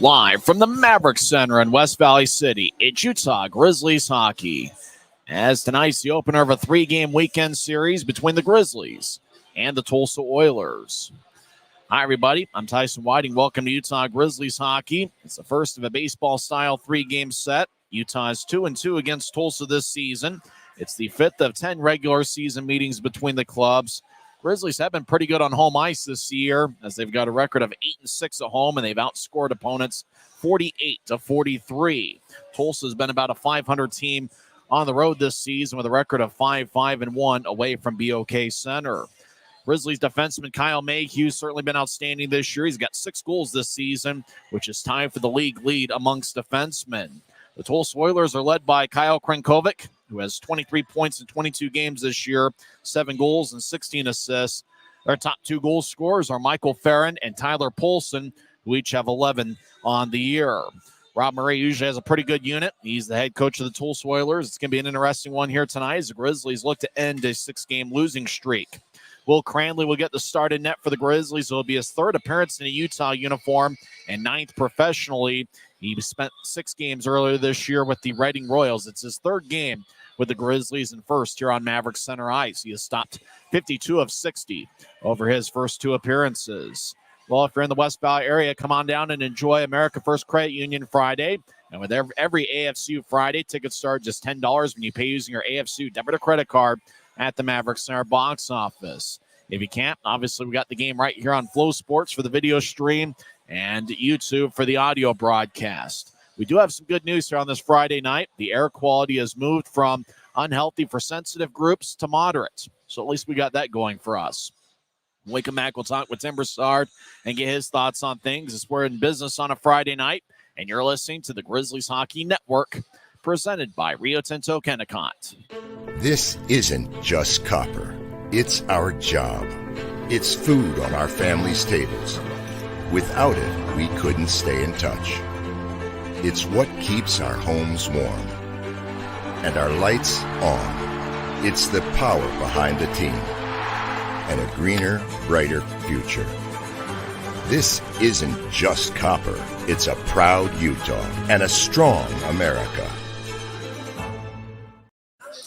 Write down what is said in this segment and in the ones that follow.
Live from the Maverik Center in West Valley City, it's Utah Grizzlies Hockey. As tonight's the opener of a three-game weekend series between the Grizzlies and the Tulsa Oilers. Hi, everybody. I'm Tyson Whiting. Welcome to Utah Grizzlies Hockey. It's the first of a baseball-style three-game set. Utah is 2-2 against Tulsa this season. It's the fifth of 10 regular season meetings between the clubs. Grizzlies have been pretty good on home ice this year, as they've got a record of 8-6 at home, and they've outscored opponents 48-43. Tulsa has been about a 500 team on the road this season with a record of 5-5-1 away from BOK Center. Grizzlies defenseman Kyle Mayhew's certainly been outstanding this year. He's got 6 goals this season, which is tied for the league lead amongst defensemen. The Tulsa Oilers are led by Kyle Krenkovic, who has 23 points in 22 games this year, 7 goals and 16 assists. Their top 2 goal scorers are Michael Farron and Tyler Polson, who each have 11 on the year. Rob Murray usually has a pretty good unit. He's the head coach of the Tulsa Oilers. It's going to be an interesting one here tonight as the Grizzlies look to end a 6-game losing streak. Will Cranley will get the start in net for the Grizzlies. It'll be his 3rd appearance in a Utah uniform and 9th professionally. He spent 6 games earlier this year with the Reading Royals. It's his 3rd game with the Grizzlies and first here on Maverik Center ice. He has stopped 52 of 60 over his first 2 appearances. Well, if you're in the West Valley area, come on down and enjoy America First Credit Union Friday. And with every AFCU Friday, tickets start just $10 when you pay using your AFCU debit or credit card at the Maverik Center box office. If you can't, obviously we got the game right here on Flow Sports for the video stream and YouTube for the audio broadcast. We do have some good news here on this Friday night. The air quality has moved from unhealthy for sensitive groups to moderate. So at least we got that going for us. When we come back, we'll talk with Tim Broussard and get his thoughts on things as we're in business on a Friday night. And you're listening to the Grizzlies Hockey Network, presented by Rio Tinto Kennecott. This isn't just copper. It's our job. It's food on our families' tables. Without it, we couldn't stay in touch. It's what keeps our homes warm. And our lights on. It's the power behind the team. And a greener, brighter future. This isn't just copper. It's a proud Utah and a strong America.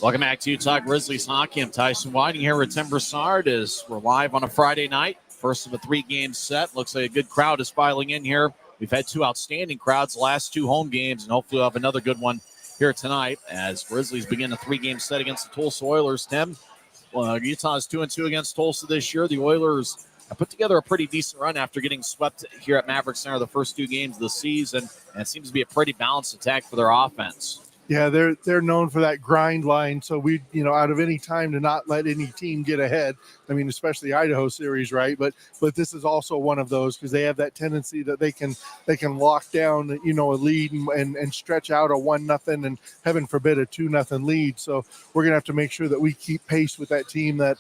Welcome back to Utah Grizzlies Hockey. I'm Tyson Whiting here with Tim Broussard as we're live on a Friday night. First of a 3-game set. Looks like a good crowd is filing in here. We've had 2 outstanding crowds the last 2 home games, and hopefully we'll have another good one here tonight as Grizzlies begin a 3-game set against the Tulsa Oilers. Tim, Utah is 2-2 against Tulsa this year. The Oilers have put together a pretty decent run after getting swept here at Maverik Center the first 2 games of the season, and it seems to be a pretty balanced attack for their offense. Yeah, they're known for that grind line. So we, out of any time to not let any team get ahead. I mean, especially the Idaho series, right? But this is also one of those because they have that tendency that they can lock down, a lead and stretch out a 1-0 and heaven forbid a 2-0 lead. So we're gonna have to make sure that we keep pace with that team that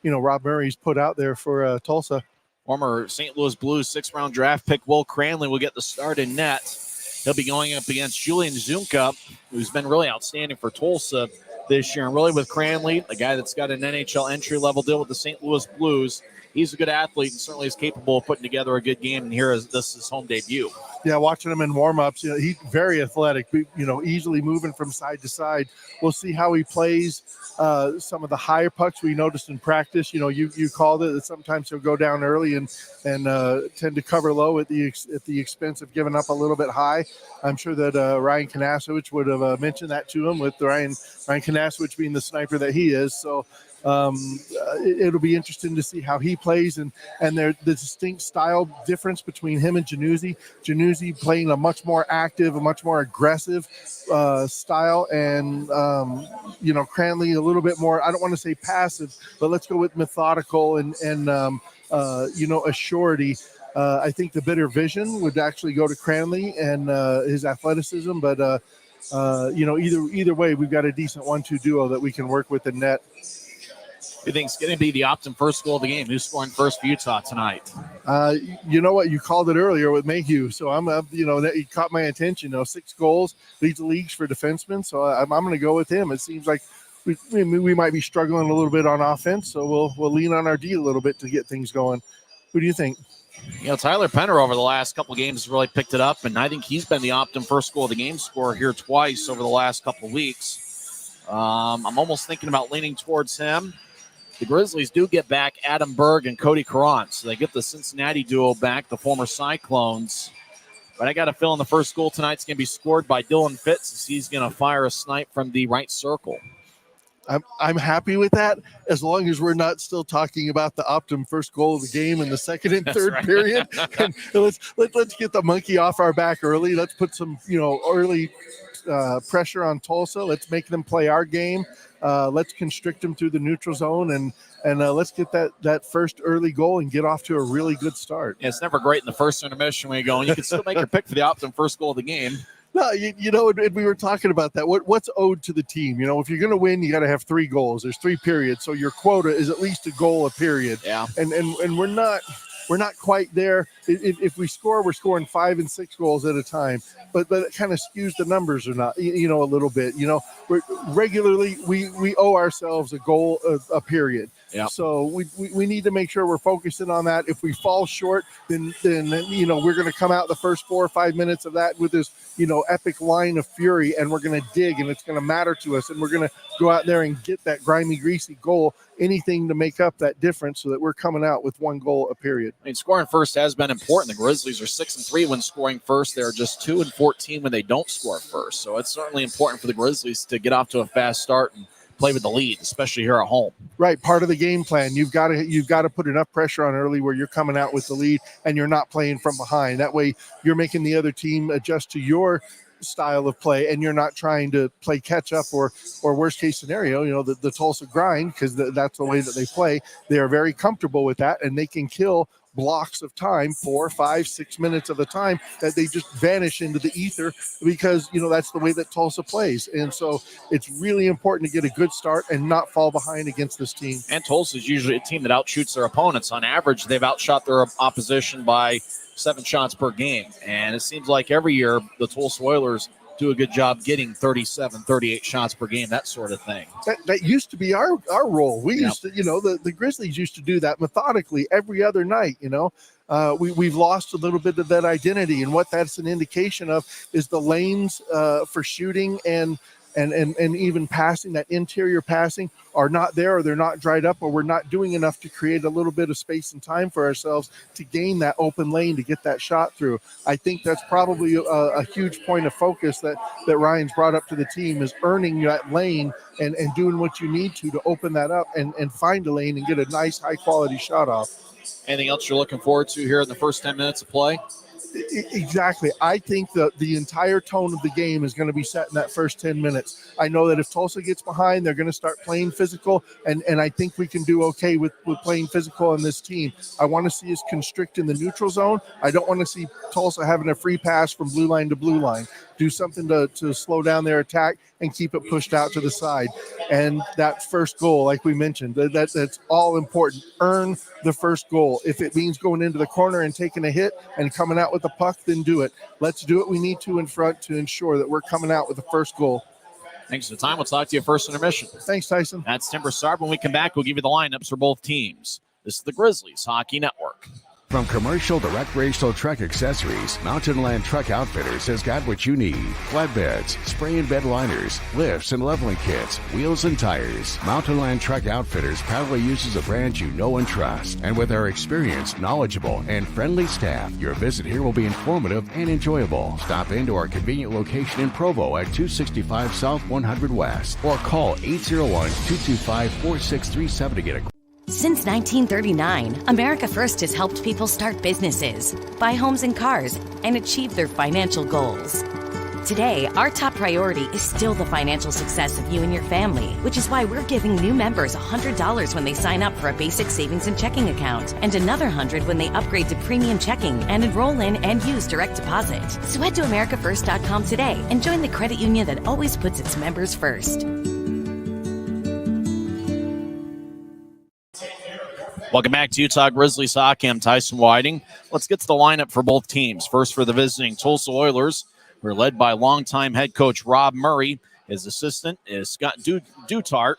Rob Murray's put out there for Tulsa. Former St. Louis Blues 6th-round draft pick Will Cranley will get the start in net. He'll be going up against Julian Zunka, who's been really outstanding for Tulsa this year. And really with Cranley, a guy that's got an NHL entry-level deal with the St. Louis Blues, he's a good athlete and certainly is capable of putting together a good game. And here is his home debut. Yeah, watching him in warm-ups, he's very athletic, easily moving from side to side. We'll see how he plays. Some of the higher pucks we noticed in practice, you called it, that sometimes he'll go down early and tend to cover low at the expense of giving up a little bit high. I'm sure that Ryan Kanasowicz would have mentioned that to him, with Ryan Kanasowicz being the sniper that he is. So it'll be interesting to see how he plays and the distinct style difference between him and Januzzi. Januzzi playing a much more active, a much more aggressive style, and Cranley a little bit more, I don't want to say passive, but let's go with methodical and a surety. I think the better vision would actually go to Cranley and his athleticism, but either way, we've got a decent 1-2 duo that we can work with in net. Who do you think is going to be the optimum first goal of the game? Who's scoring first for Utah tonight? You know what? You called it earlier with Mayhew. So he caught my attention. 6 goals, leads the leagues for defensemen. So I'm going to go with him. It seems like we might be struggling a little bit on offense. So we'll lean on our D a little bit to get things going. Who do you think? Tyler Penner over the last couple of games has really picked it up, and I think he's been the Optum first goal of the game scorer here twice over the last couple of weeks. I'm almost thinking about leaning towards him. The Grizzlies do get back Adam Berg and Cody Carant, so they get the Cincinnati duo back, the former Cyclones. But I got a feeling the first goal tonight's going to be scored by Dylan Fitz, as he's going to fire a snipe from the right circle. I'm happy with that, as long as we're not still talking about the Optum first goal of the game in the second and third period. And let's get the monkey off our back early. Let's put some early pressure on Tulsa. Let's make them play our game. Let's constrict them through the neutral zone, and let's get that first early goal and get off to a really good start. Yeah, it's never great in the first intermission when you go, and you can still make your pick for the Optum first goal of the game. No, we were talking about that. What's owed to the team? If you're going to win, you got to have 3 goals. There's 3 periods, so your quota is at least a goal a period. Yeah, and we're not quite there. If we score, we're scoring 5 and 6 goals at a time, but it kind of skews the numbers or not, a little bit. We're regularly we owe ourselves a goal a period. Yeah. So we need to make sure we're focusing on that. If we fall short, then we're going to come out the first 4 or 5 minutes of that with this epic line of fury, and we're going to dig, and it's going to matter to us, and we're going to go out there and get that grimy, greasy goal, anything to make up that difference, so that we're coming out with 1 goal a period. I mean, scoring first has been important. The Grizzlies are 6-3 when scoring first. They're just 2-14 when they don't score first. So it's certainly important for the Grizzlies to get off to a fast start and play with the lead, especially here at home. Right, part of the game plan. You've got to put enough pressure on early where you're coming out with the lead and you're not playing from behind. That way, you're making the other team adjust to your style of play, and you're not trying to play catch up or worst case scenario, the Tulsa grind, because that's the way that they play. They are very comfortable with that, and they can kill blocks of time, 4, 5, 6 minutes of the time, that they just vanish into the ether, because that's the way that Tulsa plays. And so it's really important to get a good start and not fall behind against this team. And Tulsa is usually a team that outshoots their opponents. On average, they've outshot their opposition by 7 shots per game, and it seems like every year the Tulsa Oilers do a good job getting 37, 38 shots per game, that sort of thing. That used to be our role. We used to, the Grizzlies used to do that methodically every other night. We've lost a little bit of that identity, and what that's an indication of is the lanes for shooting and even passing, that interior passing, are not there, or they're not dried up, or we're not doing enough to create a little bit of space and time for ourselves to gain that open lane to get that shot through. I think that's probably a huge point of focus that Ryan's brought up to the team, is earning that lane and doing what you need to open that up and find a lane and get a nice high quality shot off. Anything else you're looking forward to here in the first 10 minutes of play? Exactly. I think that the entire tone of the game is going to be set in that first 10 minutes. I know that if Tulsa gets behind, they're going to start playing physical, and I think we can do okay with playing physical on this team. I want to see us constrict in the neutral zone. I don't want to see Tulsa having a free pass from blue line to blue line. Do something to slow down their attack and keep it pushed out to the side. And that first goal, like we mentioned, that's all important. Earn the first goal. If it means going into the corner and taking a hit and coming out with the puck, then do it. Let's do what we need to in front to ensure that we're coming out with the first goal. Thanks for the time. We'll talk to you first intermission. Thanks, Tyson. That's Tim Broussard. When we come back, we'll give you the lineups for both teams. This is the Grizzlies Hockey Network. From commercial to recreational truck accessories, Mountain Land Truck Outfitters has got what you need. Flatbeds, spray and bed liners, lifts and leveling kits, wheels and tires. Mountain Land Truck Outfitters proudly uses a brand you know and trust. And with our experienced, knowledgeable, and friendly staff, your visit here will be informative and enjoyable. Stop into our convenient location in Provo at 265 South 100 West, or call 801-225-4637 to get a Since 1939, America First has helped people start businesses, buy homes and cars, and achieve their financial goals. Today, our top priority is still the financial success of you and your family, which is why we're giving new members $100 when they sign up for a basic savings and checking account, and another $100 when they upgrade to premium checking and enroll in and use direct deposit. So head to americafirst.com today and join the credit union that always puts its members first. Welcome back to Utah Grizzlies Hockey. I'm Tyson Whiting. Let's get to the lineup for both teams. First, for the visiting Tulsa Oilers, who are led by longtime head coach Rob Murray. His assistant is Scott Duarte.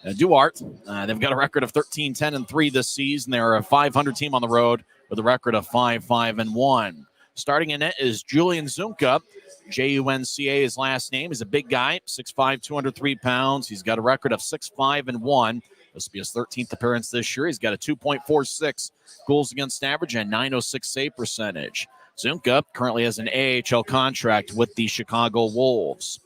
They've got a record of 13-10-3 this season. They're a 500 team on the road, with a record of 5-5-1. Starting in net is Julian Zunka. J-U-N-C-A, his last name. He's a big guy, 6'5", 203 pounds. He's got a record of 6-5-1. This will be his 13th appearance this year. He's got a 2.46 goals against average and 906 save percentage. Zunka currently has an AHL contract with the Chicago Wolves.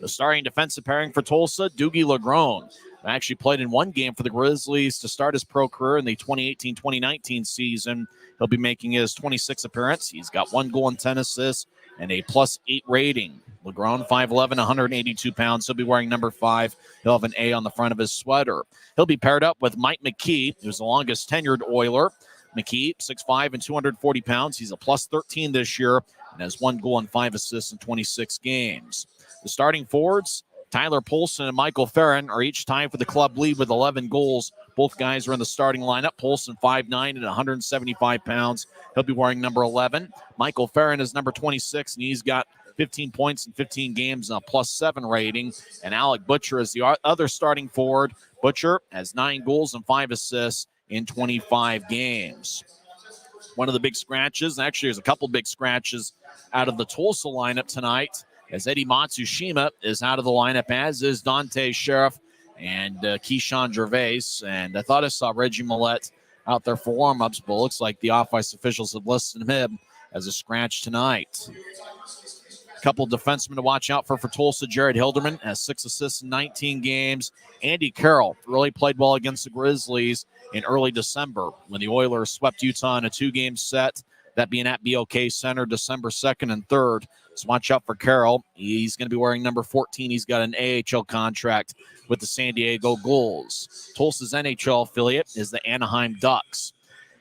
The starting defensive pairing for Tulsa, Dougie Legrone. Actually played in one game for the Grizzlies to start his pro career in the 2018-2019 season. He'll be making his 26th appearance. He's got 1 goal and 10 assists and a +8 rating. Legrone, 5'11", 182 pounds. He'll be wearing number 5. He'll have an A on the front of his sweater. He'll be paired up with Mike McKee, who's the longest tenured Oiler. McKee, 6'5" and 240 pounds. He's a +13 this year and has 1 goal and 5 assists in 26 games. The starting forwards, Tyler Polson and Michael Farron, are each tied for the club lead with 11 goals. Both guys are in the starting lineup. Polson, 5'9" and 175 pounds. He'll be wearing number 11. Michael Farron is number 26, and he's got 15 points in 15 games and a +7 rating. And Alec Butcher is the other starting forward. Butcher has 9 goals and 5 assists in 25 games. One of the big scratches, actually there's a couple big scratches out of the Tulsa lineup tonight, as Eddie Matsushima is out of the lineup, as is Dante Sheriff and Keyshawn Gervais. And I thought I saw Reggie Millette out there for warm-ups, but it looks like the off-ice officials have listed him as a scratch tonight. A couple defensemen to watch out for Tulsa. Jared Hilderman has 6 assists in 19 games. Andy Carroll really played well against the Grizzlies in early December when the Oilers swept Utah in a 2-game set, that being at BOK Center December 2nd and 3rd. So watch out for Carroll. He's going to be wearing number 14. He's got an AHL contract with the San Diego Gulls. Tulsa's NHL affiliate is the Anaheim Ducks.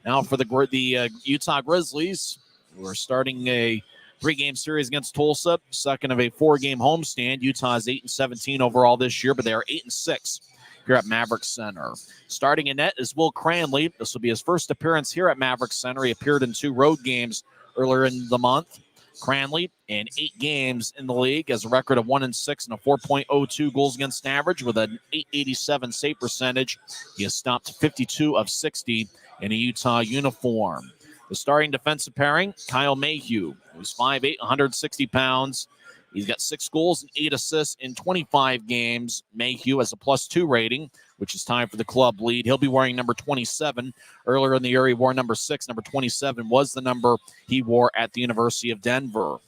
Now for the Utah Grizzlies, we're starting a 3-game series against Tulsa, second of a 4-game homestand. Utah is 8-17 overall this year, but they are 8-6 here at Maverik Center. Starting in net is Will Cranley. This will be his first appearance here at Maverik Center. He appeared in 2 road games earlier in the month. Cranley, in 8 games in the league, has a record of 1-6 and a 4.02 goals against average with an .887 save percentage. He has stopped 52 of 60 in a Utah uniform. The starting defensive pairing, Kyle Mayhew, who's 5'8", 160 pounds. He's got 6 goals and 8 assists in 25 games. Mayhew has a +2 rating, which is tied for the club lead. He'll be wearing number 27. Earlier in the year, he wore number 6. Number 27 was the number he wore at the University of Denver.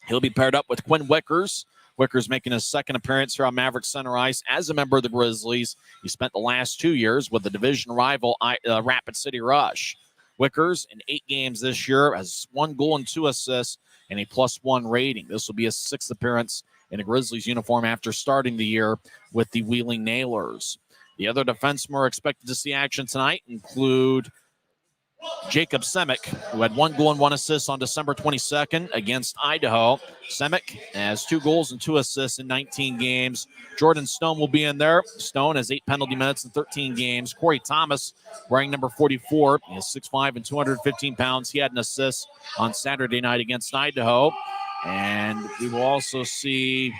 He'll be paired up with Quinn Wickers. Wickers making his second appearance here on Maverik Center Ice as a member of the Grizzlies. He spent the last 2 years with the division rival Rapid City Rush. Wickers, in 8 games this year, has 1 goal and 2 assists and a +1 rating. This will be his 6th appearance in a Grizzlies uniform after starting the year with the Wheeling Nailers. The other defensemen are expected to see action tonight include Jacob Semick, who had 1 goal and 1 assist on December 22nd against Idaho. Semick has 2 goals and 2 assists in 19 games. Jordan Stone will be in there. Stone has 8 penalty minutes in 13 games. Corey Thomas, wearing number 44, he is 6'5" and 215 pounds. He had an assist on Saturday night against Idaho. And we will also see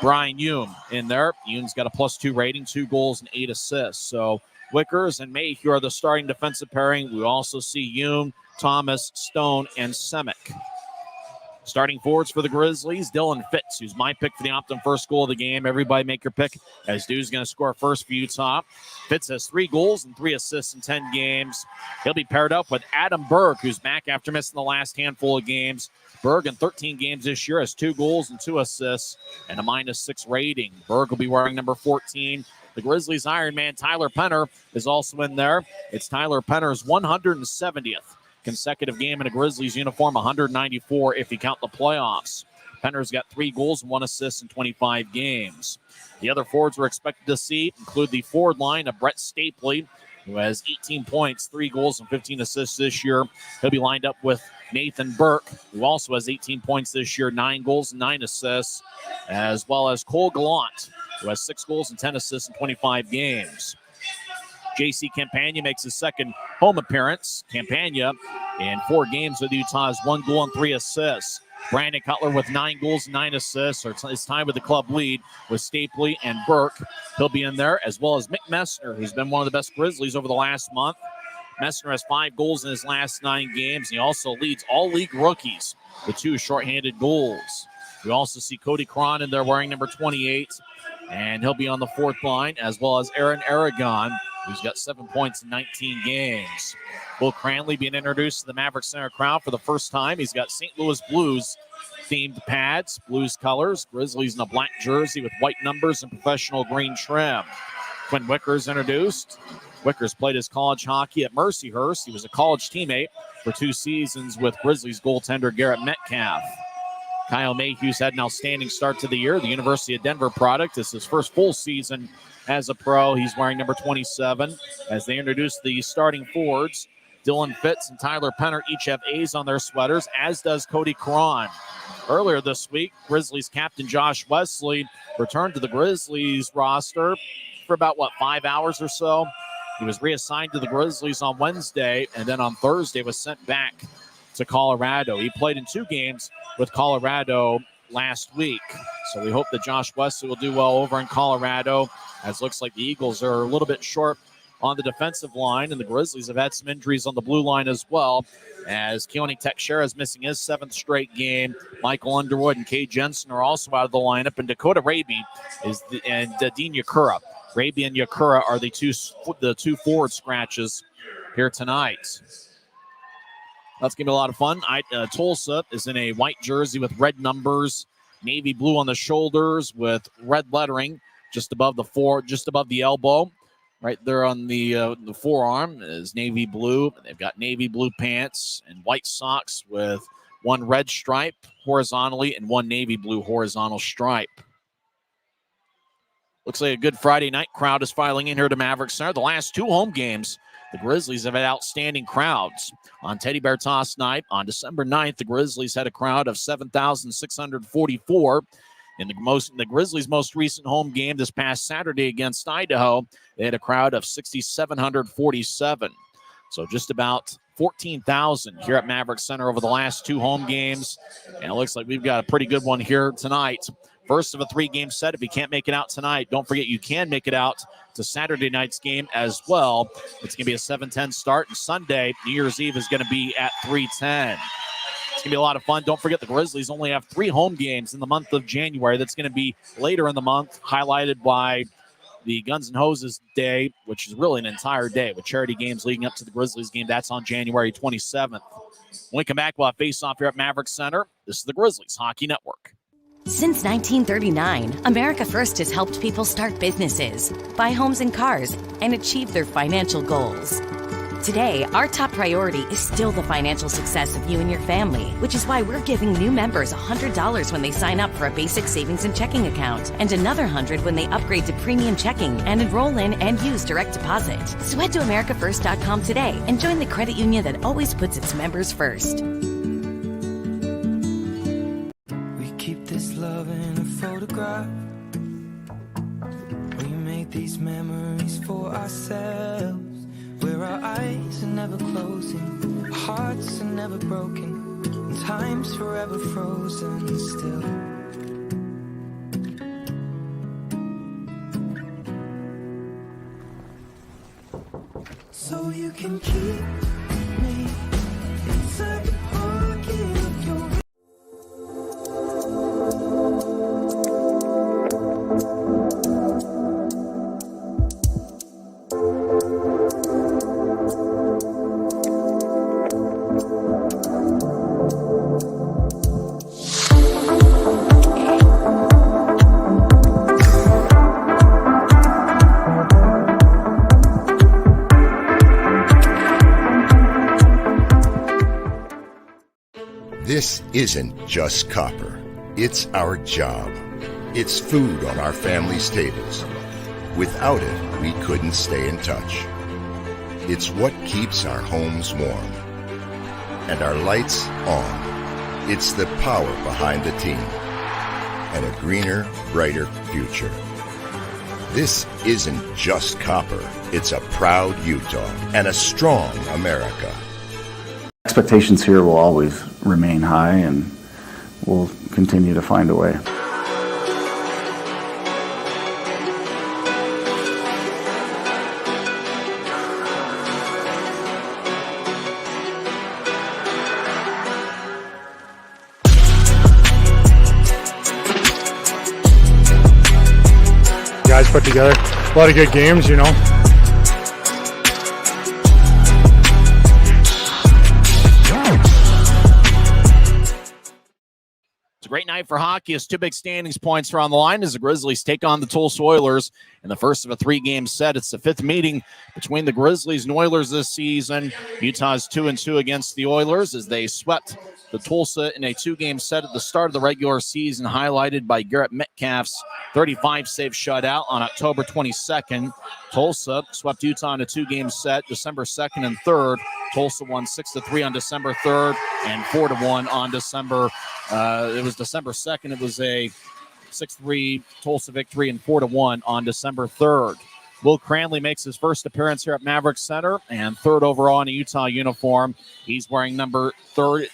Brian Hume in there. Hume's got a +2 rating, 2 goals and 8 assists. So Wickers and Mayhew are the starting defensive pairing. We also see Hume, Thomas, Stone, and Semick. Starting forwards for the Grizzlies, Dylan Fitz, who's my pick for the Optum first goal of the game. Everybody make your pick, as Dude's going to score first for Utah. Fitz has 3 goals and 3 assists in 10 games. He'll be paired up with Adam Berg, who's back after missing the last handful of games. Berg in 13 games this year has 2 goals and 2 assists and a -6 rating. Berg will be wearing number 14. The Grizzlies Iron Man Tyler Penner is also in there. It's Tyler Penner's 170th consecutive game in a Grizzlies uniform, 194 if you count the playoffs. Penner's got 3 goals and 1 assist in 25 games. The other forwards we're expected to see include the forward line of Brett Stapley, who has 18 points, 3 goals, and 15 assists this year. He'll be lined up with Nathan Burke, who also has 18 points this year, 9 goals and 9 assists, as well as Cole Gallant, who has 6 goals and 10 assists in 25 games. J.C. Campagna makes his second home appearance. Campagna, in 4 games with Utah, has 1 goal and 3 assists. Brandon Cutler with 9 goals and 9 assists. It's time with the club lead with Stapley and Burke. He'll be in there, as well as Mick Messner, who's been one of the best Grizzlies over the last month. Messner has 5 goals in his last 9 games. He also leads all league rookies with 2 shorthanded goals. We also see Cody Cron in there wearing number 28, and he'll be on the 4th line, as well as Aaron Aragon, who's got 7 points in 19 games. Will Cranley being introduced to the Maverik Center crowd for the first time. He's got St. Louis Blues themed pads, Blues colors, Grizzlies in a black jersey with white numbers and professional green trim. Quinn Wicker's introduced. Wickers played his college hockey at Mercyhurst. He was a college teammate for 2 seasons with Grizzlies goaltender Garrett Metcalf. Kyle Mayhew's had an outstanding start to the year. The University of Denver product. This is his first full season as a pro. He's wearing number 27. As they introduce the starting forwards, Dylan Fitz and Tyler Penner each have A's on their sweaters, as does Cody Cron. Earlier this week, Grizzlies captain Josh Wesley returned to the Grizzlies roster for about, 5 hours or so. He was reassigned to the Grizzlies on Wednesday, and then on Thursday was sent back to Colorado. He played in 2 games with Colorado last week. So we hope that Josh Wesley will do well over in Colorado, as it looks like the Eagles are a little bit short on the defensive line, and the Grizzlies have had some injuries on the blue line as well, as Keone Teixeira is missing his 7th straight game. Michael Underwood and Kay Jensen are also out of the lineup, and Dakota Raby and Dean Yakura. Raby and Yakura are the two forward scratches here tonight. That's going to be a lot of fun. Tulsa is in a white jersey with red numbers, navy blue on the shoulders with red lettering just above the elbow. Right there on the forearm is navy blue. They've got navy blue pants and white socks with 1 red stripe horizontally and 1 navy blue horizontal stripe. Looks like a good Friday night crowd is filing in here to Maverik Center. The last 2 home games, the Grizzlies have had outstanding crowds. On Teddy Bear Toss night, on December 9th, the Grizzlies had a crowd of 7,644. In the Grizzlies' most recent home game this past Saturday against Idaho, they had a crowd of 6,747. So just about 14,000 here at Maverik Center over the last 2 home games. And it looks like we've got a pretty good one here tonight. First of a 3-game set. If you can't make it out tonight, don't forget you can make it out to Saturday night's game as well. It's going to be a 7:10 start. And Sunday, New Year's Eve, is going to be at 3:10. It's going to be a lot of fun. Don't forget the Grizzlies only have 3 home games in the month of January. That's going to be later in the month, highlighted by the Guns N' Hoses Day, which is really an entire day with charity games leading up to the Grizzlies game. That's on January 27th. When we come back, we'll have face-off here at Maverik Center. This is the Grizzlies Hockey Network. Since 1939, America First has helped people start businesses, buy homes and cars, and achieve their financial goals. Today, our top priority is still the financial success of you and your family, which is why we're giving new members $100 when they sign up for a basic savings and checking account, and another $100 when they upgrade to premium checking and enroll in and use direct deposit. So head to AmericaFirst.com today and join the credit union that always puts its members first. We keep this love in a photograph. We make these memories for ourselves. Where our eyes are never closing, our hearts are never broken, and time's forever frozen still. So you can keep me inside the pocket of your This isn't just copper. It's our job. It's food on our family's tables. Without it, we couldn't stay in touch. It's what keeps our homes warm and our lights on. It's the power behind the team and a greener, brighter future. This isn't just copper. It's a proud Utah and a strong America. Expectations here will always remain high, and we'll continue to find a way. put together a lot of good games, you know. Great night for hockey as two big standings points are on the line as the Grizzlies take on the Tulsa Oilers in the first of a 3-game set. It's the 5th meeting between the Grizzlies and Oilers this season. Utah's 2-2 against the Oilers as they swept the Tulsa in a 2-game set at the start of the regular season, highlighted by Garrett Metcalf's 35-save shutout on October 22nd. Tulsa swept Utah in a 2-game set December 2nd and 3rd. Tulsa won 6-3 on December 3rd and 4-1 on December. It was December 2nd. It was a 6-3 Tulsa victory and 4-1 on December 3rd. Will Cranley makes his first appearance here at Maverik Center and 3rd overall in a Utah uniform. He's wearing number 30.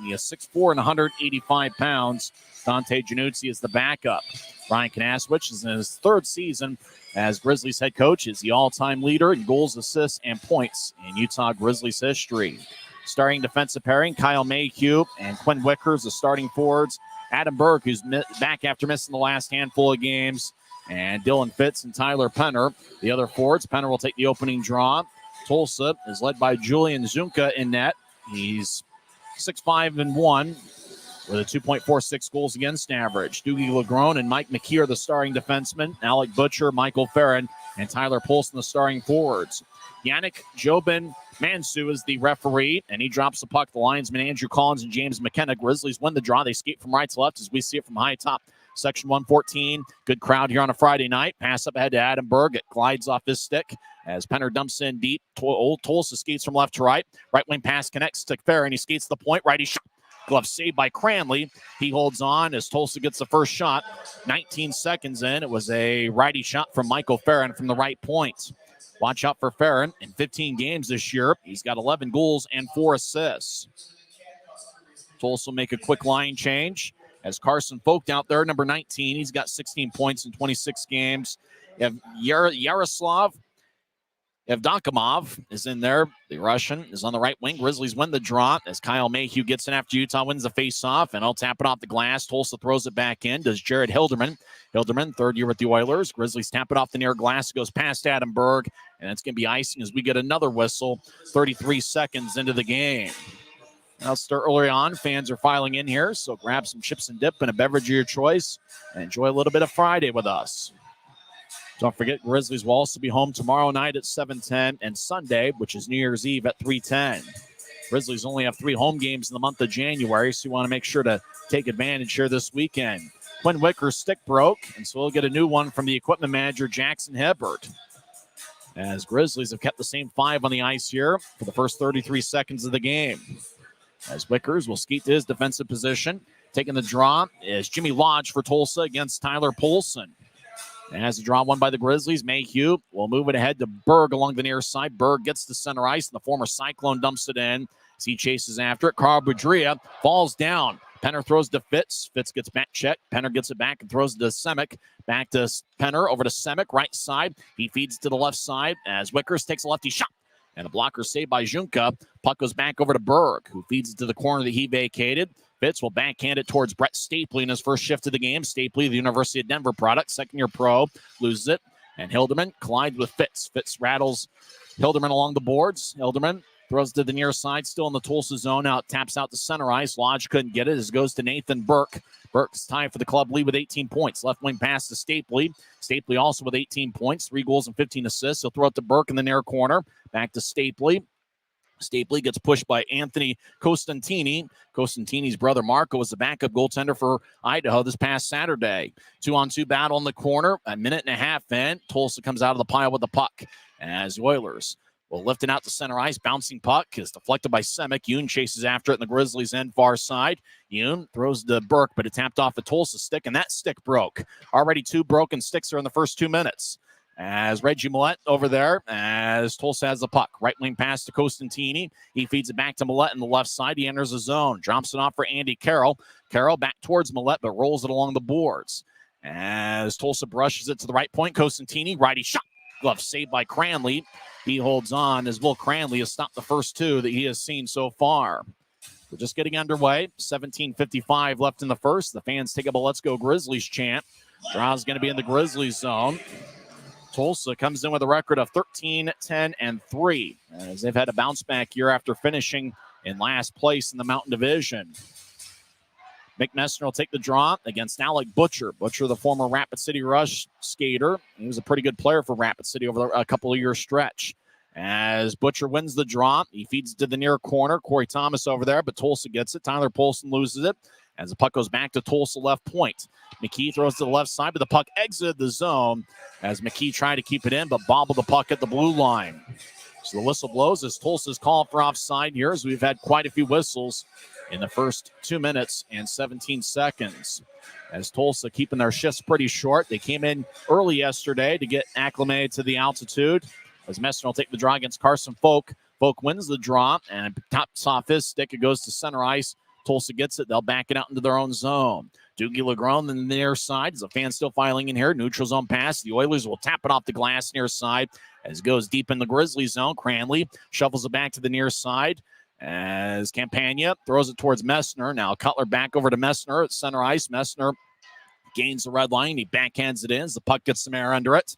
He is 6'4" and 185 pounds. Dante Januzzi is the backup. Ryan Kanaswich is in his 3rd season as Grizzlies head coach. Is the all-time leader in goals, assists, and points in Utah Grizzlies history. Starting defensive pairing, Kyle Mayhew and Quinn Wickers, the starting forwards. Adam Berg, who's back after missing the last handful of games. And Dylan Fitz and Tyler Penner, the other forwards. Penner will take the opening draw. Tulsa is led by Julian Zunka in net. He's 6'5" with a 2.46 goals against average. Doogie Lagrone and Mike McKee are the starting defensemen. Alec Butcher, Michael Farron, and Tyler Polson, the starting forwards. Yannick Jobin Mansu is the referee, and he drops the puck. The linesmen Andrew Collins and James McKenna. Grizzlies win the draw. They skate from right to left as we see it from high top. Section 114. Good crowd here on a Friday night. Pass up ahead to Adam Berg. It glides off his stick as Penner dumps in deep. Old Tulsa skates from left to right. Right wing pass connects to Farron. He skates to the point. Righty shot. Glove saved by Cranley. He holds on as Tulsa gets the first shot. 19 seconds in. It was a righty shot from Michael Farron from the right point. Watch out for Farron. In 15 games this year, he's got 11 goals and 4 assists. Tulsa will make a quick line change as Carson Vogt out there, number 19. He's got 16 points in 26 games. You have Yaroslav Evdokimov is in there. The Russian is on the right wing. Grizzlies win the draw as Kyle Mayhew gets in after Utah wins the face-off, and I'll tap it off the glass. Tulsa throws it back in. Does Jared Hilderman. Hilderman, 3rd year with the Oilers. Grizzlies tap it off the near glass. It goes past Adam Berg, and it's going to be icing as we get another whistle 33 seconds into the game. Now, start early on. Fans are filing in here, so grab some chips and dip and a beverage of your choice and enjoy a little bit of Friday with us. Don't forget, Grizzlies will also be home tomorrow night at 7:10 and Sunday, which is New Year's Eve at 3:10. Grizzlies only have 3 home games in the month of January, so you want to make sure to take advantage here this weekend. Quinn Wicker's stick broke, and so we'll get a new one from the equipment manager, Jackson Hibbert. As Grizzlies have kept the same 5 on the ice here for the first 33 seconds of the game. As Wickers will skate to his defensive position. Taking the draw is Jimmy Lodge for Tulsa against Tyler Polson. And as the draw won by the Grizzlies, Mayhew will move it ahead to Berg along the near side. Berg gets to center ice, and the former Cyclone dumps it in as he chases after it. Carl Budria falls down. Penner throws to Fitz. Fitz gets back checked. Penner gets it back and throws it to Semick. Back to Penner, over to Semick, right side. He feeds to the left side as Wickers takes a lefty shot. And a blocker saved by Junka. Puck goes back over to Berg, who feeds it to the corner that he vacated. Fitz will backhand it towards Brett Stapley in his first shift of the game. Stapley, the University of Denver product, second-year pro, loses it. And Hilderman collides with Fitz. Fitz rattles Hilderman along the boards. Hilderman throws to the near side, still in the Tulsa zone. Now it taps out to center ice. Lodge couldn't get it as it goes to Nathan Burke. Burke's tied for the club lead with 18 points. Left wing pass to Stapley. Stapley also with 18 points, 3 goals and 15 assists. He'll throw it to Burke in the near corner. Back to Stapley. Stapley gets pushed by Anthony Costantini. Costantini's brother Marco was the backup goaltender for Idaho this past Saturday. 2-on-2 battle in the corner. A minute and a half in. Tulsa comes out of the pile with the puck as the Oilers will lift it out to center ice. Bouncing puck is deflected by Semick. Yoon chases after it in the Grizzlies' end far side. Yoon throws to Burke, but it tapped off a Tulsa stick, and that stick broke. Already 2 broken sticks are in the first 2 minutes. As Reggie Millette over there, as Tulsa has the puck. Right wing pass to Costantini. He feeds it back to Millette on the left side. He enters the zone. Drops it off for Andy Carroll. Carroll back towards Millette, but rolls it along the boards. As Tulsa brushes it to the right point, Costantini, righty shot. Glove saved by Cranley. He holds on as Will Cranley has stopped the first 2 that he has seen so far. We're just getting underway. 17:55 left in the first. The fans take up a Let's Go Grizzlies chant. Draw's going to be in the Grizzlies zone. Tulsa comes in with a record of 13-10-3, as they've had a bounce back year after finishing in last place in the Mountain Division. Mick Messner will take the draw against Alec Butcher. Butcher, the former Rapid City Rush skater. He was a pretty good player for Rapid City over a couple of year stretch. As Butcher wins the draw, he feeds it to the near corner. Corey Thomas over there, but Tulsa gets it. Tyler Polson loses it as the puck goes back to Tulsa left point. McKee throws to the left side, but the puck exited the zone as McKee tried to keep it in, but bobbled the puck at the blue line. So the whistle blows as Tulsa's called for offside here, as we've had quite a few whistles in the first 2 minutes and 17 seconds. As Tulsa keeping their shifts pretty short. They came in early yesterday to get acclimated to the altitude. As Messner will take the draw against Carson Folk. Folk wins the draw and tops off his stick. It goes to center ice. Tulsa gets it. They'll back it out into their own zone. Doogie Legrone in the near side. As a fan still filing in here. Neutral zone pass. The Oilers will tap it off the glass near side as it goes deep in the Grizzlies zone. Cranley shuffles it back to the near side as Campagna throws it towards Messner. Now Cutler back over to Messner at center ice. Messner gains the red line. He backhands it in as the puck gets some air under it.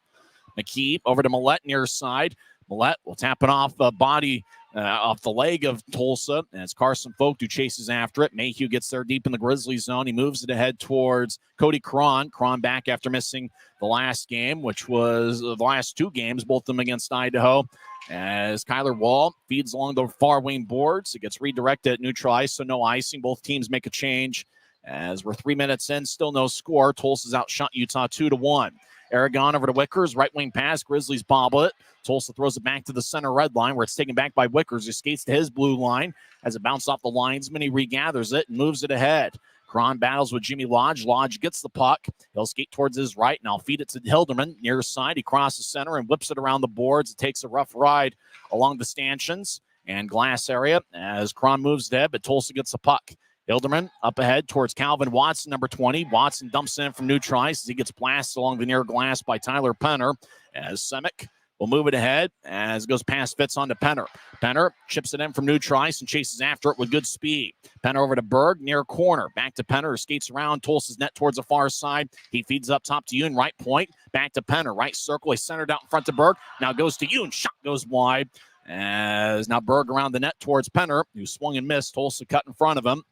McKee over to Millette near side. Millette will tap it off the body, off the leg of Tulsa. And it's Carson Folk who chases after it. Mayhew gets there deep in the Grizzlies zone. He moves it ahead towards Cody Cron. Cron back after missing the last game, which was the last two games, both of them against Idaho. As Kyler Wall feeds along the far wing boards. It gets redirected at neutral ice, so no icing. Both teams make a change. As we're 3 minutes in, still no score. Tulsa's outshot Utah 2-1. Aragon over to Wickers, right wing pass. Grizzlies bobble it. Tulsa throws it back to the center red line where it's taken back by Wickers, who skates to his blue line. As it bounces off the linesman, he regathers it and moves it ahead. Cron battles with Jimmy Lodge. Lodge gets the puck. He'll skate towards his right, and I'll feed it to Hilderman near side. He crosses center and whips it around the boards. It takes a rough ride along the stanchions and glass area as Cron moves ahead, but Tulsa gets the puck. Hilderman up ahead towards Calvin Watson, number 20. Watson dumps in from neutral ice as he gets blasted along the near glass by Tyler Penner. As Semick will move it ahead as it goes past Fitz on to Penner. Penner chips it in from neutral ice and chases after it with good speed. Penner over to Berg, near corner. Back to Penner, skates around Tulsa's net towards the far side. He feeds up top to Yoon, right point. Back to Penner, right circle. He centered out in front to Berg. Now goes to Yoon. Shot goes wide. As now Berg around the net towards Penner, who swung and missed. Tulsa cut in front of him.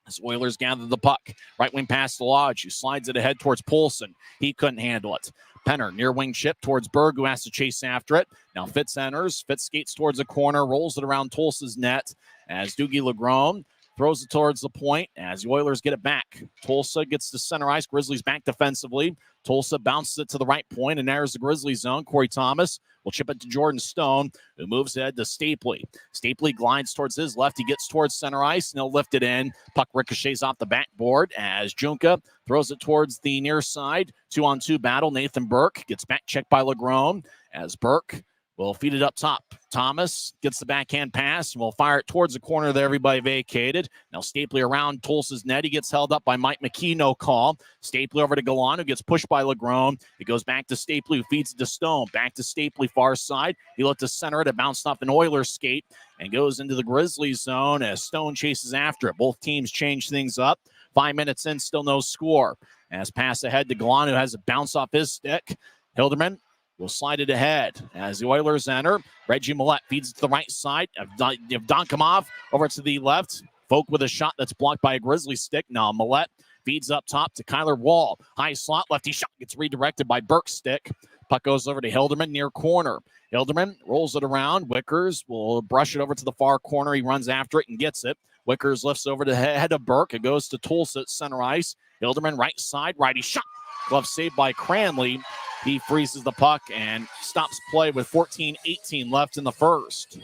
As Oilers gather the puck. Right wing pass to Lodge, who slides it ahead towards Poulsen. He couldn't handle it. Penner, near wing chip towards Berg, who has to chase after it. Now Fitz enters. Fitz skates towards the corner, rolls it around Tulsa's net as Doogie Legrone throws it towards the point as the Oilers get it back. Tulsa gets to center ice. Grizzlies back defensively. Tulsa bounces it to the right point, and there's the Grizzlies zone. Corey Thomas will chip it to Jordan Stone, who moves ahead to Stapley. Stapley glides towards his left. He gets towards center ice, and he'll lift it in. Puck ricochets off the backboard as Junka throws it towards the near side. 2-on-2 battle. Nathan Burke gets back checked by Legrone as Burke will feed it up top. Thomas gets the backhand pass and will fire it towards the corner that everybody vacated. Now Stapley around Tulsa's net. He gets held up by Mike McKee, no call. Stapley over to Galan, who gets pushed by Legrone. It goes back to Stapley, who feeds it to Stone. Back to Stapley, far side. He looked to center it. It bounced off an Oilers skate and goes into the Grizzlies zone as Stone chases after it. Both teams change things up. 5 minutes in, still no score. As pass ahead to Galan, who has a bounce off his stick. Hilderman will slide it ahead as the Oilers enter. Reggie Millette feeds it to the right side of Donkamov over to the left. Folk with a shot that's blocked by a Grizzly stick. Now Millette feeds up top to Kyler Wall. High slot, lefty shot gets redirected by Burke's stick. Puck goes over to Hilderman near corner. Hilderman rolls it around. Wickers will brush it over to the far corner. He runs after it and gets it. Wickers lifts over to the head of Burke. It goes to Tulsa at center ice. Hilderman right side, righty shot. Glove saved by Cranley. He freezes the puck and stops play with 14-18 left in the first.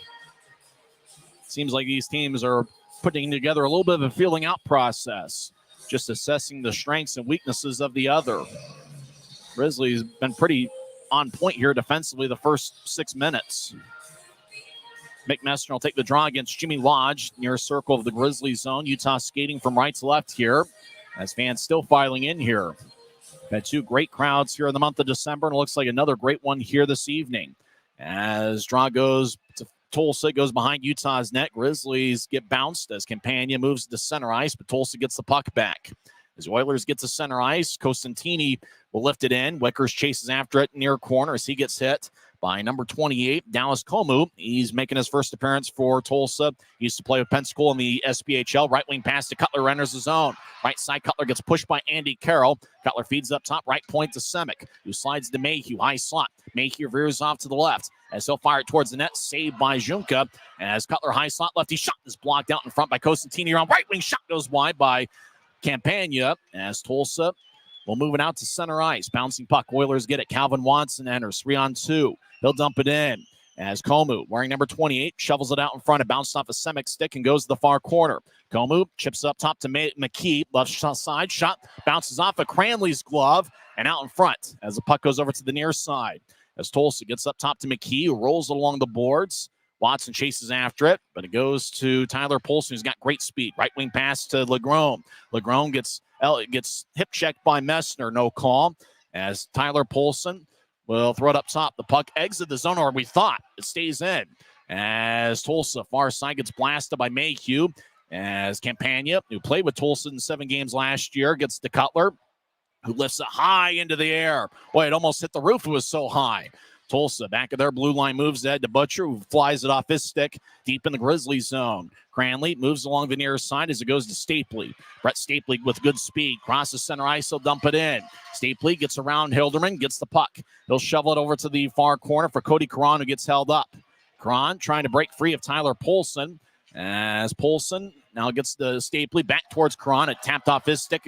Seems like these teams are putting together a little bit of a feeling out process, just assessing the strengths and weaknesses of the other. Grizzlies been pretty on point here defensively the first 6 minutes. Mick Messner will take the draw against Jimmy Lodge near circle of the Grizzlies zone. Utah skating from right to left here as fans still filing in here. Had two great crowds here in the month of December, and it looks like another great one here this evening. As draw goes to Tulsa, goes behind Utah's net. Grizzlies get bounced as Campagna moves to center ice, but Tulsa gets the puck back. As the Oilers get to center ice, Costantini will lift it in. Wickers chases after it near corner as he gets hit by number 28, Dallas Comu. He's making his first appearance for Tulsa. He used to play with Pensacola in the SPHL. Right wing pass to Cutler, enters the zone. Right side, Cutler gets pushed by Andy Carroll. Cutler feeds up top, right point to Semick, who slides to Mayhew, high slot. Mayhew veers off to the left as he'll fire it towards the net, saved by Junka. As Cutler, high slot, lefty shot is blocked out in front by Costantini. Around right wing shot goes wide by Campagna as Tulsa will move it out to center ice. Bouncing puck. Oilers get it. Calvin Watson enters 3-on-2. He'll dump it in as Comu, wearing number 28, shovels it out in front. It bounced off a Semick stick and goes to the far corner. Comu chips up top to McKee. Left side shot bounces off of Cranley's glove and out in front as the puck goes over to the near side. As Tulsa gets up top to McKee, who rolls along the boards. Watson chases after it, but it goes to Tyler Polson, who's got great speed. Right wing pass to Legrone. Legrone gets hip checked by Messner, no call. As Tyler Polson will throw it up top. The puck exits the zone, or we thought it stays in. As Tulsa, far side, gets blasted by Mayhew. As Campagna, who played with Tulsa in 7 games last year, gets to Cutler, who lifts it high into the air. Boy, it almost hit the roof. It was so high. Tulsa, back of their blue line, moves ahead to Butcher, who flies it off his stick deep in the Grizzlies zone. Cranley moves along the near side as it goes to Stapley. Brett Stapley with good speed. Crosses center ice, he'll dump it in. Stapley gets around Hilderman, gets the puck. He'll shovel it over to the far corner for Cody Caron, who gets held up. Caron trying to break free of Tyler Polson. As Polson now gets the Stapley back towards Caron. It tapped off his stick.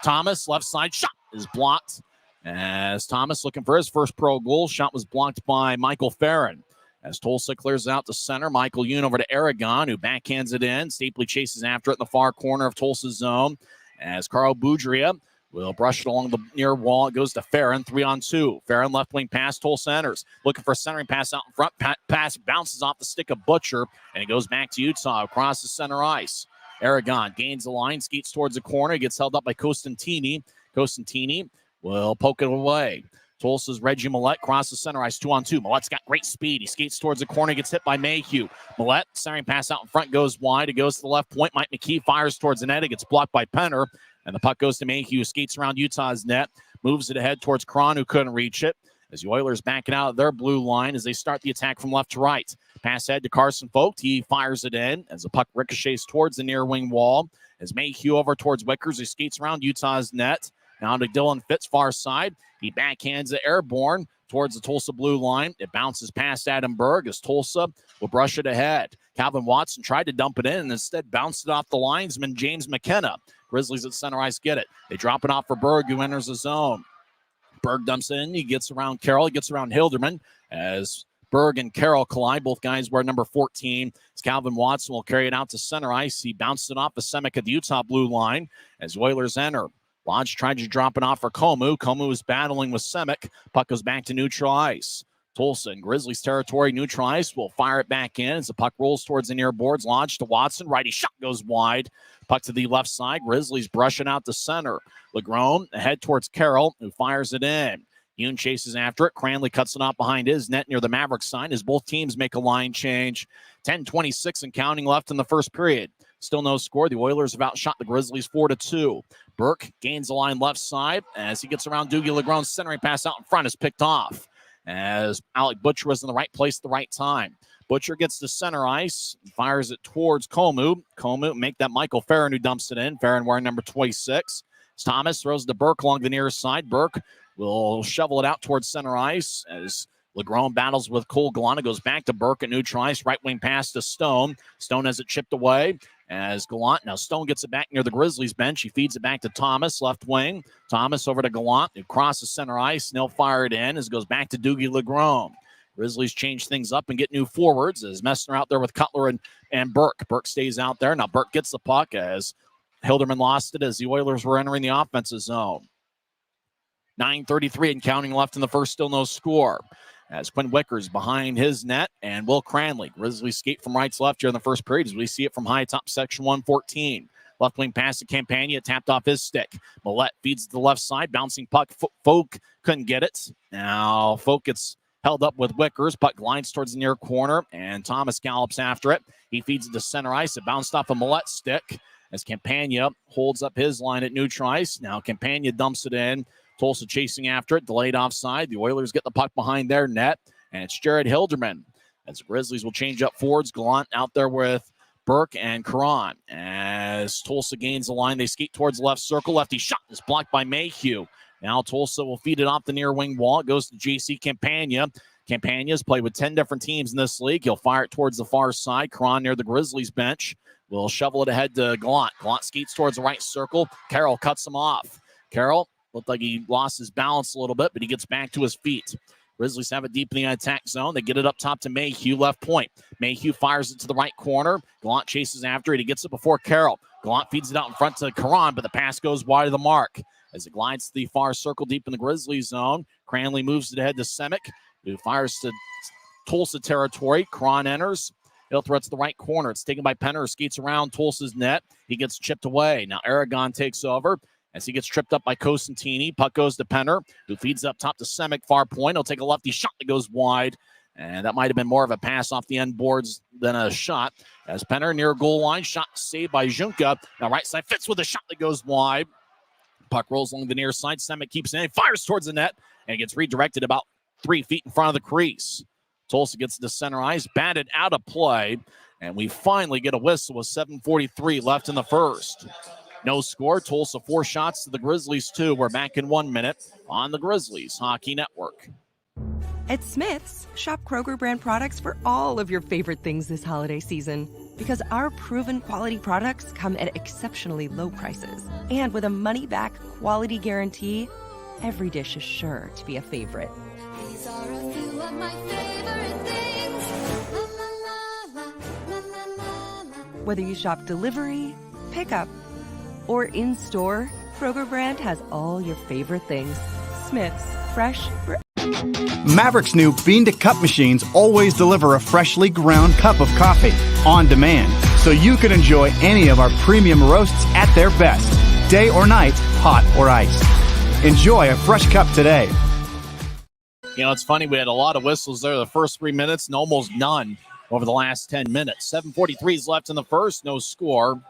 Thomas, left side shot is blocked. As Thomas looking for his first pro goal. Shot was blocked by Michael Farron. As Tulsa clears out to center, Michael Yoon over to Aragon, who backhands it in. Stapley chases after it in the far corner of Tulsa's zone. As Carl Boudria will brush it along the near wall. It goes to Farron, 3-on-2. Farron left wing pass, Tulsa enters. Looking for a centering pass out in front. Pass bounces off the stick of Butcher, and it goes back to Utah across the center ice. Aragon gains the line, skates towards the corner, gets held up by Costantini. Costantini will poke it away. Tulsa's Reggie Millette crosses center ice, 2-on-2. Millette's got great speed. He skates towards the corner, gets hit by Mayhew. Millette, centering pass out in front, goes wide. It goes to the left point. Mike McKee fires towards the net. It gets blocked by Penner, and the puck goes to Mayhew, skates around Utah's net, moves it ahead towards Cron, who couldn't reach it. As the Oilers backing out of their blue line as they start the attack from left to right. Pass ahead to Carson Vogt. He fires it in as the puck ricochets towards the near wing wall. As Mayhew over towards Wickers, who skates around Utah's net. Now to Dylan Fitz, far side. He backhands it airborne towards the Tulsa blue line. It bounces past Adam Berg as Tulsa will brush it ahead. Calvin Watson tried to dump it in and instead bounced it off the linesman, James McKenna. Grizzlies at center ice get it. They drop it off for Berg, who enters the zone. Berg dumps in. He gets around Carroll. He gets around Hilderman as Berg and Carroll collide. Both guys wear number 14. As Calvin Watson will carry it out to center ice. He bounced it off the Semick at the Utah blue line as Oilers enter. Lodge tried to drop it off for Comu. Comu is battling with Semick. Puck goes back to neutral ice. Tulsa in Grizzlies territory, neutral ice, will fire it back in as the puck rolls towards the near boards. Lodge to Watson. Righty shot goes wide. Puck to the left side. Grizzlies brushing out the center. Legrone ahead towards Carroll, who fires it in. Yoon chases after it. Cranley cuts it off behind his net near the Maverik sign as both teams make a line change. 10:26 and counting left in the first period. Still no score. The Oilers have outshot the Grizzlies 4-2. Burke gains the line left side as he gets around Doogie Legrone's centering pass out in front is picked off as Alec Butcher was in the right place at the right time. Butcher gets to center ice, fires it towards Comu. Comu make that Michael Farron, who dumps it in. Farron wearing number 26. Thomas throws to Burke along the near side. Burke will shovel it out towards center ice as Legrone battles with Cole Gallant. Goes back to Burke at neutral ice. Right wing pass to Stone. Stone has it chipped away as Gallant. Now Stone gets it back near the Grizzlies bench. He feeds it back to Thomas, left wing. Thomas over to Gallant, who crosses center ice. And he'll fire it in as it goes back to Doogie Legrone. Grizzlies change things up and get new forwards as Messner out there with Cutler and Burke. Burke stays out there. Now Burke gets the puck as Hilderman lost it as the Oilers were entering the offensive zone. 9:33 and counting left in the first, still no score. As Quinn Wickers behind his net and Will Cranley. Grizzlies skate from right to left here in the first period as we see it from high top section 114. Left wing pass to Campagna, tapped off his stick. Millette feeds to the left side, bouncing puck. Folk couldn't get it. Now Folk gets held up with Wickers. Puck glides towards the near corner, and Thomas gallops after it. He feeds it to center ice. It bounced off a Millette's stick as Campagna holds up his line at neutral ice. Now Campagna dumps it in. Tulsa chasing after it, delayed offside. The Oilers get the puck behind their net, and it's Jared Hilderman. As the Grizzlies will change up forwards, Gallant out there with Burke and Caron. As Tulsa gains the line, they skate towards the left circle. Lefty shot is blocked by Mayhew. Now Tulsa will feed it off the near wing wall. It goes to J.C. Campagna. Campagna's played with 10 different teams in this league. He'll fire it towards the far side. Caron near the Grizzlies bench will shovel it ahead to Gallant. Gallant skates towards the right circle. Carroll cuts him off. Carroll looked like he lost his balance a little bit, but he gets back to his feet. Grizzlies have it deep in the attack zone. They get it up top to Mayhew, left point. Mayhew fires it to the right corner. Gallant chases after it. He gets it before Carroll. Gallant feeds it out in front to Caron, but the pass goes wide of the mark. As it glides to the far circle deep in the Grizzlies zone, Cranley moves it ahead to Semick, who fires to Tulsa territory. Caron enters. He'll throw it to the right corner. It's taken by Penner, who skates around Tulsa's net. He gets chipped away. Now Aragon takes over as he gets tripped up by Cosentini. Puck goes to Penner, who feeds up top to Semick, far point. He'll take a lefty shot that goes wide, and that might have been more of a pass off the end boards than a shot. As Penner near goal line, shot saved by Junka. Now right side fits with a shot that goes wide. Puck rolls along the near side. Semick keeps it in, fires towards the net, and gets redirected about 3 feet in front of the crease. Tulsa gets to center ice, batted out of play, and we finally get a whistle with 7:43 left in the first. No score. Tulsa 4 shots to the Grizzlies 2. We're back in 1 minute on the Grizzlies Hockey Network. At Smith's, shop Kroger brand products for all of your favorite things this holiday season. Because our proven quality products come at exceptionally low prices. And with a money-back quality guarantee, every dish is sure to be a favorite. These are a few of my favorite things. La, la, la, la, la, la. Whether you shop delivery, pickup, or in-store, Kroger brand has all your favorite things. Smith's, fresh for... Maverik's new bean-to-cup machines always deliver a freshly ground cup of coffee on demand, so you can enjoy any of our premium roasts at their best, day or night, hot or iced. Enjoy a fresh cup today. You know, it's funny, we had a lot of whistles there the first 3 minutes and almost none over the last 10 minutes. 7:43 is left in the first, no score.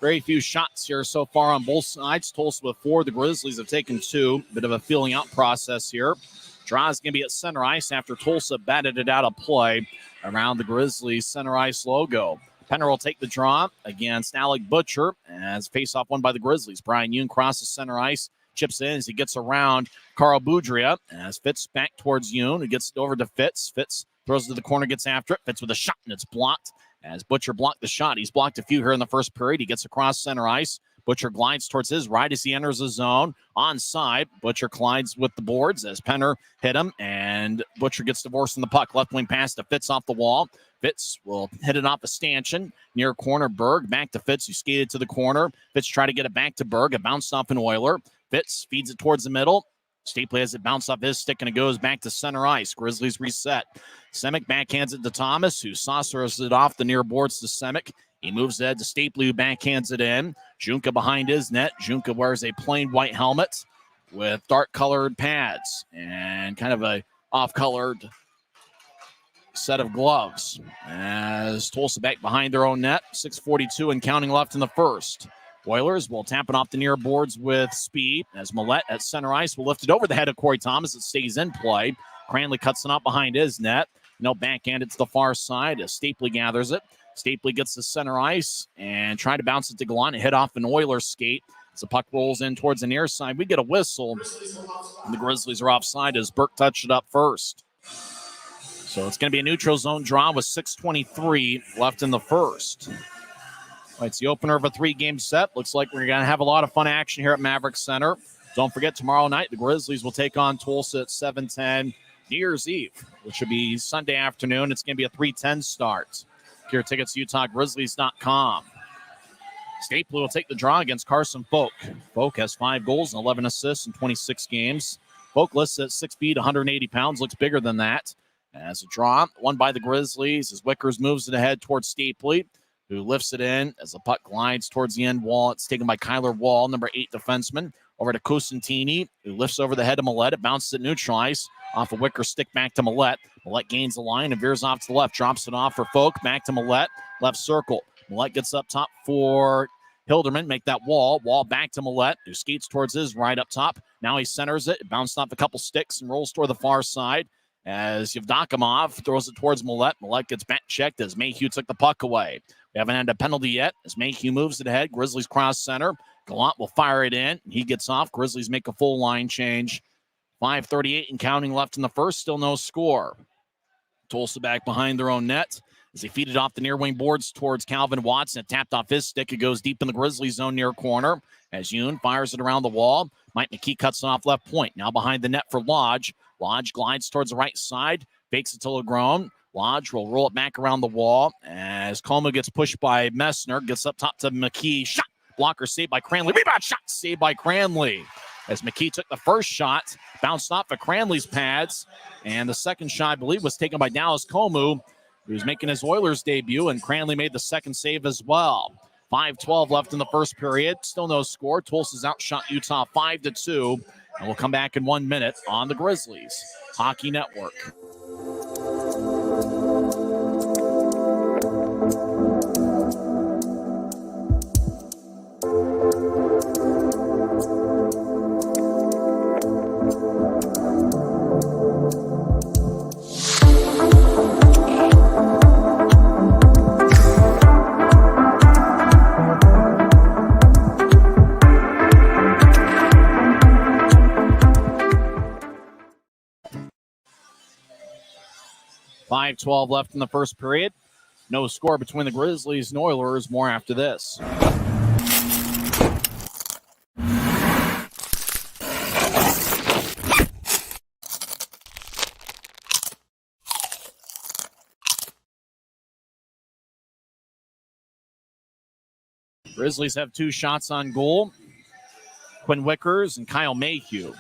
Very few shots here so far on both sides. Tulsa with 4. The Grizzlies have taken 2. Bit of a feeling out process here. Draw is going to be at center ice after Tulsa batted it out of play around the Grizzlies center ice logo. Penner will take the draw against Alec Butcher as face-off won by the Grizzlies. Brian Yoon crosses center ice, chips in as he gets around Carl Boudria as Fitz back towards Yoon, who gets it over to Fitz. Fitz throws it to the corner, gets after it. Fitz with a shot, and it's blocked. As Butcher blocked the shot, he's blocked a few here in the first period. He gets across center ice. Butcher glides towards his right as he enters the zone. Onside, Butcher collides with the boards as Penner hit him, and Butcher gets divorced in the puck. Left wing pass to Fitz off the wall. Fitz will hit it off a stanchion near corner. Berg back to Fitz, who skated to the corner. Fitz tried to get it back to Berg. It bounced off an Oiler. Fitz feeds it towards the middle. Stapley has it bounce off his stick, and it goes back to center ice. Grizzlies reset. Semick backhands it to Thomas, who saucers it off the near boards to Semick. He moves ahead to Stapley, who backhands it in. Junka behind his net. Junka wears a plain white helmet with dark-colored pads and kind of a off-colored set of gloves. As Tulsa back behind their own net. 6:42 and counting left in the first. Oilers will tap it off the near boards with speed as Millette at center ice will lift it over the head of Corey Thomas. It stays in play. Cranley cuts it out behind his net. No backhand it to the far side as Stapley gathers it. Stapley gets to center ice and try to bounce it to Gallant and hit off an Oilers skate. As the puck rolls in towards the near side, we get a whistle. And the Grizzlies are offside as Burke touched it up first. So it's going to be a neutral zone draw with 6:23 left in the first. It's the opener of a 3-game set. Looks like we're going to have a lot of fun action here at Maverik Center. Don't forget, tomorrow night, the Grizzlies will take on Tulsa at 7:10 New Year's Eve, which will be Sunday afternoon. It's going to be a 3:10 start. Secure tickets, UtahGrizzlies.com. Stapley will take the draw against Carson Folk. Folk has 5 goals and 11 assists in 26 games. Folk listed at 6 feet, 180 pounds, looks bigger than that. As a draw, won by the Grizzlies as Wickers moves it ahead towards Stapley, who lifts it in as the puck glides towards the end wall. It's taken by Kyler Wall, number 8 defenseman, over to Cosentini, who lifts over the head of Millette. It bounces at neutral ice off a Wicker stick back to Millette. Millette gains the line and veers off to the left, drops it off for Folk, back to Millette, left circle. Millette gets up top for Hilderman make that wall back to Millette, who skates towards his right up top. Now he centers it, bounced off a couple sticks and rolls toward the far side as Yevdokimov throws it towards Millette. Millette gets back checked as Mayhew took the puck away. We haven't had a penalty yet as Mayhew moves it ahead. Grizzlies cross center. Gallant will fire it in. He gets off. Grizzlies make a full line change. 5:38 and counting left in the first. Still no score. Tulsa back behind their own net as he feed it off the near wing boards towards Calvin Watson. It tapped off his stick. It goes deep in the Grizzlies zone near corner as Yoon fires it around the wall. Mike McKee cuts it off left point. Now behind the net for Lodge. Lodge glides towards the right side. Fakes it to LeGrone. Lodge will roll it back around the wall as Como gets pushed by Messner. Gets up top to McKee. Shot. Blocker saved by Cranley. Rebound shot saved by Cranley. As McKee took the first shot, bounced off of Cranley's pads. And the second shot, I believe, was taken by Dallas Como, who was making his Oilers debut, and Cranley made the second save as well. 5:12 left in the first period. Still no score. Tulsa's outshot Utah 5-2. And we'll come back in 1 minute on the Grizzlies Hockey Network. .5:12 left in the first period. No score between the Grizzlies and Oilers. More after this. Grizzlies have 2 shots on goal. Quinn Wickers and Kyle Mayhew.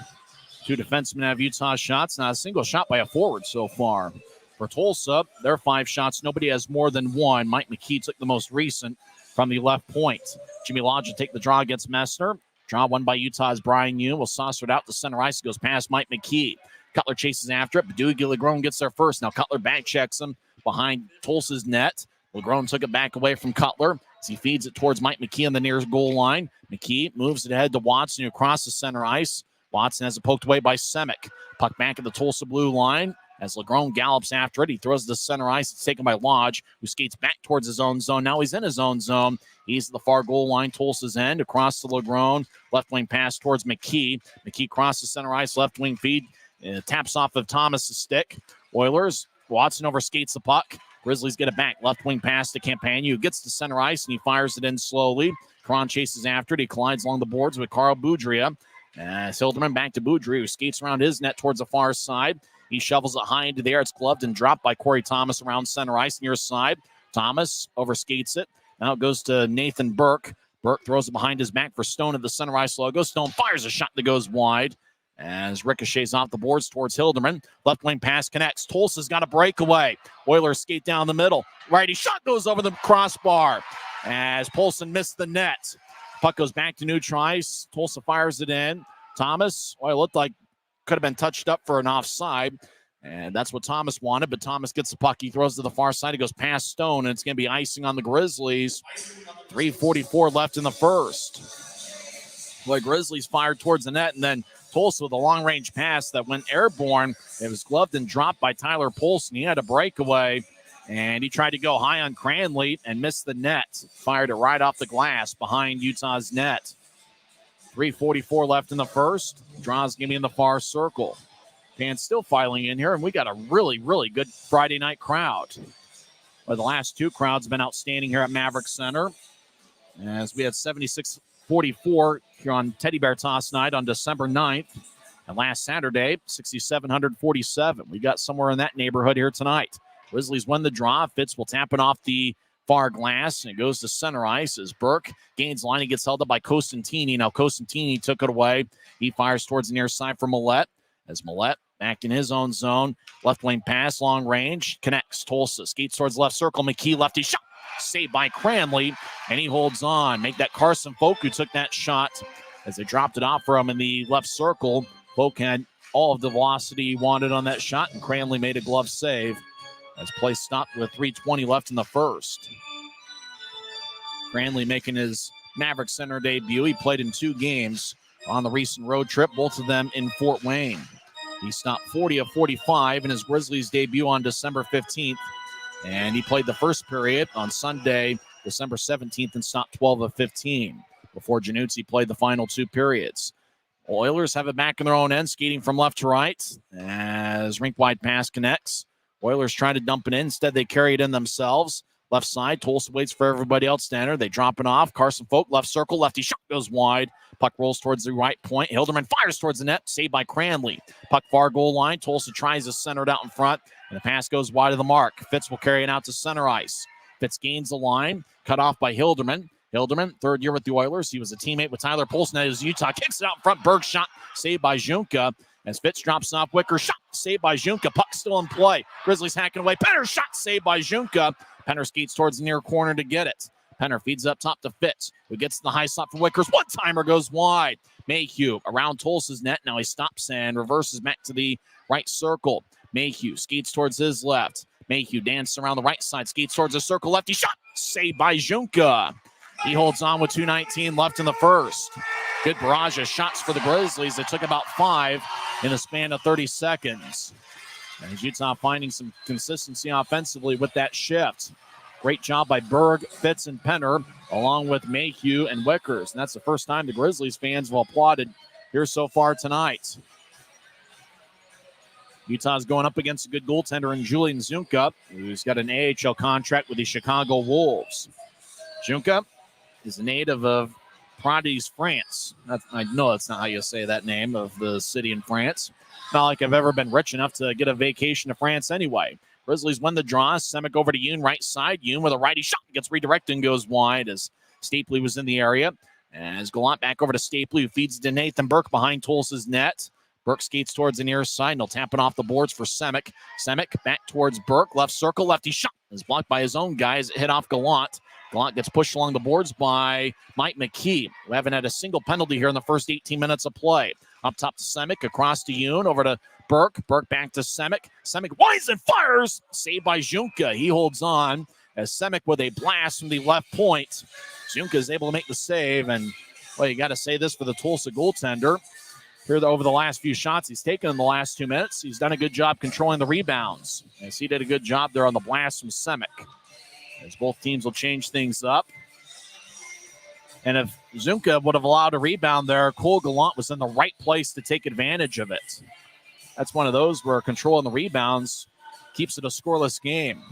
2 defensemen have Utah shots. Not a single shot by a forward so far. For Tulsa, their 5 shots, nobody has more than 1. Mike McKee took the most recent from the left point. Jimmy Lodge will take the draw against Messner. Draw won by Utah's Brian Yoon. Will saucer it out to center ice. It goes past Mike McKee. Cutler chases after it, but Dewey Legrone gets there first. Now Cutler back checks him behind Tulsa's net. Legrone took it back away from Cutler as he feeds it towards Mike McKee on the near goal line. McKee moves it ahead to Watson, who crosses center ice. Watson has it poked away by Semick. Puck back at the Tulsa blue line. As Legrone gallops after it, he throws the center ice. It's taken by Lodge, who skates back towards his own zone. Now he's in his own zone. He's at the far goal line, Tulsa's end, across to Legrone. Left wing pass towards McKee. McKee crosses center ice, left wing feed. Taps off of Thomas's stick. Oilers, Watson overskates the puck. Grizzlies get it back. Left wing pass to Campagna, who gets to center ice, and he fires it in slowly. Cron chases after it. He collides along the boards with Carl Boudria. Hilderman back to Boudria, who skates around his net towards the far side. He shovels it high into the air. It's gloved and dropped by Corey Thomas around center ice near side. Thomas overskates it. Now it goes to Nathan Burke. Burke throws it behind his back for Stone at the center ice logo. Stone fires a shot that goes wide as ricochets off the boards towards Hilderman. Left wing pass connects. Tulsa's got a breakaway. Oilers skate down the middle. Righty shot goes over the crossbar as Polson missed the net. Puck goes back to neutral ice. Tulsa fires it in. Thomas, it looked like could have been touched up for an offside, and that's what Thomas wanted, but Thomas gets the puck. He throws to the far side. He goes past Stone, and it's going to be icing on the Grizzlies. 3:44 left in the first. Boy, Grizzlies fired towards the net, and then Tulsa with a long-range pass that went airborne. It was gloved and dropped by Tyler Polson. He had a breakaway, and he tried to go high on Cranley and missed the net. Fired it right off the glass behind Utah's net. 3:44 left in the first. Draws going to be in the far circle. Fans still filing in here, and we got a really, really good Friday night crowd. Well, the last 2 crowds have been outstanding here at Maverik Center, as we had 7644 here on Teddy Bear Toss night on December 9th. And last Saturday, 6,747. We got somewhere in that neighborhood here tonight. Grizzlies win the draw. Fitz will tap it off the far glass, and it goes to center ice as Burke gains line. He gets held up by Costantini. Now Costantini took it away. He fires towards the near side for Millette. As Millette back in his own zone. Left wing pass, long range. Connects. Tulsa skates towards left circle. McKee lefty shot. Saved by Cranley, and he holds on. Make that Carson Folk, who took that shot as they dropped it off for him in the left circle. Folk had all of the velocity he wanted on that shot, and Cranley made a glove save as play stopped with 3:20 left in the first. Cranley making his Maverik Center debut. He played in 2 games on the recent road trip, both of them in Fort Wayne. He stopped 40 of 45 in his Grizzlies debut on December 15th, and he played the first period on Sunday, December 17th, and stopped 12 of 15 before Januzzi played the final 2 periods. Oilers have it back in their own end, skating from left to right as rink-wide pass connects. Oilers trying to dump it in. Instead, they carry it in themselves. Left side, Tulsa waits for everybody else to enter. They drop it off. Carson Folk, left circle, lefty shot goes wide. Puck rolls towards the right point. Hilderman fires towards the net, saved by Cranley. Puck far goal line. Tulsa tries to center it out in front, and the pass goes wide of the mark. Fitz will carry it out to center ice. Fitz gains the line, cut off by Hilderman. Hilderman, third year with the Oilers. He was a teammate with Tyler Polson as Utah kicks it out in front. Berg shot, saved by Junka. As Fitz drops off Wicker, shot, saved by Junka. Puck still in play. Grizzlies hacking away. Penner shot, saved by Junka. Penner skates towards the near corner to get it. Penner feeds up top to Fitz, who gets the high slot from Wickers. One-timer goes wide. Mayhew around Tulsa's net. Now he stops and reverses back to the right circle. Mayhew skates towards his left. Mayhew dances around the right side, skates towards the circle. Lefty shot, saved by Junka. He holds on with 2:19 left in the first. Good barrage of shots for the Grizzlies. It took about 5 in the span of 30 seconds. And Utah finding some consistency offensively with that shift. Great job by Berg, Fitz, and Penner, along with Mayhew and Wickers. And that's the first time the Grizzlies fans will applauded here so far tonight. Utah's going up against a good goaltender in Julian Zunka, who's got an AHL contract with the Chicago Wolves. Zunka is a native of Prades, France. I know that's not how you say that name of the city in France. Not like I've ever been rich enough to get a vacation to France anyway. Grizzlies win the draw. Semick over to Yoon, right side. Yoon with a righty shot. Gets redirected and goes wide as Stapley was in the area. As Gallant back over to Stapley, who feeds to Nathan Burke behind Tulsa's net. Burke skates towards the near side, and he'll tap it off the boards for Semick. Semick back towards Burke. Left circle, lefty shot. Is blocked by his own guys. Hit off Gallant. Gallant gets pushed along the boards by Mike McKee, who haven't had a single penalty here in the first 18 minutes of play. Up top to Semick, across to Yoon, over to Burke. Burke back to Semick. Semick winds and fires. Saved by Junka. He holds on as Semick with a blast from the left point. Junka is able to make the save. And, well, you got to say this for the Tulsa goaltender. Here over the last few shots he's taken in the last 2 minutes, he's done a good job controlling the rebounds. As he did a good job there on the blast from Semick. As both teams will change things up. And if Zunka would have allowed a rebound there, Cole Gallant was in the right place to take advantage of it. That's one of those where controlling the rebounds keeps it a scoreless game.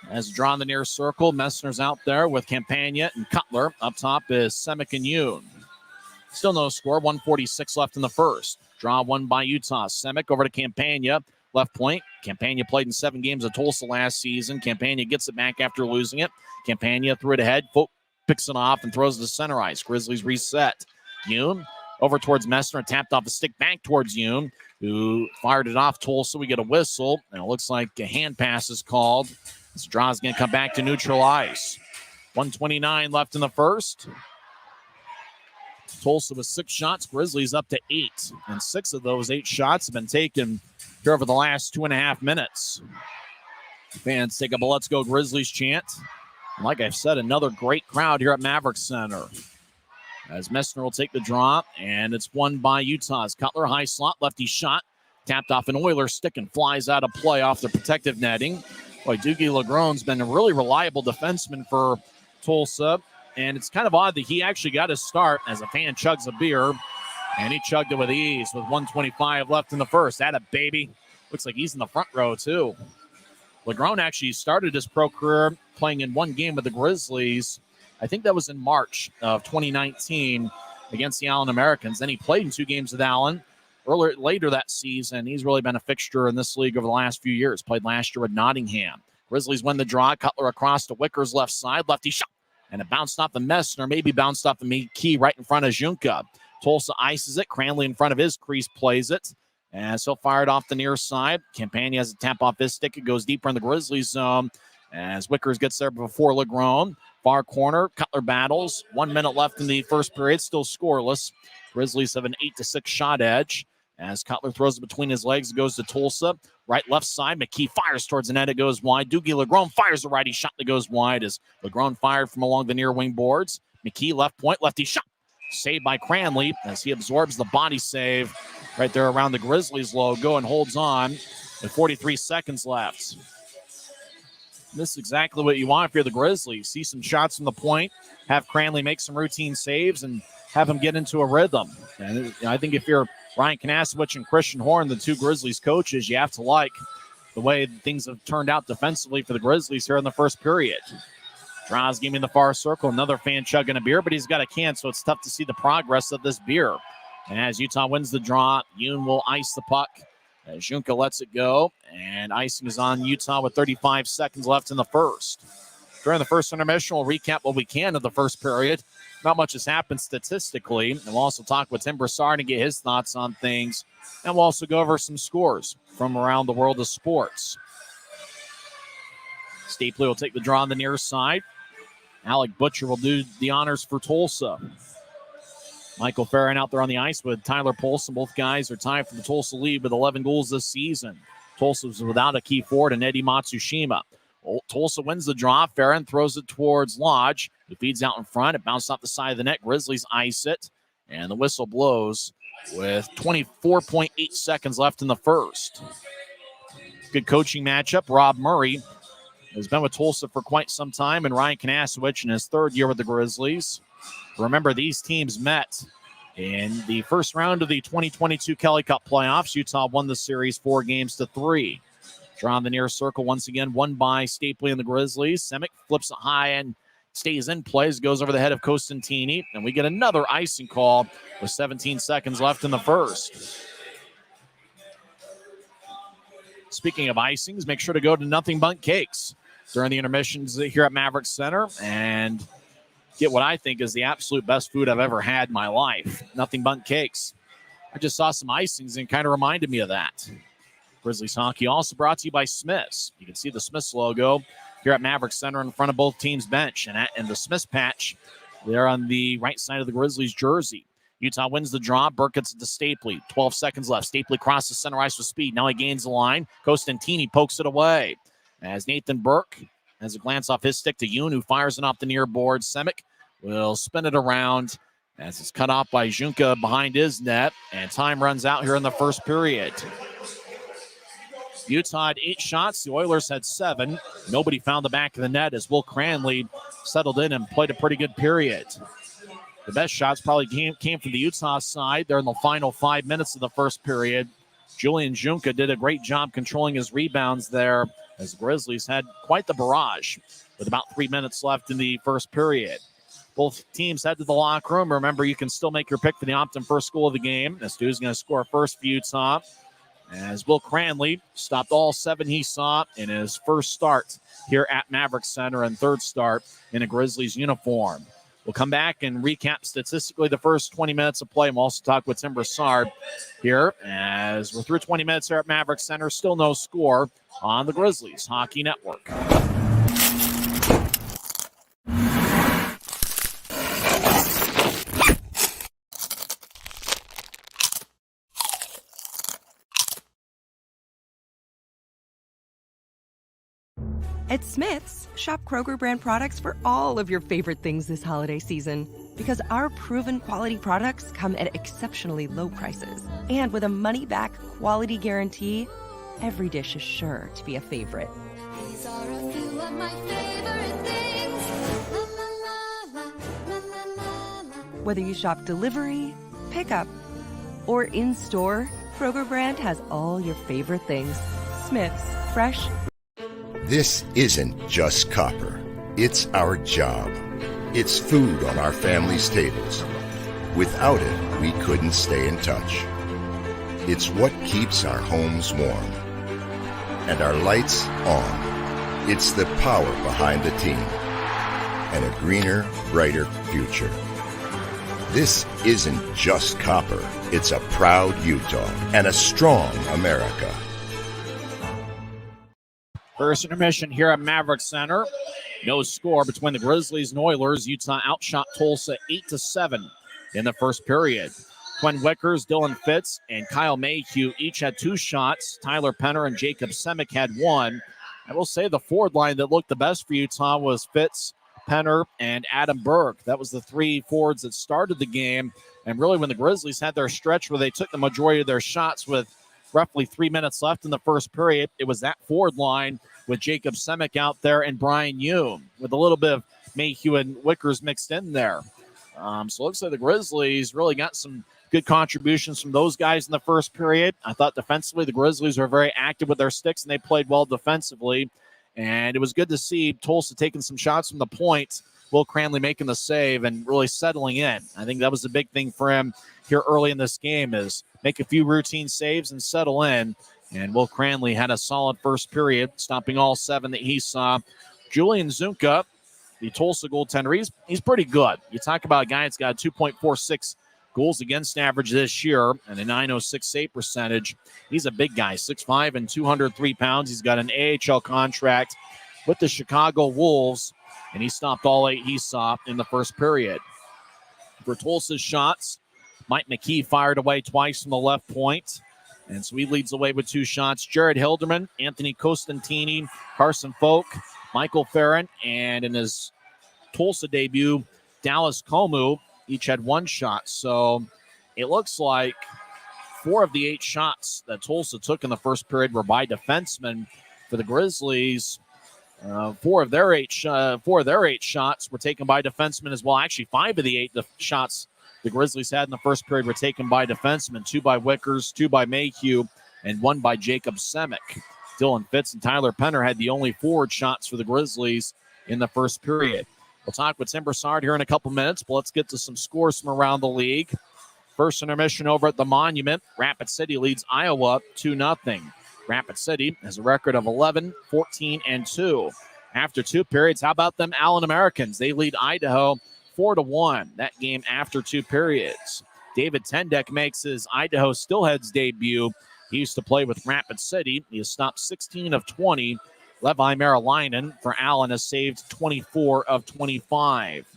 As drawn the near circle, Messner's out there with Campagna and Cutler. Up top is Semick and Yoon. Still no score, 1:46 left in the first. Draw won by Utah. Semick over to Campagna. Left point. Campagna played in 7 games at Tulsa last season. Campagna gets it back after losing it. Campagna threw it ahead. Folk picks it off and throws it to center ice. Grizzlies reset. Yoon over towards Messner. Tapped off a stick back towards Yoon, who fired it off Tulsa. We get a whistle, and it looks like a hand pass is called. This draw is going to come back to neutral ice. 1:29 left in the first. Tulsa with 6 shots. Grizzlies up to 8. And 6 of those 8 shots have been taken here over the last 2.5 minutes. Fans take up a Let's Go Grizzlies chant. And like I've said, another great crowd here at Maverik Center. As Messner will take the draw, and it's won by Utah's Cutler. High slot, lefty shot. Tapped off an Oilers stick and flies out of play off the protective netting. Boy, Dougie Legron's been a really reliable defenseman for Tulsa. And it's kind of odd that he actually got his start as a fan chugs a beer. And he chugged it with ease with 1:25 left in the first. That a baby. Looks like he's in the front row, too. Legron actually started his pro career playing in 1 game with the Grizzlies. I think that was in March of 2019 against the Allen Americans. Then he played in 2 games with Allen. Later that season, he's really been a fixture in this league over the last few years. Played last year with Nottingham. Grizzlies win the draw. Cutler across to Wicker's left side. Lefty shot. And it bounced off the Messner, maybe bounced off the McKee right in front of Junka. Tulsa ices it. Cranley in front of his crease plays it. And so fired off the near side. Campagna has a tap off his stick. It goes deeper in the Grizzlies zone as Wickers gets there before Legron. Far corner, Cutler battles. 1 minute left in the first period, still scoreless. Grizzlies have an 8-6 shot edge. As Cutler throws it between his legs, it goes to Tulsa. Right, left side. McKee fires towards the net. It goes wide. Doogie Legrone fires a righty shot that goes wide as Legrone fired from along the near wing boards. McKee left point, lefty shot. Saved by Cranley as he absorbs the body save right there around the Grizzlies logo and holds on with 43 seconds left. This is exactly what you want if you're the Grizzlies. See some shots from the point, have Cranley make some routine saves, and have him get into a rhythm. And I think if you're Ryan Kanasowicz and Christian Horn, the two Grizzlies coaches, you have to like the way things have turned out defensively for the Grizzlies here in the first period. Draws game in the far circle. Another fan chugging a beer, but he's got a can, so it's tough to see the progress of this beer. And as Utah wins the draw, Yoon will ice the puck as Junka lets it go. And icing is on Utah with 35 seconds left in the first. During the first intermission, we'll recap what we can of the first period. Not much has happened statistically. And we'll also talk with Tim Broussard and get his thoughts on things. And we'll also go over some scores from around the world of sports. Stapley will take the draw on the near side. Alec Butcher will do the honors for Tulsa. Michael Farron out there on the ice with Tyler Polson. Both guys are tied for the Tulsa lead with 11 goals this season. Tulsa was without a key forward and Eddie Matsushima. Tulsa wins the draw. Farron throws it towards Lodge. He feeds out in front. It bounced off the side of the net. Grizzlies ice it. And the whistle blows with 24.8 seconds left in the first. Good coaching matchup. Rob Murray has been with Tulsa for quite some time, and Ryan Kanasowicz in his third year with the Grizzlies. Remember, these teams met in the first round of the 2022 Kelly Cup playoffs. Utah won the series 4-3. Draw on the near circle once again, won by Stapley and the Grizzlies. Semick flips it high and stays in plays, goes over the head of Costantini, and we get another icing call with 17 seconds left in the first. Speaking of icings, make sure to go to Nothing But Cakes during the intermissions here at Maverik Center and get what I think is the absolute best food I've ever had in my life. Nothing But Cakes. I just saw some icings and kind of reminded me of that. Grizzlies hockey also brought to you by Smith's. You can see the Smith's logo here at Maverik Center in front of both teams' bench. And the Smith's patch there on the right side of the Grizzlies jersey. Utah wins the draw. Burke gets it to Stapley. 12 seconds left. Stapley crosses center ice with speed. Now he gains the line. Costantini pokes it away. As Nathan Burke has a glance off his stick to Yoon, who fires it off the near board. Semick will spin it around as it's cut off by Junka behind his net. And time runs out here in the first period. Utah had 8 shots. The Oilers had 7. Nobody found the back of the net as Will Cranley settled in and played a pretty good period. The best shots probably came from the Utah side there in the final 5 minutes of the first period. Julian Junka did a great job controlling his rebounds there as the Grizzlies had quite the barrage with about 3 minutes left in the first period. Both teams head to the locker room. Remember, you can still make your pick for the Optum first goal of the game. This dude's going to score first for Utah. As Will Cranley stopped all 7 he saw in his first start here at Maverik Center and third start in a Grizzlies uniform. We'll come back and recap statistically the first 20 minutes of play. And we'll also talk with Tim Broussard here as we're through 20 minutes here at Maverik Center. Still no score on the Grizzlies Hockey Network. At Smith's, shop Kroger brand products for all of your favorite things this holiday season. Because our proven quality products come at exceptionally low prices. And with a money-back quality guarantee, every dish is sure to be a favorite. These are a few of my favorite things. La la la la, la la la. Whether you shop delivery, pickup, or in-store, Kroger brand has all your favorite things. Smith's, fresh. This isn't just copper. It's our job. It's food on our family's tables. Without it, we couldn't stay in touch. It's what keeps our homes warm. And our lights on. It's the power behind the team. And a greener, brighter future. This isn't just copper. It's a proud Utah and a strong America. First intermission here at Maverik Center. No score between the Grizzlies and Oilers. Utah outshot Tulsa 8-7 in the first period. Quinn Wickers, Dylan Fitz, and Kyle Mayhew each had 2 shots. Tyler Penner and Jacob Semick had 1. I will say the forward line that looked the best for Utah was Fitz, Penner, and Adam Burke. That was the 3 forwards that started the game. And really when the Grizzlies had their stretch where they took the majority of their shots with roughly 3 minutes left in the first period, it was that forward line with Jacob Semick out there and Brian Hume with a little bit of Mayhew and Wickers mixed in there. So it looks like the Grizzlies really got some good contributions from those guys in the first period. I thought defensively the Grizzlies were very active with their sticks, and they played well defensively. And it was good to see Tulsa taking some shots from the point, Will Cranley making the save and really settling in. I think that was the big thing for him here early in this game is make a few routine saves and settle in. And Will Cranley had a solid first period, stopping all 7 that he saw. Julian Zunka, the Tulsa goaltender, he's pretty good. You talk about a guy that's got a 2.46 goals against average this year and a .906 save percentage. He's a big guy, 6'5" and 203 pounds. He's got an AHL contract with the Chicago Wolves, and he stopped all 8 he saw in the first period. For Tulsa's shots, Mike McKee fired away twice from the left point, and so he leads away with 2 shots. Jared Hilderman, Anthony Costantini, Carson Folk, Michael Farron, and in his Tulsa debut, Dallas Komu, each had 1 shot. So it looks like 4 of the 8 shots that Tulsa took in the first period were by defensemen. For the Grizzlies, 4 of their 8 shots were taken by defensemen as well. Actually, 5 of the 8 shots the Grizzlies had in the first period were taken by defensemen. 2 by Wickers, 2 by Mayhew, and 1 by Jacob Semick. Dylan Fitz and Tyler Penner had the only forward shots for the Grizzlies in the first period. We'll talk with Tim Broussard here in a couple minutes, but let's get to some scores from around the league. First intermission over at the Monument. Rapid City leads Iowa 2-0. Rapid City has a record of 11, 14, and 2. After 2 periods, how about them Allen Americans? They lead Idaho 4-1. That game after 2 periods. David Tendek makes his Idaho Steelheads debut. He used to play with Rapid City. He has stopped 16 of 20. Levi Marilainen for Allen has saved 24 of 25.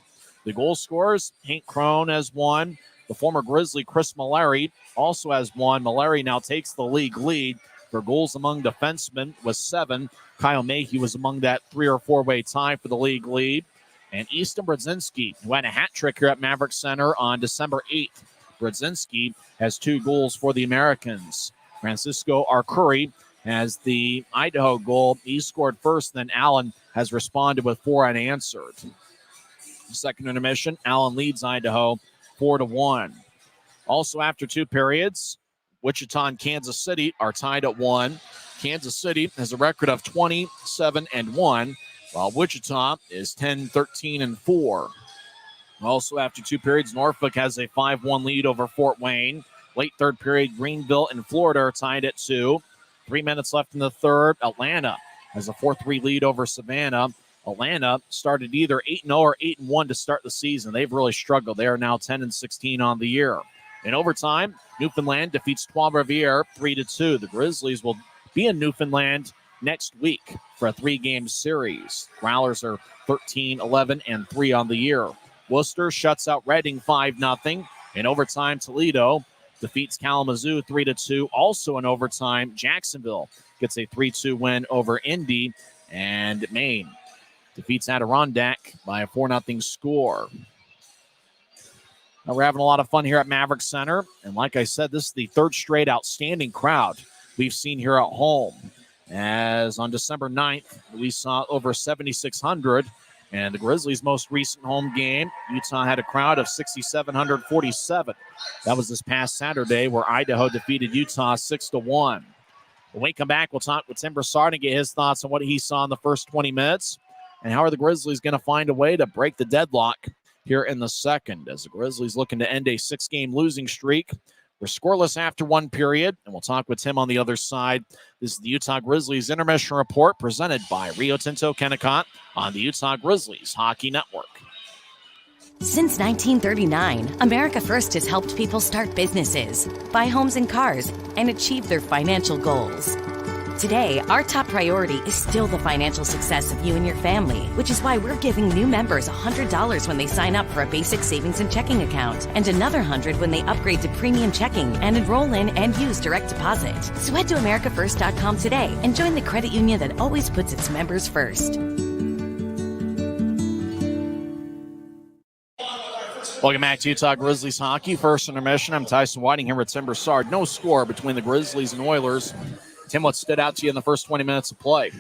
The goal scorers, Hank Crone has 1. The former Grizzly Chris Mallory also has 1. Mallory now takes the league lead for goals among defensemen with 7. Kyle Mayhew was among that 3 or 4-way tie for the league lead. And Easton Brodzinski, who had a hat trick here at Maverik Center on December 8th. Brodzinski has 2 goals for the Americans. Francisco Arcuri has the Idaho goal. He scored first, then Allen has responded with 4 unanswered. Second intermission, Allen leads Idaho 4-1. Also after 2 periods, Wichita and Kansas City are tied at 1. Kansas City has a record of 27-1, while Wichita is 10-13-4. Also after 2 periods, Norfolk has a 5-1 lead over Fort Wayne. Late third period, Greenville and Florida are tied at 2. 3 minutes left in the third. Atlanta has a 4-3 lead over Savannah. Atlanta started either 8-0 or 8-1 to start the season. They've really struggled. They are now 10-16 on the year. In overtime, Newfoundland defeats Trois-Rivières 3-2. The Grizzlies will be in Newfoundland next week for a 3-game series. Growlers are 13-11-3 on the year. Worcester shuts out Reading 5-0. In overtime, Toledo defeats Kalamazoo 3-2. Also in overtime, Jacksonville gets a 3-2 win over Indy. And Maine defeats Adirondack by a 4-0 score. Now we're having a lot of fun here at Maverik Center. And like I said, this is the 3rd straight outstanding crowd we've seen here at home. As on December 9th, we saw over 7,600. And the Grizzlies' most recent home game, Utah had a crowd of 6,747. That was this past Saturday where Idaho defeated Utah 6-1. When we come back, we'll talk with Tim Broussard and get his thoughts on what he saw in the first 20 minutes and how are the Grizzlies going to find a way to break the deadlock here in the second as the Grizzlies looking to end a 6-game losing streak. We're scoreless after 1 period, and we'll talk with Tim on the other side. This is the Utah Grizzlies Intermission Report presented by Rio Tinto Kennecott on the Utah Grizzlies Hockey Network. Since 1939, America First has helped people start businesses, buy homes and cars, and achieve their financial goals. Today, our top priority is still the financial success of you and your family, which is why we're giving new members $100 when they sign up for a basic savings and checking account, and another $100 when they upgrade to premium checking and enroll in and use direct deposit. So head to AmericaFirst.com today and join the credit union that always puts its members first. Welcome back to Utah Grizzlies hockey. First intermission. I'm Tyson Whiting here with Tim Broussard. No score between the Grizzlies and Oilers. Tim, what stood out to you in the first 20 minutes of play?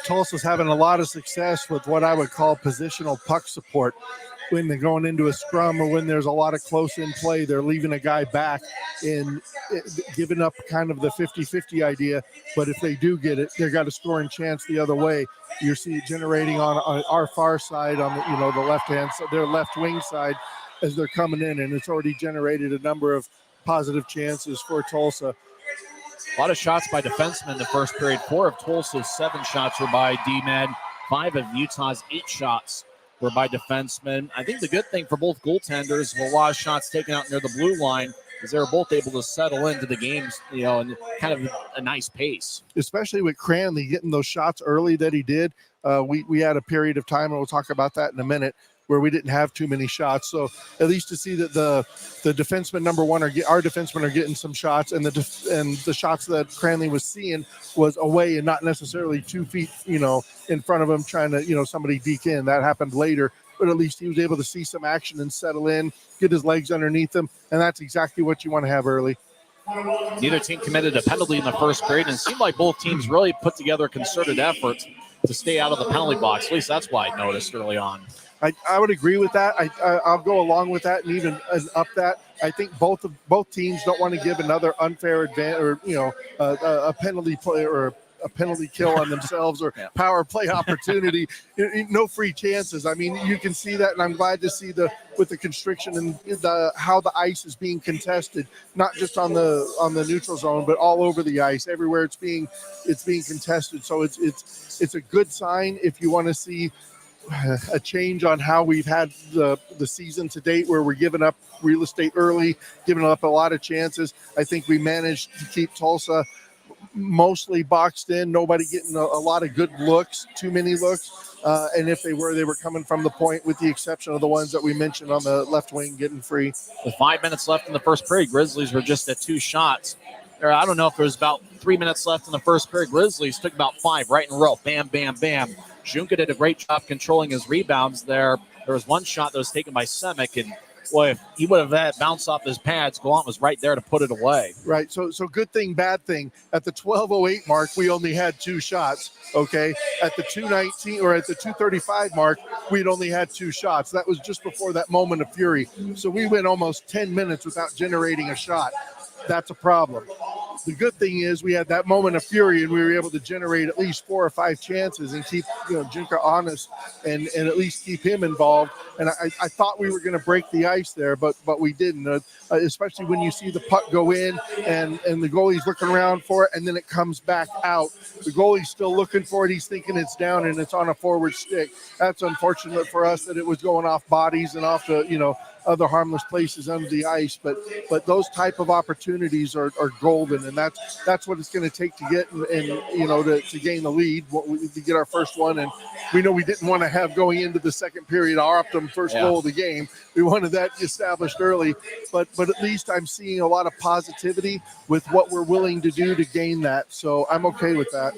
Tulsa's having a lot of success with what I would call positional puck support. When they're going into a scrum or when there's a lot of close-in play, they're leaving a guy back and giving up kind of the 50-50 idea. But if they do get it, they've got a scoring chance the other way. You see it generating on our far side, on the left-hand side, their left wing side, as they're coming in, and it's already generated a number of positive chances for Tulsa. A lot of shots by defensemen in the first period. 4 of Tulsa's 7 shots were by D-men. 5 of Utah's 8 shots were by defensemen. I think the good thing for both goaltenders, a lot of shots taken out near the blue line, is they were both able to settle into the games, in kind of a nice pace. Especially with Cranley getting those shots early that he did. We had a period of time, and we'll talk about that in a minute, where we didn't have too many shots. So at least to see that the defenseman number one our defensemen are getting some shots, and the shots that Cranley was seeing was away and not necessarily 2 feet, in front of him trying to, somebody deke in. That happened later, but at least he was able to see some action and settle in, get his legs underneath him, and that's exactly what you want to have early. Neither team committed a penalty in the first period, and it seemed like both teams really put together a concerted effort to stay out of the penalty box. At least that's what I noticed early on. I would agree with that. I'll go along with that and even up that. I think both teams don't want to give another unfair advantage or a penalty play or a penalty kill on themselves or power play opportunity. No free chances. I mean, you can see that, and I'm glad to see with the constriction and how the ice is being contested, not just on the neutral zone, but all over the ice. Everywhere it's being contested. So it's a good sign if you want to see a change on how we've had the season to date, where we're giving up real estate early, giving up a lot of chances. I think we managed to keep Tulsa mostly boxed in, nobody getting a lot of good looks, too many looks. And if they were coming from the point, with the exception of the ones that we mentioned on the left wing getting free. With 5 minutes left in the first period, Grizzlies were just at 2 shots. I don't know if there was about 3 minutes left in the first period. Grizzlies took about 5 right in a row. Bam, bam, bam. Junka did a great job controlling his rebounds there. There was one shot that was taken by Semick, and boy, if he would have had bounced off his pads, Gallant was right there to put it away. Right. So good thing, bad thing. At the 12:08 mark, we only had 2 shots. Okay. At the 2:19 or at the 2:35 mark, we'd only had 2 shots. That was just before that moment of fury. So we went almost 10 minutes without generating a shot. That's a problem. The good thing is we had that moment of fury, and we were able to generate at least 4 or 5 chances and keep Junka honest and at least keep him involved. And I thought we were going to break the ice there, but we didn't. Especially when you see the puck go in and the goalie's looking around for it, and then it comes back out. The goalie's still looking for it. He's thinking it's down and it's on a forward stick. That's unfortunate for us that it was going off bodies and off to other harmless places under the ice, but those type of opportunities are golden, and that's what it's going to take to get and to gain the lead, to get our first one. And we know we didn't want to have going into the second period our optimum first goal of the game. We wanted that established early, but at least I'm seeing a lot of positivity with what we're willing to do to gain that, so I'm okay with that.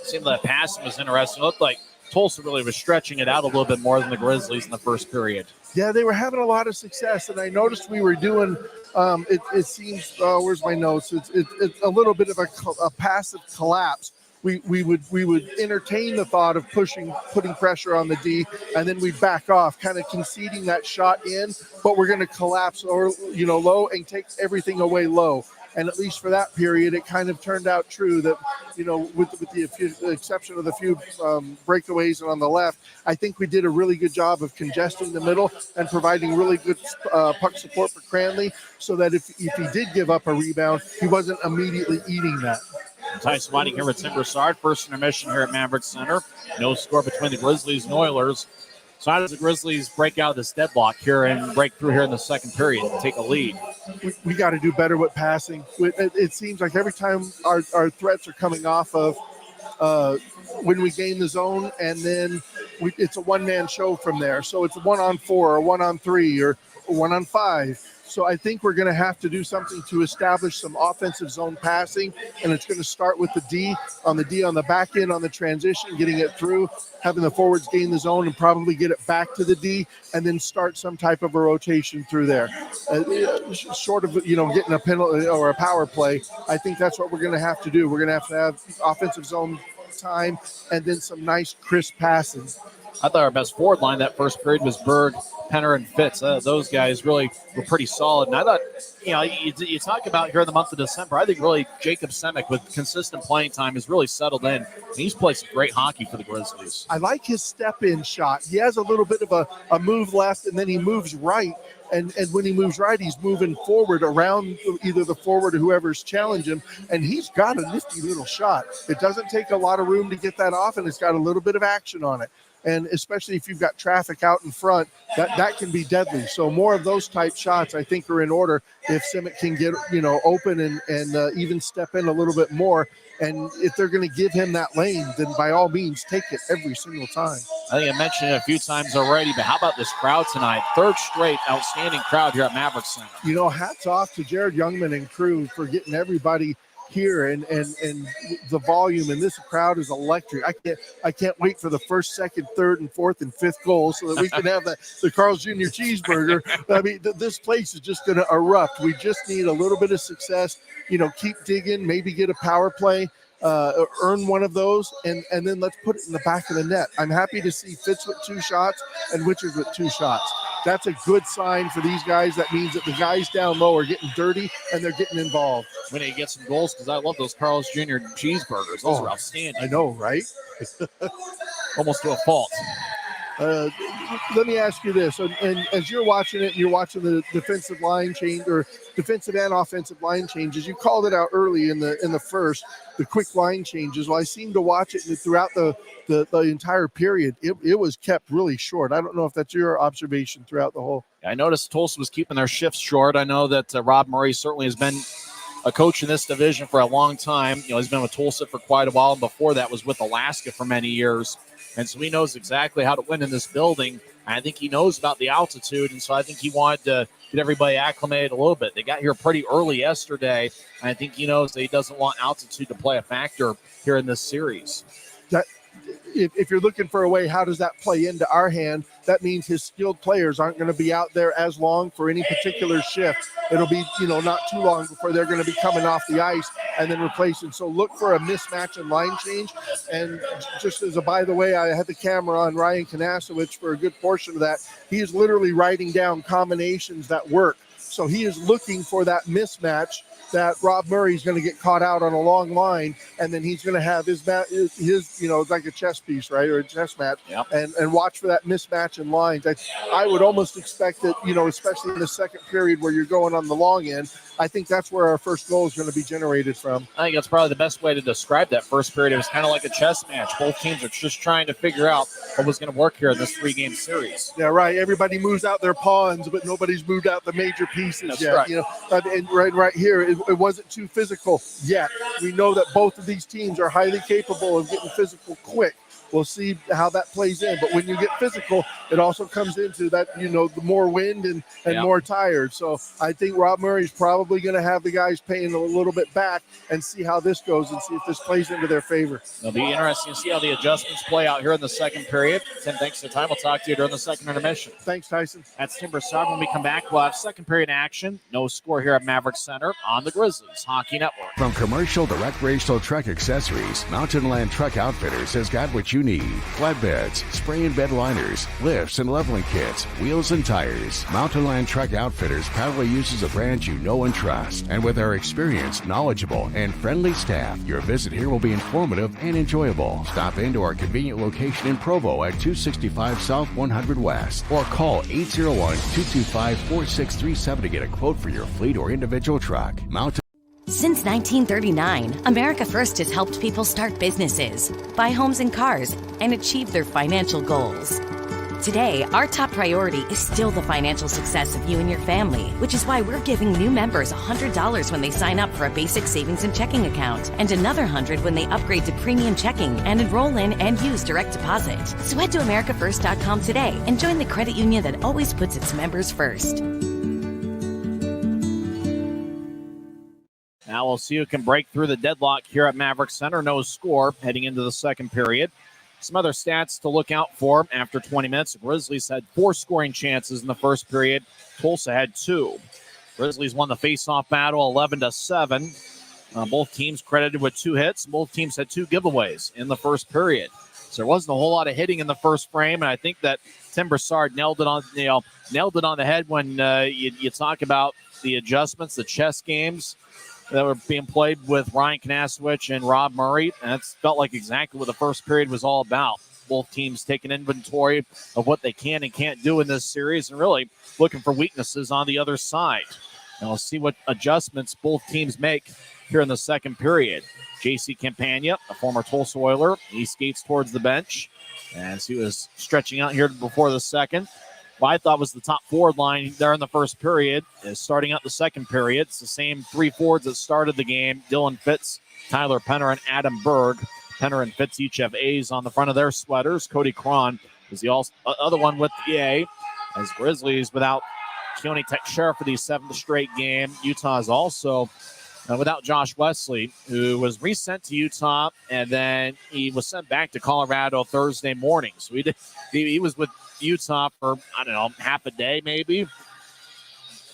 Seemed like the passing was interesting. It looked like Tulsa really was stretching it out a little bit more than the Grizzlies in the first period. Yeah, they were having a lot of success, and I noticed we were doing. It seems. Where's my notes? It's a little bit of a passive collapse. We would entertain the thought of putting pressure on the D, and then we back off, kind of conceding that shot in. But we're going to collapse or low and take everything away low. And at least for that period, it kind of turned out true that, with the exception of the few breakaways and on the left, I think we did a really good job of congesting the middle and providing really good puck support for Cranley, so that if he did give up a rebound, he wasn't immediately eating that. Tyson Whiting here with Tim Broussard. First intermission here at Maverik Center. No score between the Grizzlies and Oilers. So how does the Grizzlies break out of this deadlock here and break through here in the second period and take a lead? We got to do better with passing. It seems like every time our threats are coming off of when we gain the zone, and then it's a one-man show from there. So it's a 1-on-4 or 1-on-3 or 1-on-5. So I think we're going to have to do something to establish some offensive zone passing, and it's going to start with the D on the back end on the transition, getting it through, having the forwards gain the zone and probably get it back to the D, and then start some type of a rotation through there. Short of getting a penalty or a power play, I think that's what we're going to have to do. We're going to have offensive zone time and then some nice crisp passes. I thought our best forward line that first period was Berg, Penner, and Fitz. Those guys really were pretty solid. And I thought, you talk about here in the month of December, I think really Jacob Semick with consistent playing time has really settled in. And he's played some great hockey for the Grizzlies. I like his step-in shot. He has a little bit of a move left, and then he moves right. And when he moves right, he's moving forward around either the forward or whoever's challenging him, and he's got a nifty little shot. It doesn't take a lot of room to get that off, and it's got a little bit of action on it. And especially if you've got traffic out in front, that can be deadly. So more of those type shots, I think, are in order if Simic can get open and even step in a little bit more. And if they're going to give him that lane, then by all means, take it every single time. I think I mentioned it a few times already, but how about this crowd tonight? Third straight outstanding crowd here at Maverik Center. Hats off to Jared Youngman and crew for getting everybody here and the volume, and this crowd is electric. I can't wait for the first, second, third, and fourth and fifth goals so that we can have the Carl's Jr. cheeseburger. I mean, this place is just going to erupt. We just need a little bit of success. Keep digging, maybe get a power play, earn one of those, and then let's put it in the back of the net. I'm happy to see Fitz with 2 shots and Witchers with 2 shots. That's a good sign for these guys. That means that the guys down low are getting dirty and they're getting involved. We need to get some goals because I love those Carl's Jr. cheeseburgers. Those are outstanding. I know, right? Almost to a fault. Let me ask you this, and as you're watching it, and you're watching the defensive line change or defensive and offensive line changes. You called it out early in the first, the quick line changes. Well, I seem to watch it throughout the entire period. It was kept really short. I don't know if that's your observation throughout the whole. I noticed Tulsa was keeping their shifts short. I know that Rob Murray certainly has been a coach in this division for a long time. He's been with Tulsa for quite a while, and before that was with Alaska for many years. And so he knows exactly how to win in this building. I think he knows about the altitude, and so I think he wanted to get everybody acclimated a little bit. They got here pretty early yesterday, and I think he knows that he doesn't want altitude to play a factor here in this series. If you're looking for a way, how does that play into our hand? That means his skilled players aren't going to be out there as long for any particular shift. It'll be, not too long before they're going to be coming off the ice and then replacing. So look for a mismatch and line change. And just as a by the way, I had the camera on Ryan Kanasowicz for a good portion of that. He is literally writing down combinations that work. So he is looking for that mismatch that Rob Murray's going to get caught out on a long line, and then he's going to have his like a chess piece, right, or a chess match, yep. and watch for that mismatch in lines. I would almost expect that, especially in the second period where you're going on the long end, I think that's where our first goal is going to be generated from. I think that's probably the best way to describe that first period. It was kind of like a chess match. Both teams are just trying to figure out what was going to work here in this 3-game series. Yeah, right. Everybody moves out their pawns, but nobody's moved out the major pieces that's yet. Right. And right here, it wasn't too physical yet. We know that both of these teams are highly capable of getting physical quick. We'll see how that plays in. But when you get physical, it also comes into that, the more wind and yep. more tired. So I think Rob Murray's probably going to have the guys paying a little bit back and see how this goes and see if this plays into their favor. It'll be interesting to see how the adjustments play out here in the second period. Tim, thanks for the time. We'll talk to you during the second intermission. Thanks, Tyson. That's Tim Broussard. When we come back, we'll have second period action. No score here at Maverik Center on the Grizzlies Hockey Network. From commercial to recreational truck accessories, Mountain Land Truck Outfitters has got what you need. Flatbeds, spray and bed liners, lifts and leveling kits, wheels and tires. Mountain Land Truck Outfitters proudly uses a brand you know and trust. And with our experienced, knowledgeable, and friendly staff, your visit here will be informative and enjoyable. Stop into our convenient location in Provo at 265 South 100 West or call 801-225-4637 to get a quote for your fleet or individual truck. Mountain Since 1939, America First has helped people start businesses, buy homes and cars, and achieve their financial goals. Today, our top priority is still the financial success of you and your family, which is why we're giving new members $100 when they sign up for a basic savings and checking account, and another $100 when they upgrade to premium checking and enroll in and use direct deposit. So head to americafirst.com today and join the credit union that always puts its members first. Now we'll see who can break through the deadlock here at Maverik Center. No score heading into the second period. Some other stats to look out for after 20 minutes. The Grizzlies had 4 scoring chances in the first period. Tulsa had 2. Grizzlies won the face-off battle 11-7. Both teams credited with 2 hits. Both teams had 2 giveaways in the first period. So there wasn't a whole lot of hitting in the first frame, and I think that Tim Broussard nailed it on the head when you talk about the adjustments, the chess games that were being played with Ryan Knaswich and Rob Murray. And it felt like exactly what the first period was all about. Both teams taking inventory of what they can and can't do in this series and really looking for weaknesses on the other side. And we'll see what adjustments both teams make here in the second period. J.C. Campagna, a former Tulsa Oiler, he skates towards the bench as he was stretching out here before the second. What I thought was the top forward line there in the first period is starting out the second period. It's the same 3 forwards that started the game. Dylan Fitz, Tyler Penner, and Adam Berg. Penner and Fitz each have A's on the front of their sweaters. Cody Cron is the other one with the A. As Grizzlies without Keone Teixeira for the 7th straight game. Utah is also without Josh Wesley, who was resent to Utah, and then he was sent back to Colorado Thursday morning. So he was with Utah for, half a day maybe.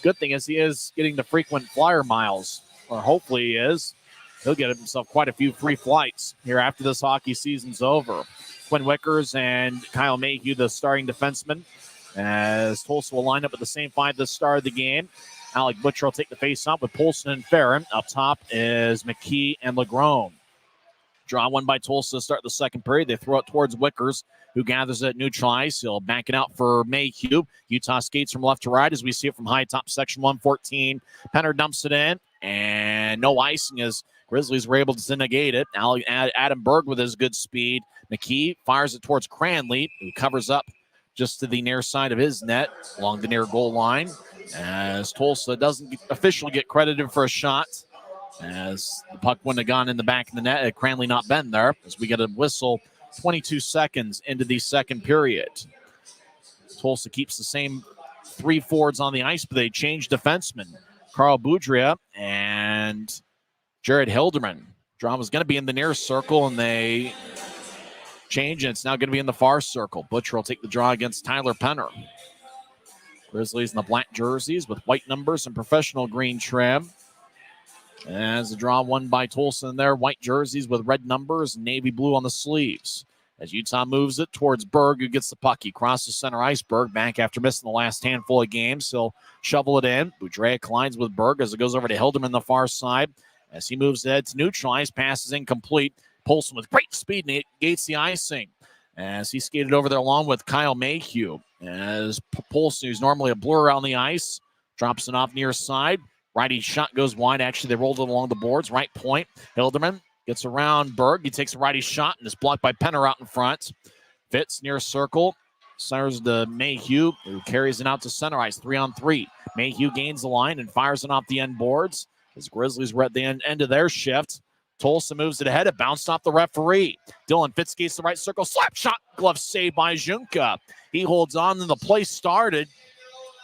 Good thing is he is getting the frequent flyer miles, or hopefully he is. He'll get himself quite a few free flights here after this hockey season's over. Quinn Wickers and Kyle Mayhew, the starting defenseman, as Tulsa will line up with the same 5 that started the game. Alec Butcher will take the face-off with Polson and Farron. Up top is McKee and Legrone. Draw one by Tulsa to start the second period. They throw it towards Wickers, who gathers it neutral ice. He'll back it out for Mayhew. Utah skates from left to right as we see it from high top section 114. Penner dumps it in, and no icing as Grizzlies were able to negate it. Adam Berg with his good speed. McKee fires it towards Cranley, who covers up just to the near side of his net along the near goal line, as Tulsa doesn't officially get credited for a shot, as the puck wouldn't have gone in the back of the net had Cranley not been there, as we get a whistle 22 seconds into the second period. Tulsa keeps the same 3 forwards on the ice, but they change defensemen. Carl Boudria and Jared Hilderman. Draw was going to be in the near circle, and they change, and it's now going to be in the far circle. Butcher will take the draw against Tyler Penner. Grizzlies in the black jerseys with white numbers and professional green trim. As the draw won by Tulsa in their white jerseys with red numbers and navy blue on the sleeves. As Utah moves it towards Berg, who gets the puck. He crosses center ice. Berg back after missing the last handful of games. He'll shovel it in. Boudria collides with Berg as it goes over to Hilderman on the far side. As he moves ahead to neutral ice, pass is incomplete. Polson with great speed negates the icing as he skated over there along with Kyle Mayhew. As Polson, who's normally a blur on the ice, drops it off near side. Righty shot goes wide. Actually, they rolled it along the boards. Right point. Hilderman gets around Berg. He takes a righty shot and is blocked by Penner out in front. Fitz near circle. Centers to Mayhew, who carries it out to center ice. 3-on-3. Mayhew gains the line and fires it off the end boards. As Grizzlies were at the end of their shift. Tulsa moves it ahead. It bounced off the referee. Dylan Fitz skates the right circle. Slap shot. Glove saved by Junka. He holds on, and the play started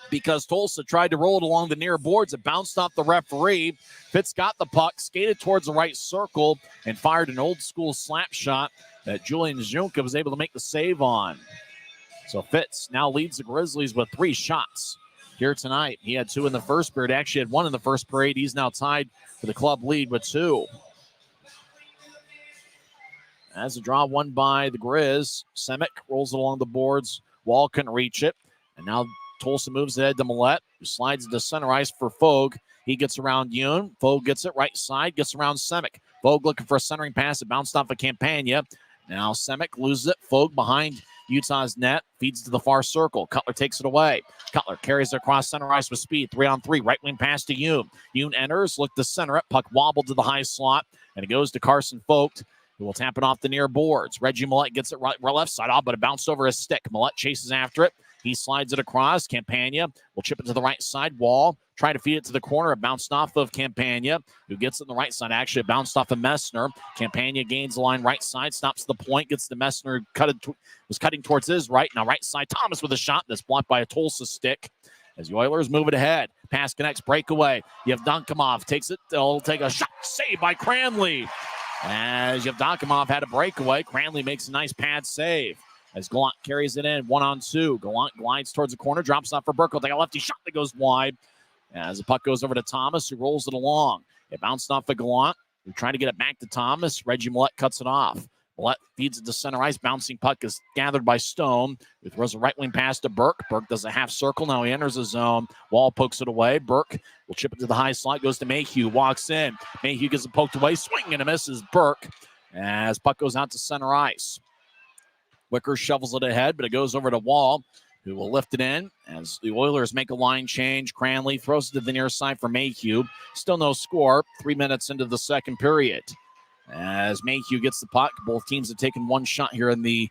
because Tulsa tried to roll it along the near boards. It bounced off the referee. Fitz got the puck, skated towards the right circle, and fired an old-school slap shot that Julian Junka was able to make the save on. So Fitz now leads the Grizzlies with 3 shots here tonight. He had 2 in the first period. Actually had 1 in the first period. He's now tied for the club lead with 2. As a draw won by the Grizz, Semick rolls it along the boards. Wall couldn't reach it. And now Tulsa moves ahead to Millette, who slides into center ice for Fogue. He gets around Yoon. Fogue gets it right side, gets around Semick. Fogue looking for a centering pass. It bounced off of Campagna. Now Semick loses it. Fogue behind Utah's net, feeds to the far circle. Cutler takes it away. Cutler carries it across center ice with speed. 3-on-3. Right wing pass to Yoon. Yoon enters, look to center it. Puck wobbled to the high slot, and it goes to Carson Fogue, who will tap it off the near boards. Reggie Millette gets it right left side off, but it bounced over his stick. Millette chases after it. He slides it across. Campagna will chip it to the right side wall. Try to feed it to the corner. It bounced off of Campagna, who gets it on the right side. Actually, it bounced off of Messner. Campagna gains the line right side, stops the point, gets the Messner, was cutting towards his right. Now right side, Thomas with a shot that's blocked by a Tulsa stick. As the Oilers move it ahead. Pass connects, breakaway. Yevdokimov takes it. They'll take a shot. Saved by Cranley. As Yevdokimov had a breakaway, Cranley makes a nice pad save. As Gallant carries it in, 1-on-2. Gallant glides towards the corner, drops off for Burke. Will take a lefty shot that goes wide. As the puck goes over to Thomas, who rolls it along. It bounced off of Gallant. We're trying to get it back to Thomas. Reggie Millette cuts it off. Millette feeds it to center ice. Bouncing puck is gathered by Stone, who throws a right wing pass to Burke. Burke does a half circle. Now he enters the zone. Wall pokes it away. Burke will chip it to the high slot. Goes to Mayhew. Walks in. Mayhew gets it poked away. Swing and a misses Burke. As puck goes out to center ice. Wicker shovels it ahead, but it goes over to Wall, who will lift it in as the Oilers make a line change. Cranley throws it to the near side for Mayhew. Still no score. 3 minutes into the second period. As Mayhew gets the puck, both teams have taken one shot here in the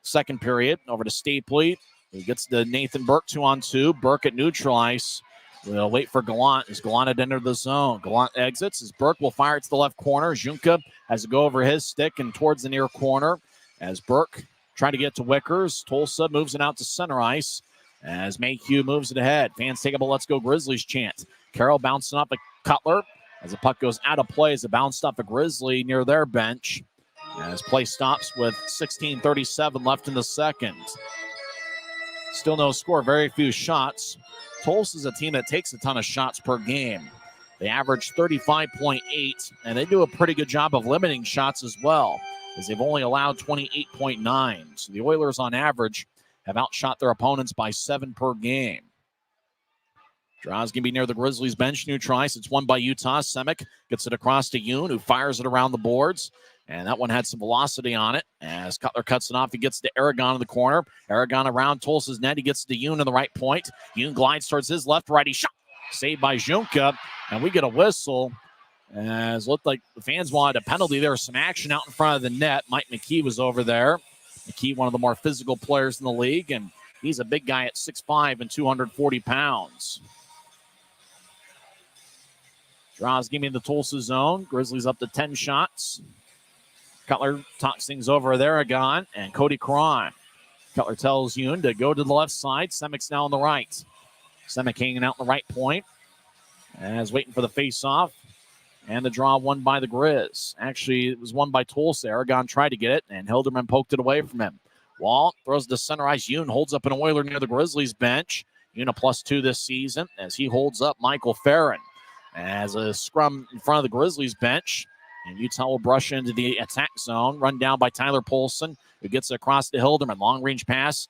second period. Over to Stapley. He gets to Nathan Burke, 2-on-2. Burke at neutral ice. We'll wait for Gallant as Gallant had entered the zone. Gallant exits as Burke will fire it to the left corner. Junka has to go over his stick and towards the near corner as Burke trying to get to Wickers. Tulsa moves it out to center ice as Mayhew moves it ahead. Fans take up a Let's Go Grizzlies chant. Carroll bouncing up a Cutler as the puck goes out of play as it bounced off a Grizzly near their bench. As play stops with 16:37 left in the second. Still no score, very few shots. Tulsa is a team that takes a ton of shots per game. They average 35.8, and they do a pretty good job of limiting shots as well, as they've only allowed 28.9. So the Oilers, on average, have outshot their opponents by 7 per game. Draw's going to be near the Grizzlies bench. New tries. It's won by Utah. Semick gets it across to Yoon, who fires it around the boards. And that one had some velocity on it. As Cutler cuts it off, he gets to Aragon in the corner. Aragon around Tulsa's net. He gets to Yoon in the right point. Yoon glides towards his left righty shot. Saved by Junka. And we get a whistle. As it looked like the fans wanted a penalty. There was some action out in front of the net. Mike McKee was over there. McKee, one of the more physical players in the league. And he's a big guy at 6'5" and 240 pounds. Draws give me the Tulsa zone. Grizzlies up to 10 shots. Cutler talks things over there. Aragon and Cody Cron. Cutler tells Yoon to go to the left side. Semick's now on the right. Semick hanging out in the right point. As waiting for the face-off. And the draw won by the Grizz. Actually, it was won by Tulsa. Aragon tried to get it, and Hilderman poked it away from him. Wall throws to center ice. Yoon holds up an Oiler near the Grizzlies bench. Yoon a +2 this season as he holds up Michael Farron. As a scrum in front of the Grizzlies bench. And Utah will brush into the attack zone. Run down by Tyler Polson, who gets it across to Hilderman. Long-range pass.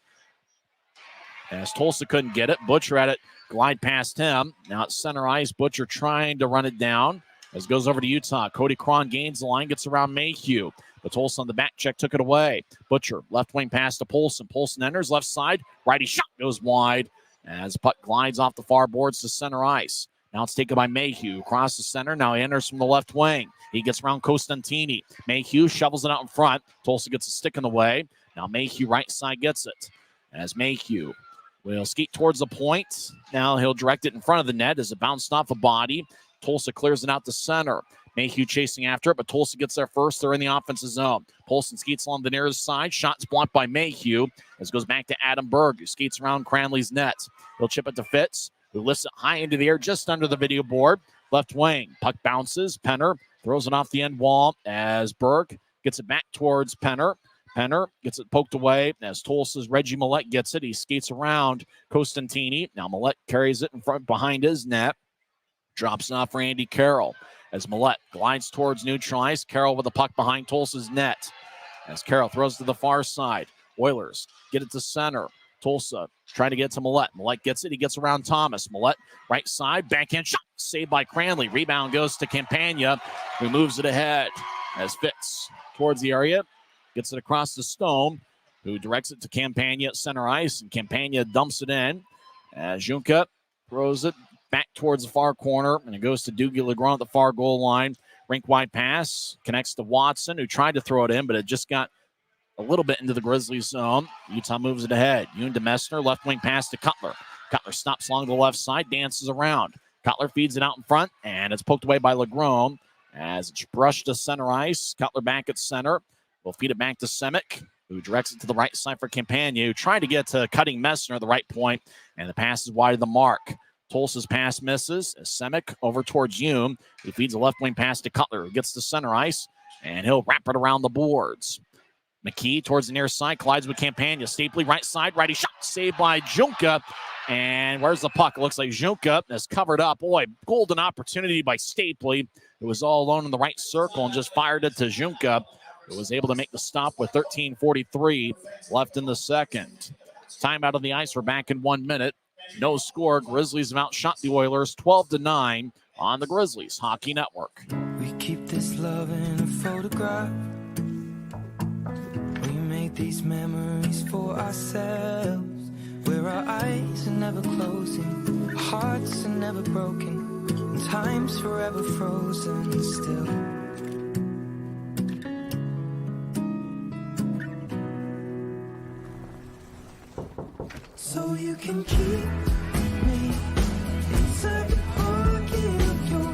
As Tulsa couldn't get it. Butcher at it. Glide past him. Now it's center ice. Butcher trying to run it down. As it goes over to Utah. Cody Cron gains the line. Gets around Mayhew. But Tulsa on the back check took it away. Butcher. Left wing pass to Polson. Polson enters left side. Righty shot goes wide. As puck glides off the far boards to center ice. Now it's taken by Mayhew across the center. Now he enters from the left wing. He gets around Costantini. Mayhew shovels it out in front. Tulsa gets a stick in the way. Now Mayhew right side gets it. As Mayhew will skeet towards the point. Now he'll direct it in front of the net as it bounced off a body. Tulsa clears it out to center. Mayhew chasing after it, but Tulsa gets there first. They're in the offensive zone. Polson skates along the nearest side. Shot's blocked by Mayhew. As it goes back to Adam Berg, who skates around Cranley's net. He'll chip it to Fitz, who lifts it high into the air just under the video board. Left wing. Puck bounces. Penner throws it off the end wall as Berg gets it back towards Penner. Penner gets it poked away as Tulsa's Reggie Millette gets it. He skates around Costantini. Now Millette carries it in front behind his net. Drops it off for Andy Carroll as Millette glides towards neutral ice. Carroll with the puck behind Tulsa's net as Carroll throws to the far side. Oilers get it to center. Tulsa trying to get to Millette. Millette gets it. He gets around Thomas. Millette right side. Backhand shot. Saved by Cranley. Rebound goes to Campagna, who moves it ahead as Fitz towards the area. Gets it across the Stone, who directs it to Campagna at center ice. And Campagna dumps it in as Junka throws it back towards the far corner. And it goes to Dougie Legrand at the far goal line. Rink-wide pass connects to Watson, who tried to throw it in, but it just got a little bit into the Grizzlies zone. Utah moves it ahead. Yoon to Messner, left wing pass to Cutler. Cutler stops along the left side, dances around. Cutler feeds it out in front, and it's poked away by LeGrone as it's brushed to center ice. Cutler back at center. Will feed it back to Semick, who directs it to the right side for Campagna, who tried to get to cutting Messner at the right point, and the pass is wide of the mark. Tulsa's pass misses as Semick over towards Yoon. He feeds a left wing pass to Cutler, who gets to center ice, and he'll wrap it around the boards. McKee towards the near side, collides with Campagna. Stapley right side, righty shot, saved by Junka. And where's the puck? It looks like Junka is covered up. Boy, golden opportunity by Stapley, who was all alone in the right circle and just fired it to Junka, who was able to make the stop with 13:43 left in the second. Time out of the ice. We're back in 1 minute. No score. Grizzlies have outshot the Oilers 12-9 on the Grizzlies Hockey Network. We keep this love in a photograph. We make these memories for ourselves, where our eyes are never closing, our hearts are never broken, and time's forever frozen still. So you can keep me inside the pocket of your...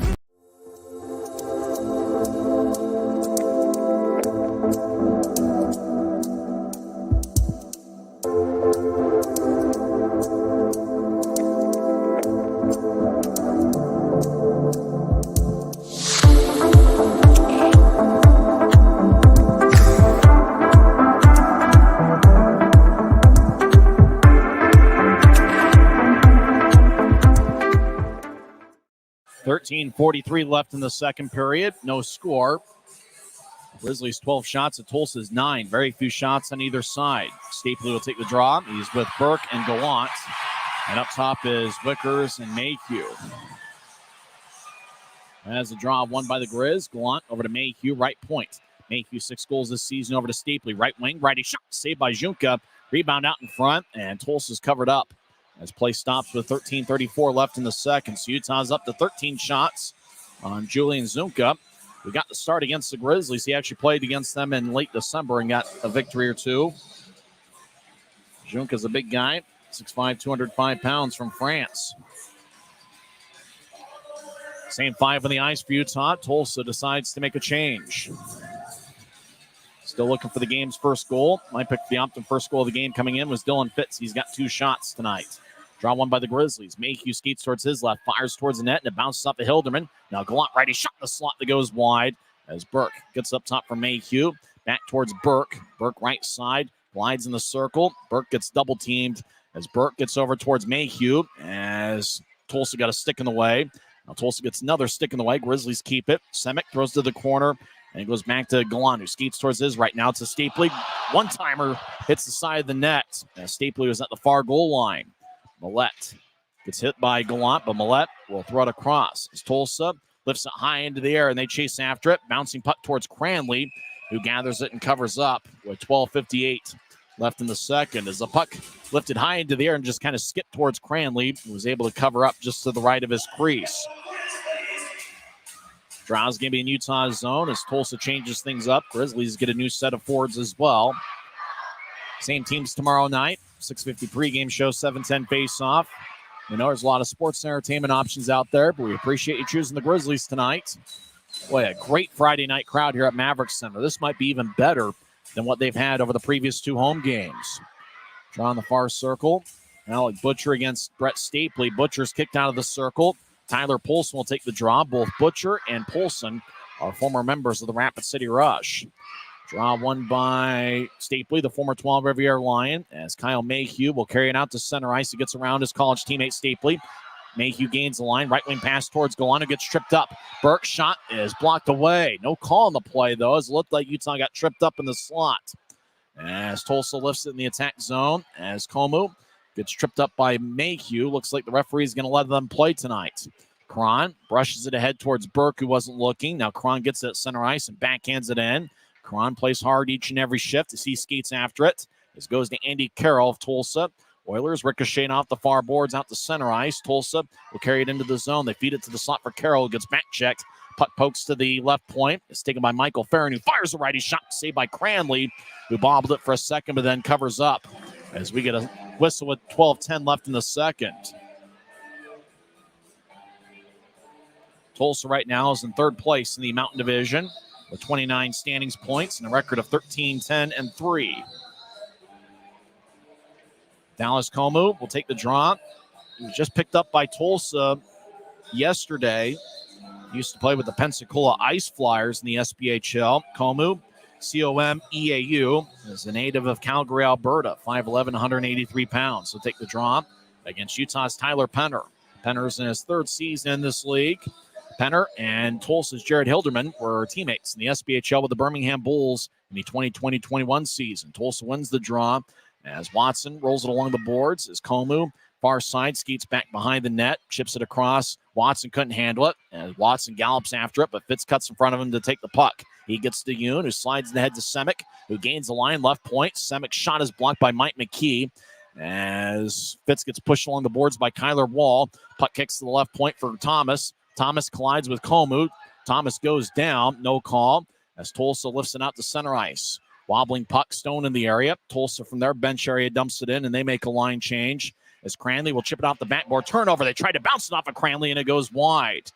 .43 left in the second period. No score. Grizzlies 12 shots at Tulsa's 9. Very few shots on either side. Stapley will take the draw. He's with Burke and Gallant. And up top is Vickers and Mayhew. As the draw won by the Grizz. Gallant over to Mayhew, right point. Mayhew 6 goals this season over to Stapley. Right wing, righty shot. Saved by Junka. Rebound out in front, and Tulsa's covered up as play stops with 13:34 left in the second. So Utah's up to 13 shots on Julian Zunka. We got the start against the Grizzlies. He actually played against them in late December and got a victory or two. Zunka's a big guy, 6'5", 205 pounds from France. Same 5 on the ice for Utah. Tulsa decides to make a change. Still looking for the game's first goal. My pick for the Optum first goal of the game coming in was Dylan Fitz. He's got 2 shots tonight. Draw one by the Grizzlies. Mayhew skates towards his left, fires towards the net, and it bounces off to Hilderman. Now Gallant righty shot in the slot that goes wide as Burke gets up top for Mayhew. Back towards Burke. Burke right side, glides in the circle. Burke gets double teamed as Burke gets over towards Mayhew as Tulsa got a stick in the way. Now Tulsa gets another stick in the way. Grizzlies keep it. Semick throws to the corner, and it goes back to Gallant, who skates towards his right. Now to Stapley. One-timer hits the side of the net. Stapley was at the far goal line. Millette gets hit by Gallant, but Millette will throw it across. As Tulsa lifts it high into the air, and they chase after it. Bouncing puck towards Cranley, who gathers it and covers up with 12:58 left in the second. As the puck lifted high into the air and just kind of skipped towards Cranley, who was able to cover up just to the right of his crease. Draw's going to be in Utah's zone as Tulsa changes things up. Grizzlies get a new set of forwards as well. Same teams tomorrow night. 6:50 pregame show, 7:10 face-off. We know there's a lot of sports and entertainment options out there, but we appreciate you choosing the Grizzlies tonight. Boy, a great Friday night crowd here at Maverik Center. This might be even better than what they've had over the previous 2 home games. Draw in the far circle. Alec Butcher against Brett Stapley. Butcher's kicked out of the circle. Tyler Polson will take the draw. Both Butcher and Polson are former members of the Rapid City Rush. Draw won by Stapley, the former 12 Riviera Lion, as Kyle Mayhew will carry it out to center ice. He gets around his college teammate Stapley. Mayhew gains the line. Right wing pass towards Gallant, who gets tripped up. Burke's shot is blocked away. No call on the play, though, as it looked like Utah got tripped up in the slot. As Tulsa lifts it in the attack zone, as Komu gets tripped up by Mayhew. Looks like the referee is going to let them play tonight. Cron brushes it ahead towards Burke, who wasn't looking. Now Cron gets it at center ice and backhands it in. Cron plays hard each and every shift as he skates after it. This goes to Andy Carroll of Tulsa. Oilers ricocheting off the far boards out to center ice. Tulsa will carry it into the zone. They feed it to the slot for Carroll, who gets back checked. Puck pokes to the left point. It's taken by Michael Farron, who fires a righty shot, saved by Cranley, who bobbled it for a second, but then covers up as we get a whistle with 12:10 left in the second. Tulsa right now is in third place in the Mountain Division with 29 standings points and a record of 13-10-3. Dallas Comu will take the draw. He was just picked up by Tulsa yesterday. He used to play with the Pensacola Ice Flyers in the SPHL. Comu, C-O-M-E-A-U, is a native of Calgary, Alberta, 5'11", 183 pounds. So take the draw against Utah's Tyler Penner. Penner's in his third season in this league. Penner and Tulsa's Jared Hilderman were teammates in the SPHL with the Birmingham Bulls in the 2020-21 season. Tulsa wins the draw as Watson rolls it along the boards as Comu, far side, skates back behind the net, chips it across. Watson couldn't handle it as Watson gallops after it, but Fitz cuts in front of him to take the puck. He gets to Yoon, who slides the head to Semick, who gains the line, left point. Semick's shot is blocked by Mike McKee as Fitz gets pushed along the boards by Kyler Wall. Puck kicks to the left point for Thomas. Thomas collides with Comu. Thomas goes down, no call, as Tulsa lifts it out to center ice. Wobbling puck, Stone in the area. Tulsa from their bench area dumps it in, and they make a line change as Cranley will chip it off the backboard. Turnover. They tried to bounce it off of Cranley, and it goes wide.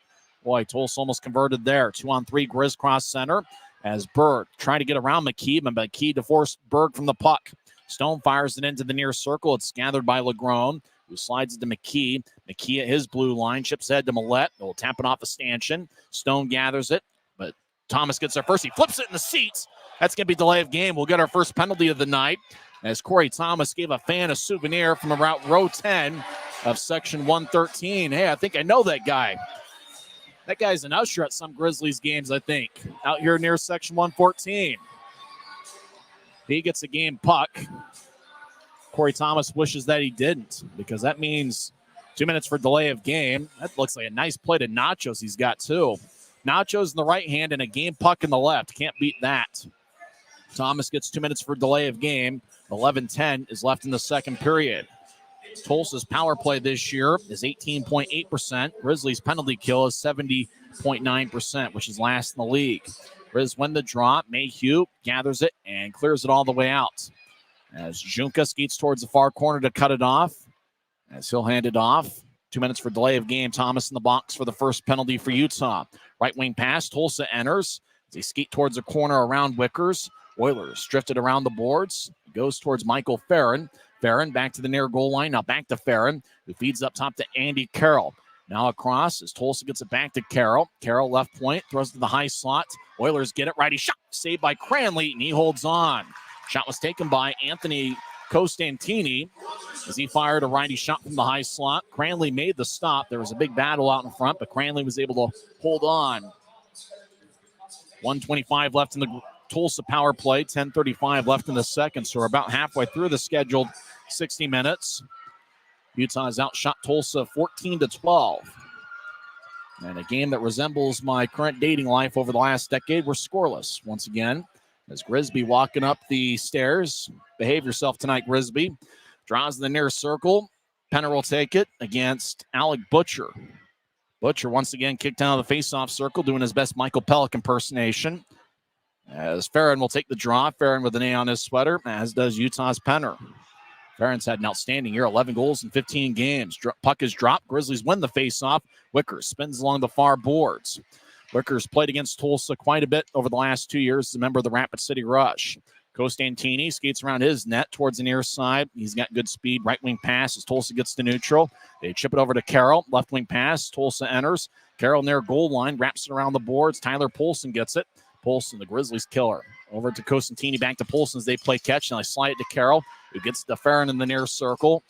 Boy, Tulsa almost converted there. 2-on-3, Grizz cross center as Berg trying to get around McKee, but McKee to force Berg from the puck. Stone fires it into the near circle. It's gathered by Legrone, who slides it to McKee. McKee at his blue line, chips ahead to Millette. They'll tap it off a stanchion. Stone gathers it, but Thomas gets there first. He flips it in the seats. That's going to be delay of game. We'll get our first penalty of the night as Corey Thomas gave a fan a souvenir from about row 10 of section 113. Hey, I think I know that guy. That guy's an usher at some Grizzlies games, I think, out here near section 114. He gets a game puck. Corey Thomas wishes that he didn't, because that means 2 minutes for delay of game. That looks like a nice play to Nachos he's got, too. Nachos in the right hand and a game puck in the left. Can't beat that. Thomas gets 2 minutes for delay of game. 11:10 is left in the second period. Tulsa's power play this year is 18.8%. Grizzlies' penalty kill is 70.9%, which is last in the league. Grizz win the draw. Mayhew gathers it and clears it all the way out. As Junka skates towards the far corner to cut it off, as he'll hand it off. 2 minutes for delay of game. Thomas in the box for the first penalty for Utah. Right wing pass. Tulsa enters. As they skate towards the corner around Wickers. Oilers drifted around the boards. Goes towards Michael Farron. Farron back to the near goal line. Now back to Farron, who feeds up top to Andy Carroll. Now across as Tulsa gets it back to Carroll. Carroll left point. Throws to the high slot. Oilers get it. Righty shot. Saved by Cranley, and he holds on. Shot was taken by Anthony Costantini as he fired a righty shot from the high slot. Cranley made the stop. There was a big battle out in front, but Cranley was able to hold on. 1:25 left in the Tulsa power play. 10:35 left in the second, so we're about halfway through the scheduled 60 minutes. Utah has outshot Tulsa 14-12. And a game that resembles my current dating life over the last decade. We're scoreless once again. As Grisby walking up the stairs. Behave yourself tonight, Grisby. Draws the near circle. Penner will take it against Alec Butcher. Butcher once again kicked out of the faceoff circle, doing his best Michael Pellick impersonation. As Farron will take the draw. Farron with an A on his sweater, as does Utah's Penner. Farron's had an outstanding year, 11 goals in 15 games. Puck is dropped. Grizzlies win the faceoff. Wickers spins along the far boards. Wickers played against Tulsa quite a bit over the last 2 years as a member of the Rapid City Rush. Costantini skates around his net towards the near side. He's got good speed. Right wing pass as Tulsa gets to neutral. They chip it over to Carroll. Left wing pass. Tulsa enters. Carroll near goal line. Wraps it around the boards. Tyler Polson gets it. Polson, the Grizzlies killer. Over to Costantini. Back to Polson as they play catch. Now they slide it to Carroll, who gets to Farron in the near circle.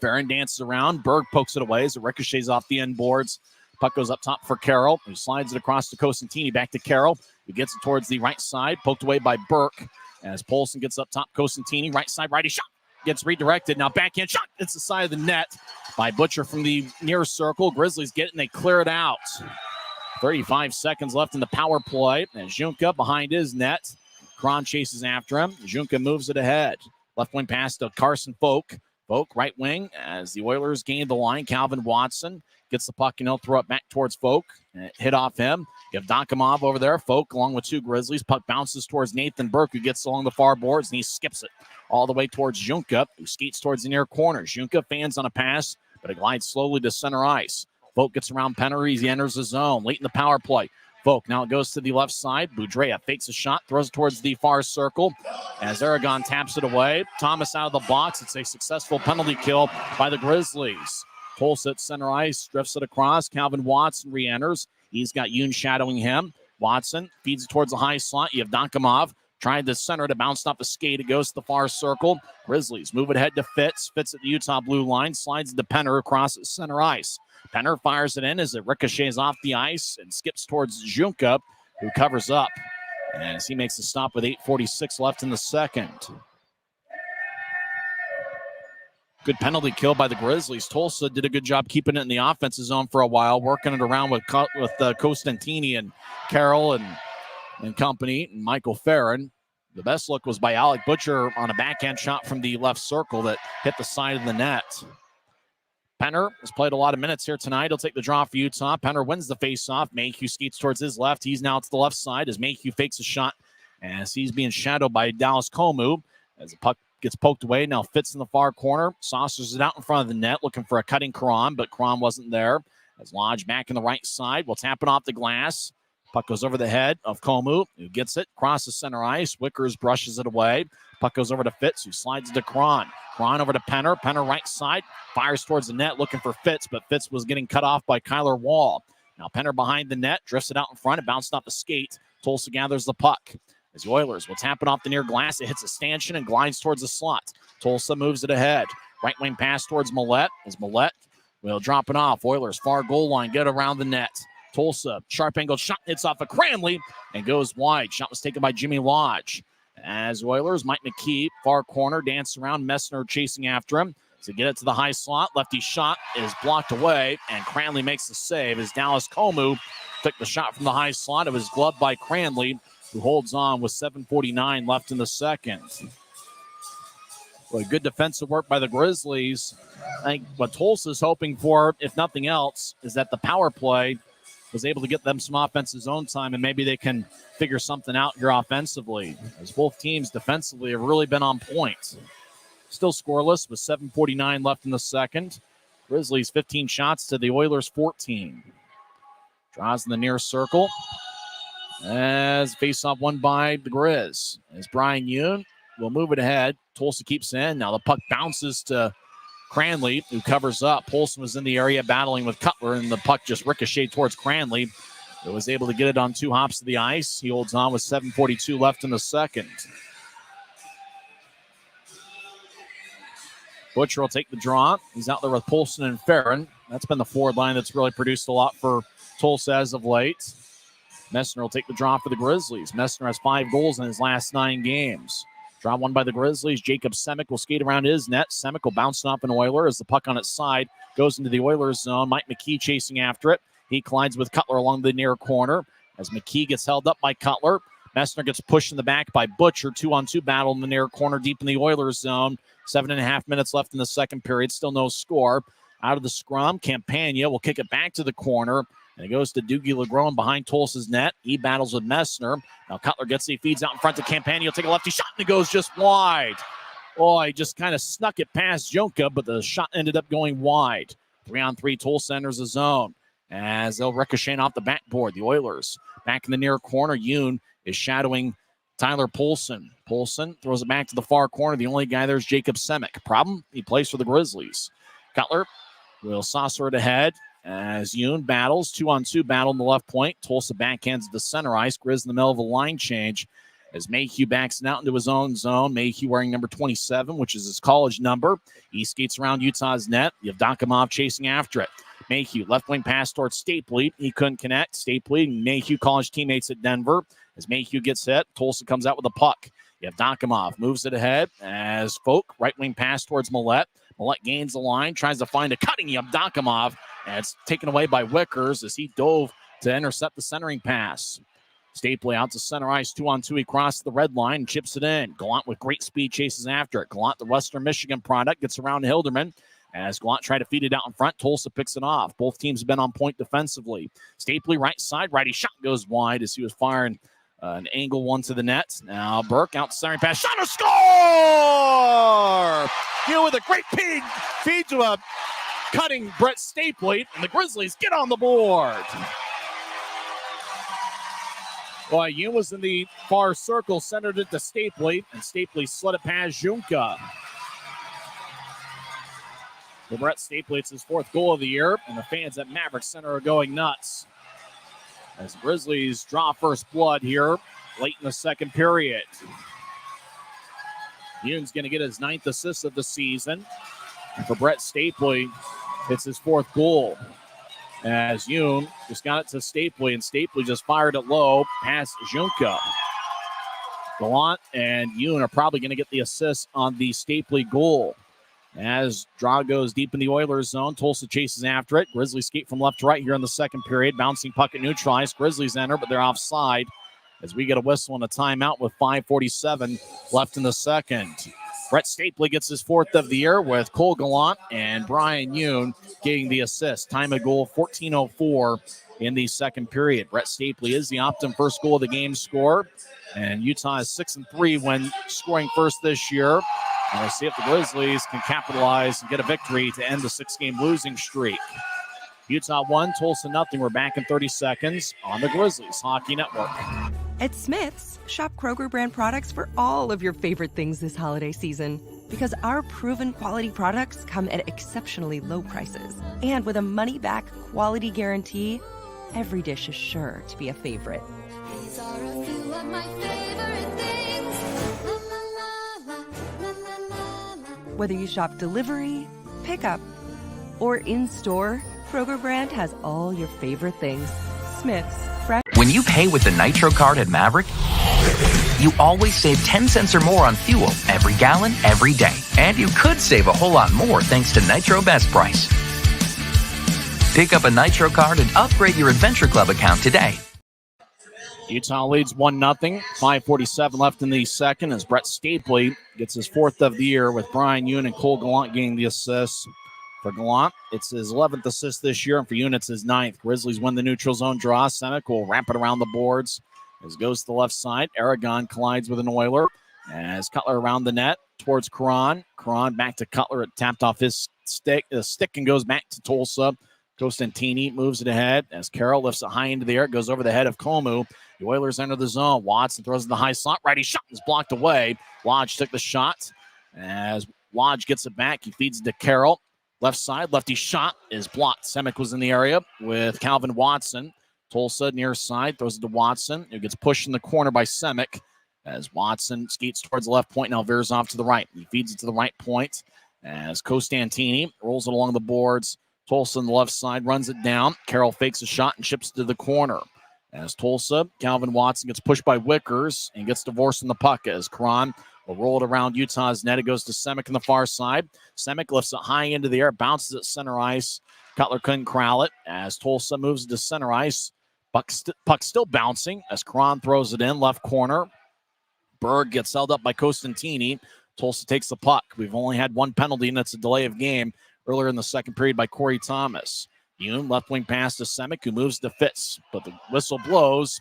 Farron dances around. Berg pokes it away as it ricochets off the end boards. Puck goes up top for Carroll, who slides it across to Costantini. Back to Carroll, who gets it towards the right side. Poked away by Burke. As Polson gets up top, Costantini, right side, righty shot. Gets redirected. Now backhand shot. It's the side of the net by Butcher from the near circle. Grizzlies get it, and they clear it out. 35 seconds left in the power play. And Junka behind his net. Cron chases after him. Junka moves it ahead. Left wing pass to Carson Folk. Vogt, right wing, as the Oilers gain the line. Calvin Watson gets the puck and he'll throw it back towards Vogt. Hit off him. You have Donkamov over there. Vogt along with two Grizzlies. Puck bounces towards Nathan Burke, who gets along the far boards, and he skips it all the way towards Junka, who skates towards the near corner. Junka fans on a pass, but it glides slowly to center ice. Vogt gets around Penner. He enters the zone late in the power play. Vogt now it goes to the left side. Boudreau fakes a shot, throws it towards the far circle as Aragon taps it away. Thomas out of the box. It's a successful penalty kill by the Grizzlies. Tulsa at center ice, drifts it across. Calvin Watson re-enters. He's got Yoon shadowing him. Watson feeds it towards the high slot. You have Donkamov trying to center to bounce off the skate. It goes to the far circle. Grizzlies move it ahead to Fitz. Fitz at the Utah blue line. Slides into Penner across at center ice. Penner fires it in as it ricochets off the ice and skips towards Junka, who covers up as he makes the stop with 8:46 left in the second. Good penalty kill by the Grizzlies. Tulsa did a good job keeping it in the offensive zone for a while, working it around with Costantini and Carroll and company, and Michael Farron. The best look was by Alec Butcher on a backhand shot from the left circle that hit the side of the net. Penner has played a lot of minutes here tonight. He'll take the draw for Utah. Penner wins the faceoff. Mayhew skates towards his left. He's now to the left side as Mayhew fakes a shot as he's being shadowed by Dallas Komu. As the puck gets poked away, now Fitz in the far corner. Saucers it out in front of the net, looking for a cutting Karan, but Karan wasn't there. As Lodge back in the right side, will tap it off the glass. Puck goes over the head of Komu, who gets it, crosses center ice. Wickers brushes it away. Puck goes over to Fitz, who slides it to Karan. Karan over to Penner. Penner right side, fires towards the net, looking for Fitz, but Fitz was getting cut off by Kyler Wall. Now Penner behind the net, drifts it out in front. It bounced off the skate. Tulsa gathers the puck. As the Oilers will tap it off the near glass, it hits a stanchion and glides towards the slot. Tulsa moves it ahead. Right wing pass towards Millette. As Millette will drop it off. Oilers far goal line, get around the net. Tulsa, sharp angled shot, hits off of Cranley and goes wide. Shot was taken by Jimmy Lodge. As Oilers, Mike McKee, far corner, dance around. Messner chasing after him. To get it to the high slot, lefty shot is blocked away, and Cranley makes the save as Dallas Komu took the shot from the high slot. It was gloved by Cranley, who holds on with 7:49 left in the second. Well, good defensive work by the Grizzlies. I think what Tulsa's hoping for, if nothing else, is that the power play was able to get them some offensive zone time, and maybe they can figure something out here offensively, as both teams defensively have really been on point. Still scoreless with 7:49 left in the second. Grizzlies 15 shots to the Oilers 14. Draws in the near circle. As face-off won by the Grizz. As Brian Yoon will move it ahead. Tulsa keeps in. Now the puck bounces to Cranley, who covers up. Polson was in the area battling with Cutler, and the puck just ricocheted towards Cranley, who was able to get it on two hops to the ice. He holds on with 7:42 left in the second. Butcher will take the draw. He's out there with Polson and Farron. That's been the forward line that's really produced a lot for Tulsa as of late. Messner will take the draw for the Grizzlies. Messner has 5 goals in his last 9 games. Draw won by the Grizzlies. Jacob Semick will skate around his net. Semick will bounce off an Oiler as the puck on its side goes into the Oilers zone. Mike McKee chasing after it. He collides with Cutler along the near corner as McKee gets held up by Cutler. Messner gets pushed in the back by Butcher. 2-on-2 battle in the near corner deep in the Oilers zone. 7.5 minutes left in the second period. Still no score. Out of the scrum, Campagna will kick it back to the corner. And it goes to Doogie LeGrone behind Tulsa's net. He battles with Messner. Now Cutler gets it, feeds out in front to Campagna. He'll take a lefty shot, and it goes just wide. Oh, he just kind of snuck it past Junka, but the shot ended up going wide. 3-on-3, Tulsa enters the zone as they'll ricochet off the backboard. The Oilers back in the near corner. Yoon is shadowing Tyler Polson. Polson throws it back to the far corner. The only guy there is Jacob Semick. Problem, he plays for the Grizzlies. Cutler will saucer it ahead as Yoon battles. 2-on-2 battle in the left point. Tulsa backhands the center ice. Grizz in the middle of a line change as Mayhew backs it out into his own zone. Mayhew wearing number 27, which is his college number. He skates around Utah's net. You have Donkamov chasing after it. Mayhew, left wing pass towards Stapley. He couldn't connect. Stapley, Mayhew college teammates at Denver. As Mayhew gets hit, Tulsa comes out with a puck. You have Donkamov, moves it ahead as Folk, right wing pass towards Millette. Millette gains the line, tries to find a cutting. You have Donkamov, and it's taken away by Wickers as he dove to intercept the centering pass. Stapley out to center ice, 2-on-2. He crosses the red line, chips it in. Gallant with great speed chases after it. Gallant, the Western Michigan product, gets around Hilderman. As Gallant tried to feed it out in front, Tulsa picks it off. Both teams have been on point defensively. Stapley right side, righty shot goes wide as he was firing an angle one to the net. Now Burke out centering pass, shot or score! Here with a great feed to a cutting Brett Stapley, and the Grizzlies get on the board. Boy, Yoon was in the far circle, centered it to Stapley, and Stapley slid it past Junka. For Brett Stapley, it's his 4th goal of the year, and the fans at Maverik Center are going nuts. As the Grizzlies draw first blood here late in the second period. Yoon's going to get his 9th assist of the season. And for Brett Stapley, it's his 4th goal. As Yoon just got it to Stapley, and Stapley just fired it low past Junka. Gallant and Yoon are probably going to get the assist on the Stapley goal. As draw goes deep in the Oilers zone, Tulsa chases after it. Grizzlies skate from left to right here in the second period. Bouncing puck at neutralized. Grizzlies enter, but they're offside as we get a whistle and a timeout with 5:47 left in the second. Brett Stapley gets his 4th of the year with Cole Gallant and Brian Yoon getting the assist. Time of goal 14:04 in the second period. Brett Stapley is the Optum first goal of the game scorer, and Utah is 6-3 when scoring first this year. And we'll see if the Grizzlies can capitalize and get a victory to end the 6-game losing streak. Utah 1, Tulsa 0. We're back in 30 seconds on the Grizzlies Hockey Network. At Smith's, shop Kroger brand products for all of your favorite things this holiday season. Because our proven quality products come at exceptionally low prices. And with a money-back quality guarantee, every dish is sure to be a favorite. These are a few of my favorite things. La la la la la la la. Whether you shop delivery, pickup, or in-store, Kroger brand has all your favorite things. Smith's. When you pay with the Nitro card at Maverik, you always save 10 cents or more on fuel every gallon, every day. And you could save a whole lot more thanks to Nitro Best Price. Pick up a Nitro card and upgrade your Adventure Club account today. Utah leads 1-0. 5:47 left in the second as Brett Stapley gets his 4th of the year with Brian Yoon and Cole Gallant getting the assists. For Gallant, it's his 11th assist this year, and for Yoon, it's his 9th. Grizzlies win the neutral zone draw. Semick will wrap it around the boards as it goes to the left side. Aragon collides with an Oiler as Cutler around the net towards Karan. Karan back to Cutler. It tapped off his stick and goes back to Tulsa. Costantini moves it ahead as Carroll lifts it high into the air. It goes over the head of Komu. The Oilers enter the zone. Watson throws it the high slot. Righty shot is blocked away. Lodge took the shot. As Lodge gets it back, he feeds it to Carroll. Left side, lefty shot is blocked. Semick was in the area with Calvin Watson. Tulsa near side, throws it to Watson. It gets pushed in the corner by Semick as Watson skates towards the left point. Now veers off to the right. He feeds it to the right point as Costantini rolls it along the boards. Tulsa on the left side runs it down. Carroll fakes a shot and chips it to the corner. As Tulsa, Calvin Watson gets pushed by Wickers and gets divorced in the puck as Karan will roll it around Utah's net. It goes to Semick on the far side. Semick lifts it high into the air, bounces at center ice. Cutler couldn't corral it as Tulsa moves to center ice. Puck still bouncing as Karan throws it in left corner. Berg gets held up by Costantini. Tulsa takes the puck. We've only had one penalty, and that's a delay of game earlier in the second period by Corey Thomas. Yoon, left wing pass to Semick, who moves to Fitz, but the whistle blows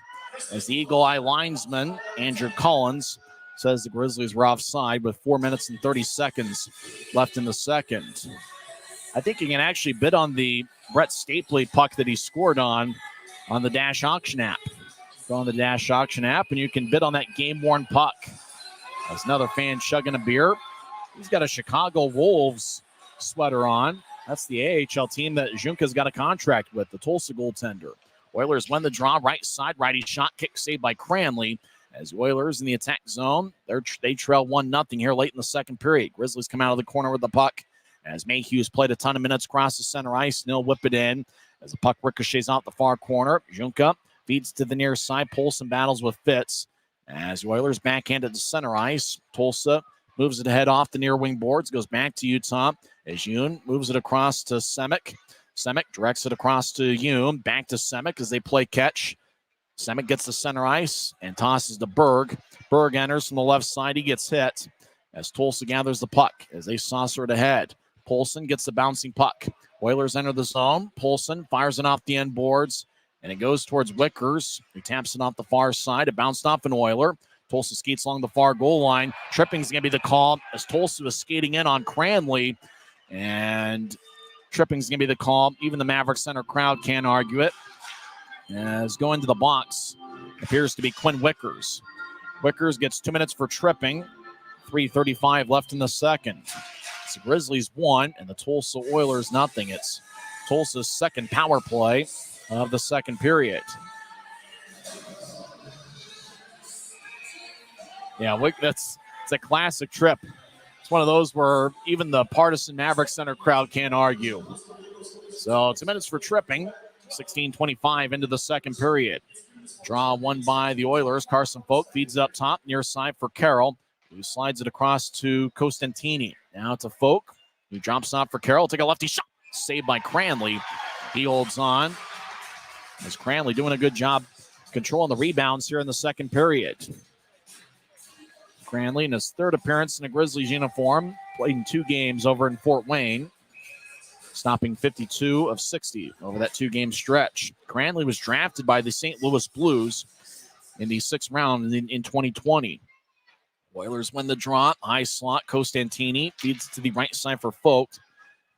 as the Eagle Eye linesman, Andrew Collins, says the Grizzlies were offside with 4 minutes and 30 seconds left in the second. I think you can actually bid on the Brett Stapley puck that he scored on the Dash Auction app. Go on the Dash Auction app, and you can bid on that game-worn puck. There's another fan chugging a beer. He's got a Chicago Wolves sweater on. That's the AHL team that Junka's got a contract with, the Tulsa goaltender. Oilers win the draw, right side, righty shot, kick saved by Cranley. As the Oilers in the attack zone, they trail 1-0 here late in the second period. Grizzlies come out of the corner with the puck. As Mayhew's played a ton of minutes across the center ice, Snell whip it in. As the puck ricochets out the far corner, Junka feeds to the near side. Polson battles with Fitz. As the Oilers backhand at the center ice, Tulsa moves it ahead off the near wing boards, goes back to Utah. As Yoon moves it across to Semick. Semick directs it across to Yoon, back to Semick as they play catch. Semick gets the center ice and tosses to Berg. Berg enters from the left side. He gets hit as Tulsa gathers the puck as they saucer it ahead. Polson gets the bouncing puck. Oilers enter the zone. Polson fires it off the end boards, and it goes towards Wickers, who taps it off the far side. It bounced off an Oiler. Tulsa skates along the far goal line. Tripping's going to be the call as Tulsa is skating in on Cranley, and tripping's going to be the call. Even the Maverik Center crowd can't argue it. As going to the box appears to be Quinn Wickers. Wickers gets 2 minutes for tripping. 3:35 left in the second. It's the Grizzlies 1 and the Tulsa Oilers nothing. It's Tulsa's second power play of the second period. Yeah, it's a classic trip. It's one of those where even the partisan Maverik Center crowd can't argue. So 2 minutes for tripping. 16:25 into the second period. Draw won by the Oilers. Carson Folk feeds it up top, near side for Carroll, who slides it across to Costantini. Now to Folk, who drops off for Carroll. Take a lefty shot. Saved by Cranley. He holds on. As Cranley doing a good job controlling the rebounds here in the second period. Cranley in his third appearance in a Grizzlies uniform. Played in 2 games over in Fort Wayne. Stopping 52 of 60 over that 2-game stretch. Cranley was drafted by the St. Louis Blues in the 6th round in 2020. Oilers win the draw. High slot. Costantini feeds it to the right side for Folk.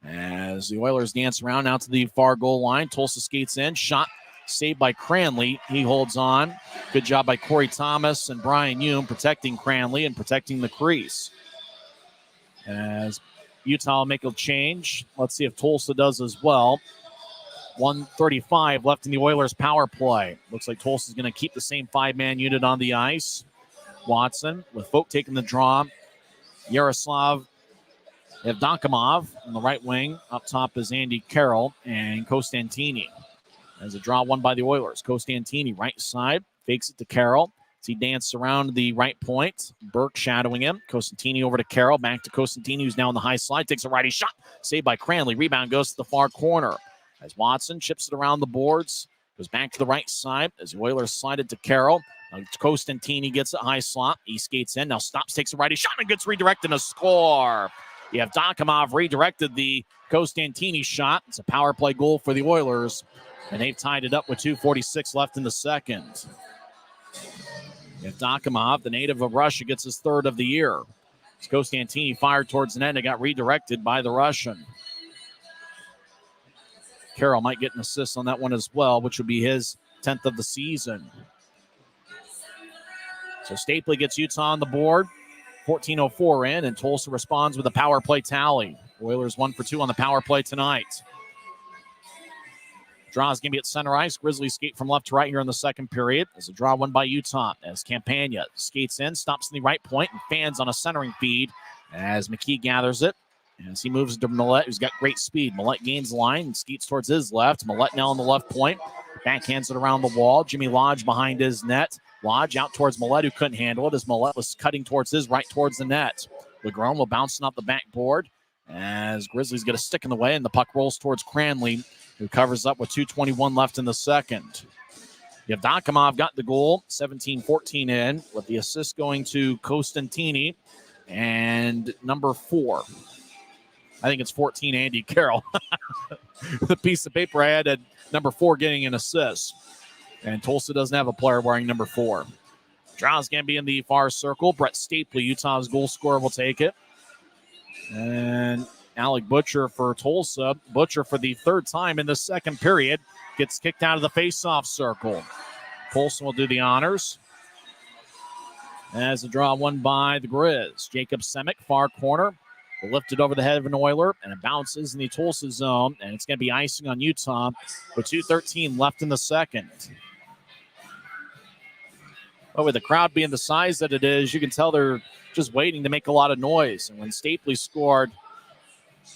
As the Oilers dance around now to the far goal line. Tulsa skates in. Shot saved by Cranley. He holds on. Good job by Corey Thomas and Brian Hume protecting Cranley and protecting the crease. As Utah will make a change. Let's see if Tulsa does as well. 1:35 left in the Oilers' power play. Looks like Tulsa's going to keep the same 5-man unit on the ice. Watson with Folk taking the draw. Yaroslav Evdokimov on the right wing. Up top is Andy Carroll and Costantini. As a draw won by the Oilers. Costantini right side. Fakes it to Carroll. He danced around the right point. Burke shadowing him. Costantini over to Carroll. Back to Costantini, who's now on the high slide. Takes a righty shot. Saved by Cranley. Rebound goes to the far corner. As Watson chips it around the boards. Goes back to the right side. As the Oilers slide it to Carroll. Costantini gets a high slot. He skates in. Now stops, takes a righty shot, and gets redirected and a score. You have Dokimov redirected the Costantini shot. It's a power play goal for the Oilers. And they've tied it up with 2:46 left in the second. Evdokimov, the native of Russia, gets his 3rd of the year. As Costantini fired towards the net and got redirected by the Russian. Carroll might get an assist on that one as well, which would be his 10th of the season. So Stapley gets Utah on the board. 14:04 in, and Tulsa responds with a power play tally. Oilers 1 for 2 on the power play tonight. Draw is going to be at center ice. Grizzlies skate from left to right here in the second period. There's a draw won by Utah as Campagna skates in, stops in the right point, and fans on a centering feed as McKee gathers it. As he moves to Millette, who's got great speed. Millette gains the line and skates towards his left. Millette now on the left point. Backhands it around the wall. Jimmy Lodge behind his net. Lodge out towards Millette, who couldn't handle it as Millette was cutting towards his right towards the net. LeGrone will bounce off the backboard as Grizzlies get a stick in the way, and the puck rolls towards Cranley, who covers up with 2:21 left in the second. Evdokimov got the goal, 17-14 in, with the assist going to Costantini and number 4. I think it's 14, Andy Carroll. The piece of paper I had number 4 getting an assist. And Tulsa doesn't have a player wearing number 4. Draw's going to be in the far circle. Brett Stapley, Utah's goal scorer, will take it. And Alec Butcher for Tulsa. Butcher, for the 3rd time in the second period, gets kicked out of the face-off circle. Tulsa will do the honors. As the draw won by the Grizz. Jacob Semick, far corner. Will lift it over the head of an Oiler, and it bounces in the Tulsa zone, and it's going to be icing on Utah with 2:13 left in the second. But with the crowd being the size that it is, you can tell they're just waiting to make a lot of noise. And when Stapley scored,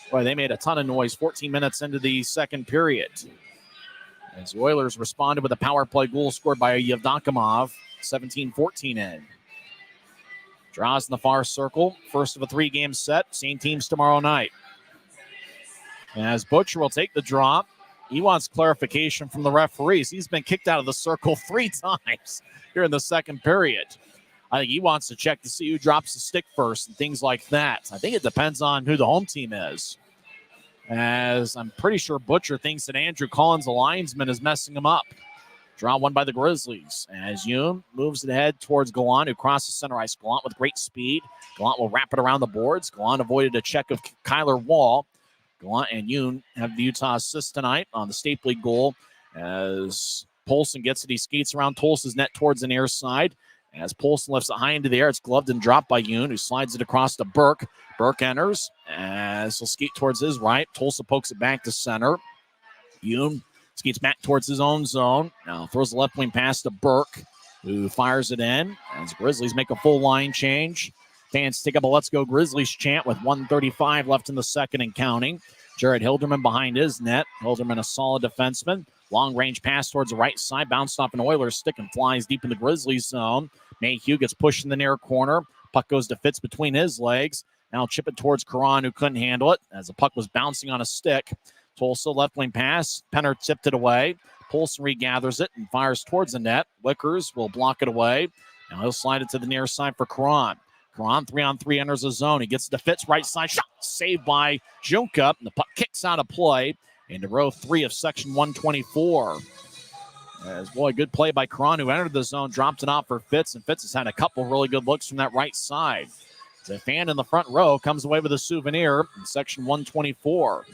boy, they made a ton of noise 14 minutes into the second period. As the Oilers responded with a power play goal scored by Evdokimov, 17-14 in. Draws in the far circle. First of a 3-game set. Same teams tomorrow night. As Butcher will take the draw. he wants clarification from the referees. He's been kicked out of the circle 3 times here in the second period. I think he wants to check to see who drops the stick first and things like that. I think it depends on who the home team is, as I'm pretty sure Butcher thinks that Andrew Collins, the linesman, is messing him up. Draw one by the Grizzlies as Yoon moves it ahead towards Gallant, who crosses center ice. Gallant with great speed. Gallant will wrap it around the boards. Gallant avoided a check of Kyler Wall. Gallant and Yoon have the Utah assist tonight on the State League goal as Polson gets it. He skates around Tulsa's net towards the near side. As Polson lifts it high into the air, it's gloved and dropped by Yoon, who slides it across to Burke. Burke enters as he'll skate towards his right. Tulsa pokes it back to center. Yoon skates back towards his own zone. Now throws the left wing pass to Burke, who fires it in as Grizzlies make a full line change. Fans take up a Let's Go Grizzlies chant with 1:35 left in the second and counting. Jared Hilderman behind his net. Hilderman, a solid defenseman. Long range pass towards the right side. Bounced off an Oilers stick and flies deep in the Grizzlies zone. Mayhew gets pushed in the near corner. Puck goes to Fitz between his legs. Now chip it towards Karan, who couldn't handle it as the puck was bouncing on a stick. Tulsa left wing pass. Penner tipped it away. Polson regathers it and fires towards the net. Wickers will block it away. Now he'll slide it to the near side for Karan. Karan 3-on-3 enters the zone. He gets to Fitz, right side shot. Saved by Junka. And the puck kicks out of play into row 3 of section 124. As boy, good play by Karan, who entered the zone, dropped it off for Fitz, and Fitz has had a couple really good looks from that right side. The fan in the front row comes away with a souvenir in section 124.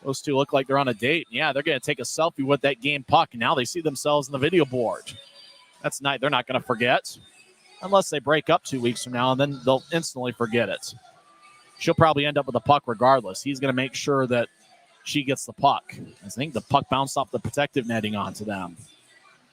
Those two look like they're on a date. Yeah, they're going to take a selfie with that game puck, and now they see themselves in the video board. That's nice. They're not going to forget, unless they break up 2 weeks from now, and then they'll instantly forget it. She'll probably end up with the puck regardless. He's going to make sure that she gets the puck. I think the puck bounced off the protective netting onto them.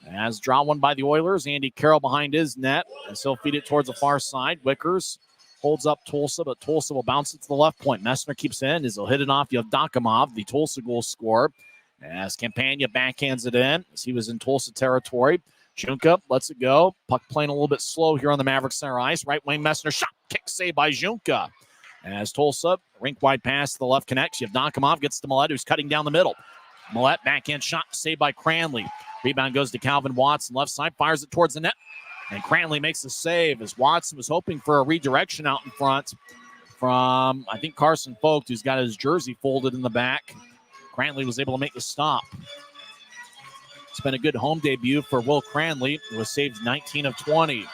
As draw one by the Oilers, Andy Carroll behind his net, as he'll feed it towards the far side. Wickers holds up Tulsa, but Tulsa will bounce it to the left point. Messner keeps in as he'll hit it off Yevdokimov, the Tulsa goal scorer. As Campagna backhands it in, as he was in Tulsa territory. Junka lets it go. Puck playing a little bit slow here on the Maverik Center ice. Right wing Messner shot, kick save by Junka. As Tulsa, rink-wide pass to the left connects. Yevdokimov gets to Millette, who's cutting down the middle. Millette, backhand shot, saved by Cranley. Rebound goes to Calvin Watson, left side, fires it towards the net. And Cranley makes the save as Watson was hoping for a redirection out in front from, I think, Carson Vogt, who's got his jersey folded in the back. Cranley was able to make the stop. It's been a good home debut for Will Cranley, who was saved 19 of 20.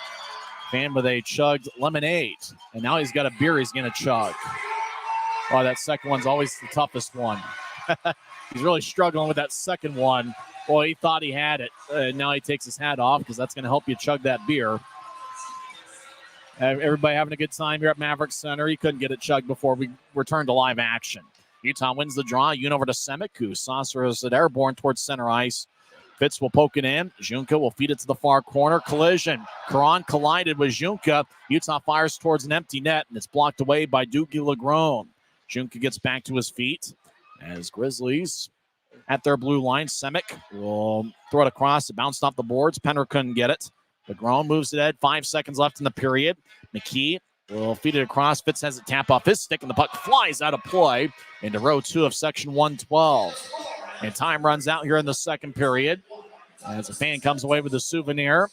Fan with a chugged lemonade. And now he's got a beer he's going to chug. Oh, that second one's always the toughest one. He's really struggling with that second one. Boy, he thought he had it. Now he takes his hat off because that's going to help you chug that beer. Everybody having a good time here at Maverik Center. He couldn't get it chugged before we returned to live action. Utah wins the draw. Yoon over to Semick, who saucers it airborne towards center ice. Fitz will poke it in. Junka will feed it to the far corner. Collision. Karan collided with Junka. Utah fires towards an empty net, and it's blocked away by Doogie Lagrone. Junka gets back to his feet as Grizzlies at their blue line. Semick will throw it across. It bounced off the boards. Penner couldn't get it. Lagrone moves it ahead. 5 seconds left in the period. McKee will feed it across. Fitz has it tap off his stick, and the puck flies out of play into row 2 of section 112. And time runs out here in the second period as a fan comes away with a souvenir.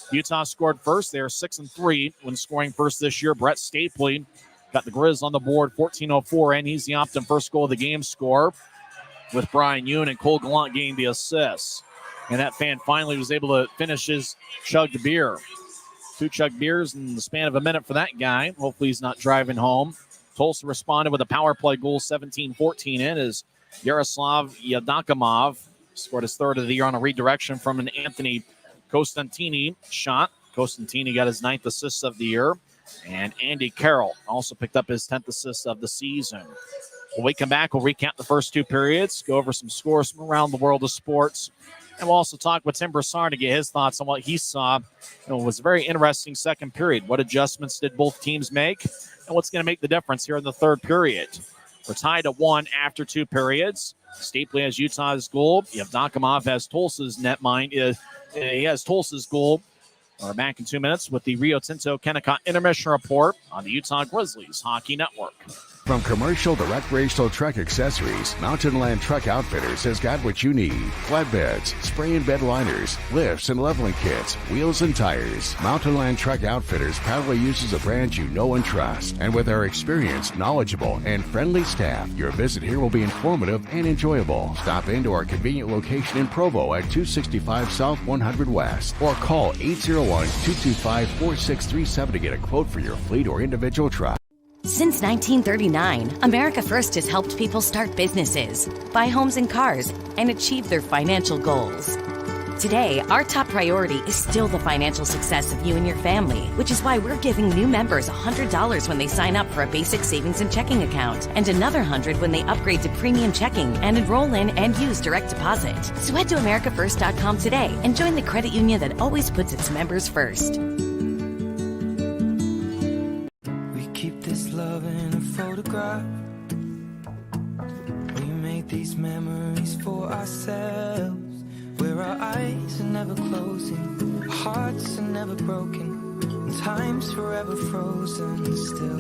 Utah scored first. They are 6-3 when scoring first this year. Brett Stapley got the Grizz on the board, 14:04, and he's the Optum first goal of the game scorer, with Brian Yoon and Cole Gallant getting the assists. And that fan finally was able to finish his chugged beer. 2 chugged beers in the span of a minute for that guy. Hopefully he's not driving home. Tulsa responded with a power play goal, 17-14 in, as Yaroslav Yevdokimov scored his third of the year on a redirection from an Anthony Costantini shot. Costantini got his 9th assist of the year. And Andy Carroll also picked up his 10th assist of the season. When we come back, we'll recap the first 2 periods, go over some scores from around the world of sports, and we'll also talk with Tim Broussard to get his thoughts on what he saw. It was a very interesting second period. What adjustments did both teams make, and what's going to make the difference here in the third period? We're tied at 1 after 2 periods. Stapley has Utah's goal. Yevdokimov has Tulsa's net mind. He has Tulsa's goal. We're back in 2 minutes with the Rio Tinto Kennecott intermission report on the Utah Grizzlies Hockey Network. From commercial to recreational truck accessories, Mountain Land Truck Outfitters has got what you need. Flatbeds, spray and bed liners, lifts and leveling kits, wheels and tires. Mountain Land Truck Outfitters proudly uses a brand you know and trust. And with our experienced, knowledgeable, and friendly staff, your visit here will be informative and enjoyable. Stop into our convenient location in Provo at 265 South 100 West or call 801-225-4637 to get a quote for your fleet or individual truck. Since 1939, America First has helped people start businesses, buy homes and cars, and achieve their financial goals. Today, our top priority is still the financial success of you and your family, which is why we're giving new members $100 when they sign up for a basic savings and checking account, and another $100 when they upgrade to premium checking and enroll in and use direct deposit. So head to AmericaFirst.com today and join the credit union that always puts its members first. Keep this love in a photograph. We made these memories for ourselves, where our eyes are never closing, our hearts are never broken, and time's forever frozen still.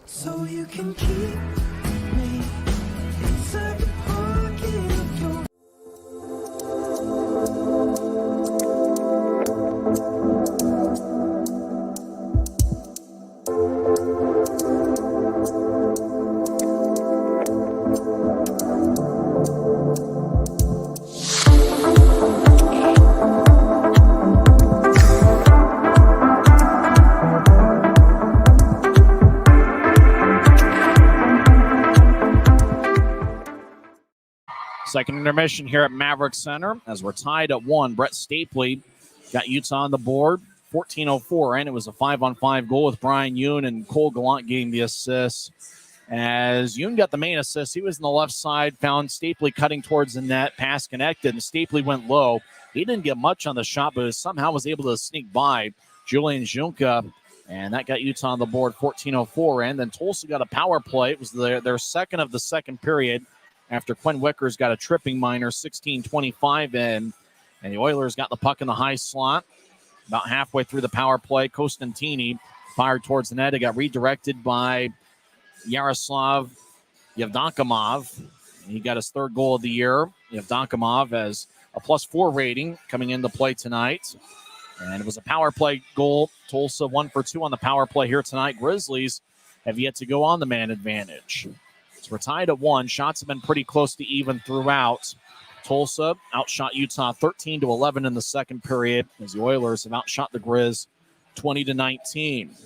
So you can keep me inside the pocket of your Second intermission here at Maverik Center as we're tied at 1. Brett Stapley got Utah on the board, 14:04, and it was a 5-on-5 goal with Brian Yoon, and Cole Gallant getting the assist. As Yoon got the main assist, he was on the left side, found Stapley cutting towards the net, pass connected, and Stapley went low. He didn't get much on the shot, but somehow was able to sneak by Julian Junka, and that got Utah on the board, 14:04. And then Tulsa got a power play. It was their second of the second period, after Quinn Wickers got a tripping minor, 16:25 in. And the Oilers got the puck in the high slot. About halfway through the power play, Costantini fired towards the net. It got redirected by Yaroslav Yevdokimov. He got his third goal of the year. Yevdokimov has a +4 rating coming into play tonight. And it was a power play goal. Tulsa 1 for 2 on the power play here tonight. Grizzlies have yet to go on the man advantage. So we're tied at 1. Shots have been pretty close to even throughout. Tulsa outshot Utah 13-11 in the second period, as the Oilers have outshot the Grizz 20-19.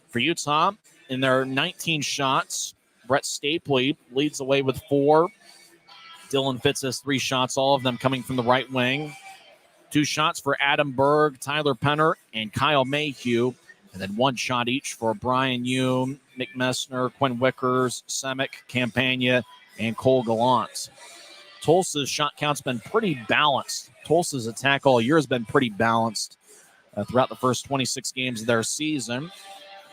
For Utah, in their 19 shots, Brett Stapley leads the way with 4. Dylan Fitz has 3 shots, all of them coming from the right wing. 2 shots for Adam Berg, Tyler Penner, and Kyle Mayhew. And then 1 shot each for Brian Yoon, Nick Messner, Quinn Wickers, Semick, Campagna, and Cole Gallant. Tulsa's shot count's been pretty balanced. Tulsa's attack all year has been pretty balanced throughout the first 26 games of their season.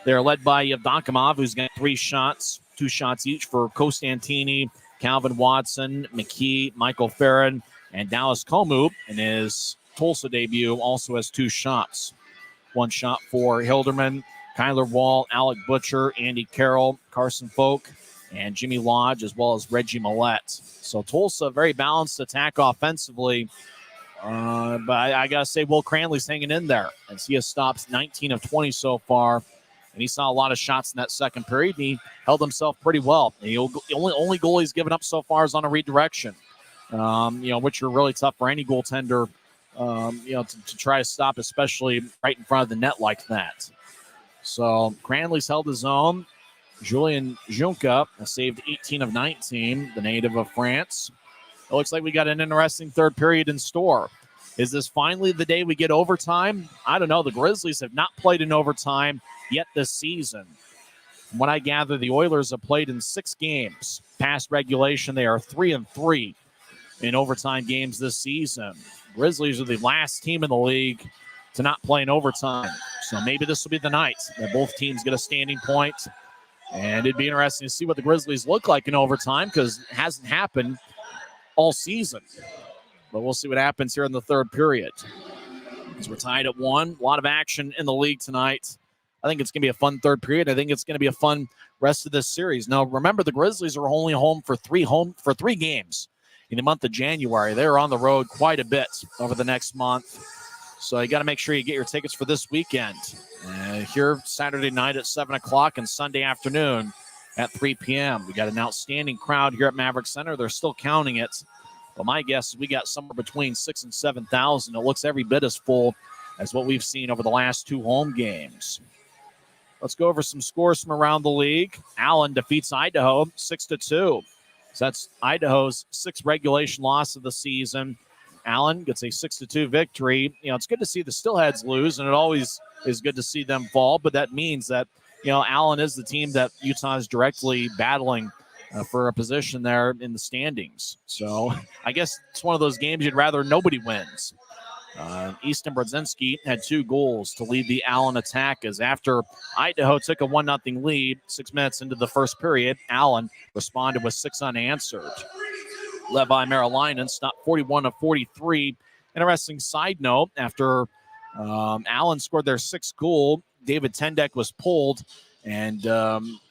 They're led by Yevdokimov, who's got 3 shots, 2 shots each for Costantini, Calvin Watson, McKee, Michael Farron, and Dallas Komu in his Tulsa debut also has 2 shots. 1 shot for Hilderman, Kyler Wall, Alec Butcher, Andy Carroll, Carson Folk, and Jimmy Lodge, as well as Reggie Millette. So Tulsa, very balanced attack offensively. But I got to say, Will Cranley's hanging in there as he has stopped 19 of 20 so far. And he saw a lot of shots in that second period, and he held himself pretty well. And the only goal he's given up so far is on a redirection, which are really tough for any goaltender, to try to stop, especially right in front of the net like that. So Cranley's held his own. Julian Junka has saved 18 of 19, the native of France. It looks like we got an interesting third period in store. Is this finally the day we get overtime? I don't know. The Grizzlies have not played in overtime yet this season. From what I gather, the Oilers have played in 6 games. Past regulation, they are 3-3 in overtime games this season. Grizzlies are the last team in the league to not play in overtime. So maybe this will be the night that both teams get a standing point. And it'd be interesting to see what the Grizzlies look like in overtime, because it hasn't happened all season. But we'll see what happens here in the third period. As we're tied at 1. A lot of action in the league tonight. I think it's going to be a fun third period. I think it's going to be a fun rest of this series. Now, remember, the Grizzlies are only home for three games in the month of January. They're on the road quite a bit over the next month. So you got to make sure you get your tickets for this weekend. Here Saturday night at 7 o'clock and Sunday afternoon at 3 p.m. We got an outstanding crowd here at Maverik Center. They're still counting it. But my guess is we got somewhere between 6,000 and 7,000. It looks every bit as full as what we've seen over the last 2 home games. Let's go over some scores from around the league. Allen defeats Idaho 6-2. So that's Idaho's 6th regulation loss of the season. Allen gets a 6-2 victory. You know, it's good to see the Stillheads lose, and it always is good to see them fall. But that means that, you know, Allen is the team that Utah is directly battling for a position there in the standings. So I guess it's one of those games you'd rather nobody wins. Easton Brodzinski had 2 goals to lead the Allen attack, as after Idaho took a 1-0 lead 6 minutes into the first period, Allen responded with 6 unanswered. Levi Marilinen stopped 41 of 43. Interesting side note, after Allen scored their 6th goal, David Tendek was pulled, and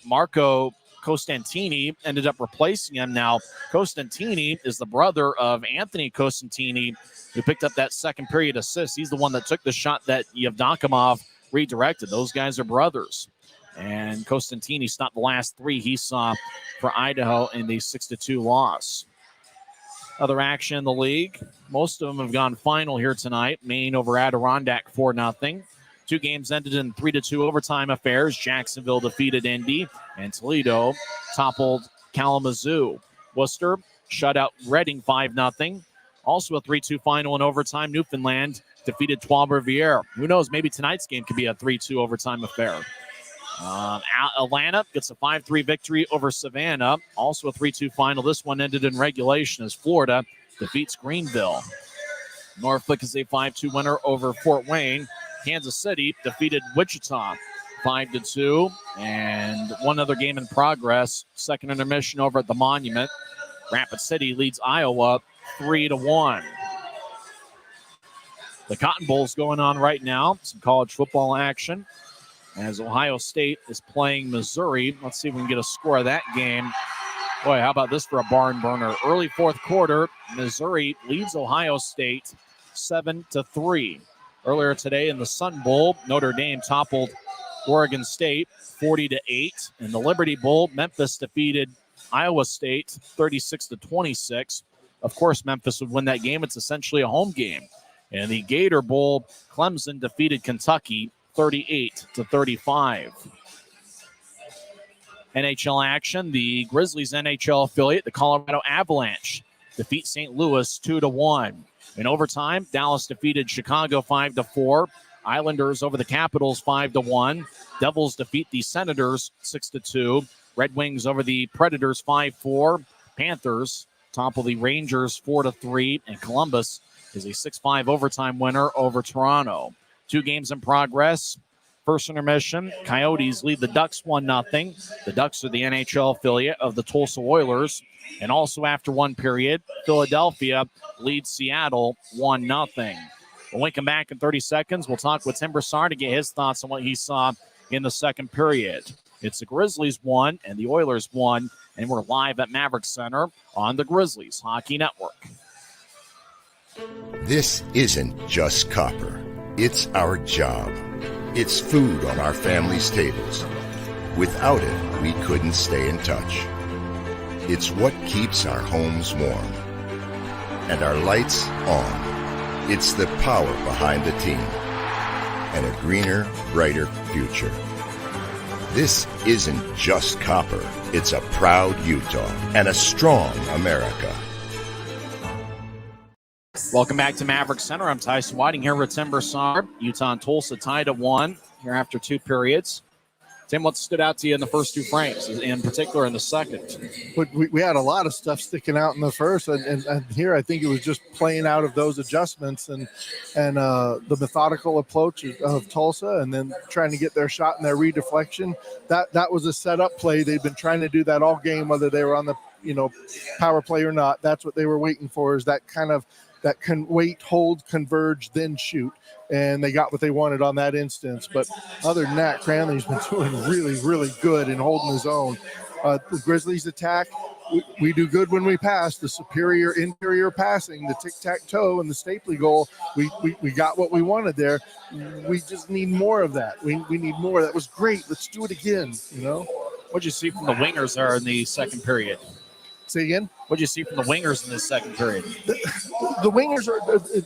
Marco Costantini ended up replacing him. Now, Costantini is the brother of Anthony Costantini, who picked up that second period assist. He's the one that took the shot that Yevdokimov redirected. Those guys are brothers. And Costantini stopped the last 3 he saw for Idaho in the 6-2 loss. Other action in the league. Most of them have gone final here tonight. Maine over Adirondack 4-0. 2 games ended in 3-2 overtime affairs. Jacksonville defeated Indy, and Toledo toppled Kalamazoo. Worcester shut out Reading 5-0. Also a 3-2 final in overtime. Newfoundland defeated Trois-Rivières. Who knows? Maybe tonight's game could be a 3-2 overtime affair. Atlanta gets a 5-3 victory over Savannah. Also a 3-2 final. This one ended in regulation as Florida defeats Greenville. Norfolk is a 5-2 winner over Fort Wayne. Kansas City defeated Wichita 5-2. And one other game in progress. Second intermission over at the Monument. Rapid City leads Iowa 3-1. The Cotton Bowl's going on right now. Some college football action as Ohio State is playing Missouri. Let's see if we can get a score of that game. Boy, how about this for a barn burner? Early fourth quarter, Missouri leads Ohio State 7-3. Earlier today in the Sun Bowl, Notre Dame toppled Oregon State 40-8. In the Liberty Bowl, Memphis defeated Iowa State 36-26. Of course, Memphis would win that game. It's essentially a home game. In the Gator Bowl, Clemson defeated Kentucky 38-35. NHL action, the Grizzlies NHL affiliate, the Colorado Avalanche, defeat St. Louis 2-1. In overtime, Dallas defeated Chicago 5-4. Islanders over the Capitals 5-1. Devils defeat the Senators 6-2. Red Wings over the Predators 5-4. Panthers topple the Rangers 4-3. And Columbus is a 6-5 overtime winner over Toronto. 2 games in progress. First intermission, Coyotes lead the Ducks 1-0. The Ducks are the NHL affiliate of the Tulsa Oilers. And also after one period, Philadelphia leads Seattle 1-0. When we come back in 30 seconds, we'll talk with Tim Broussard to get his thoughts on what he saw in the second period. It's the Grizzlies 1 and the Oilers 1, and we're live at Maverik Center on the Grizzlies Hockey Network. This isn't just copper. It's our job. It's food on our family's tables. Without it, we couldn't stay in touch. It's what keeps our homes warm and our lights on. It's the power behind the team and a greener, brighter future. This isn't just copper. It's a proud Utah and a strong America. Welcome back to Maverik Center. I'm Tyson Whiting here with Tim Broussard. Utah and Tulsa tied at 1 here after 2 periods. Tim, what stood out to you in the first 2 frames, in particular in the second? We had a lot of stuff sticking out in the first, and here I think it was just playing out of those adjustments and the methodical approach of Tulsa, and then trying to get their shot and their redeflection. That was a setup play. They've been trying to do that all game, whether they were on the power play or not. That's what they were waiting for, is that kind of that can wait, hold, converge, then shoot. and they got what they wanted on that instance. But other than that, Cranley's been doing really, really good in holding his own. The Grizzlies attack, we do good when we pass. The superior interior passing, the tic-tac-toe, and the Stapley goal, we got what we wanted there. We just need more of that. We need more. That was great. Let's do it again, What'd you see from the wingers there in the second period? Say again? What'd you see from the wingers in this second period? The wingers are,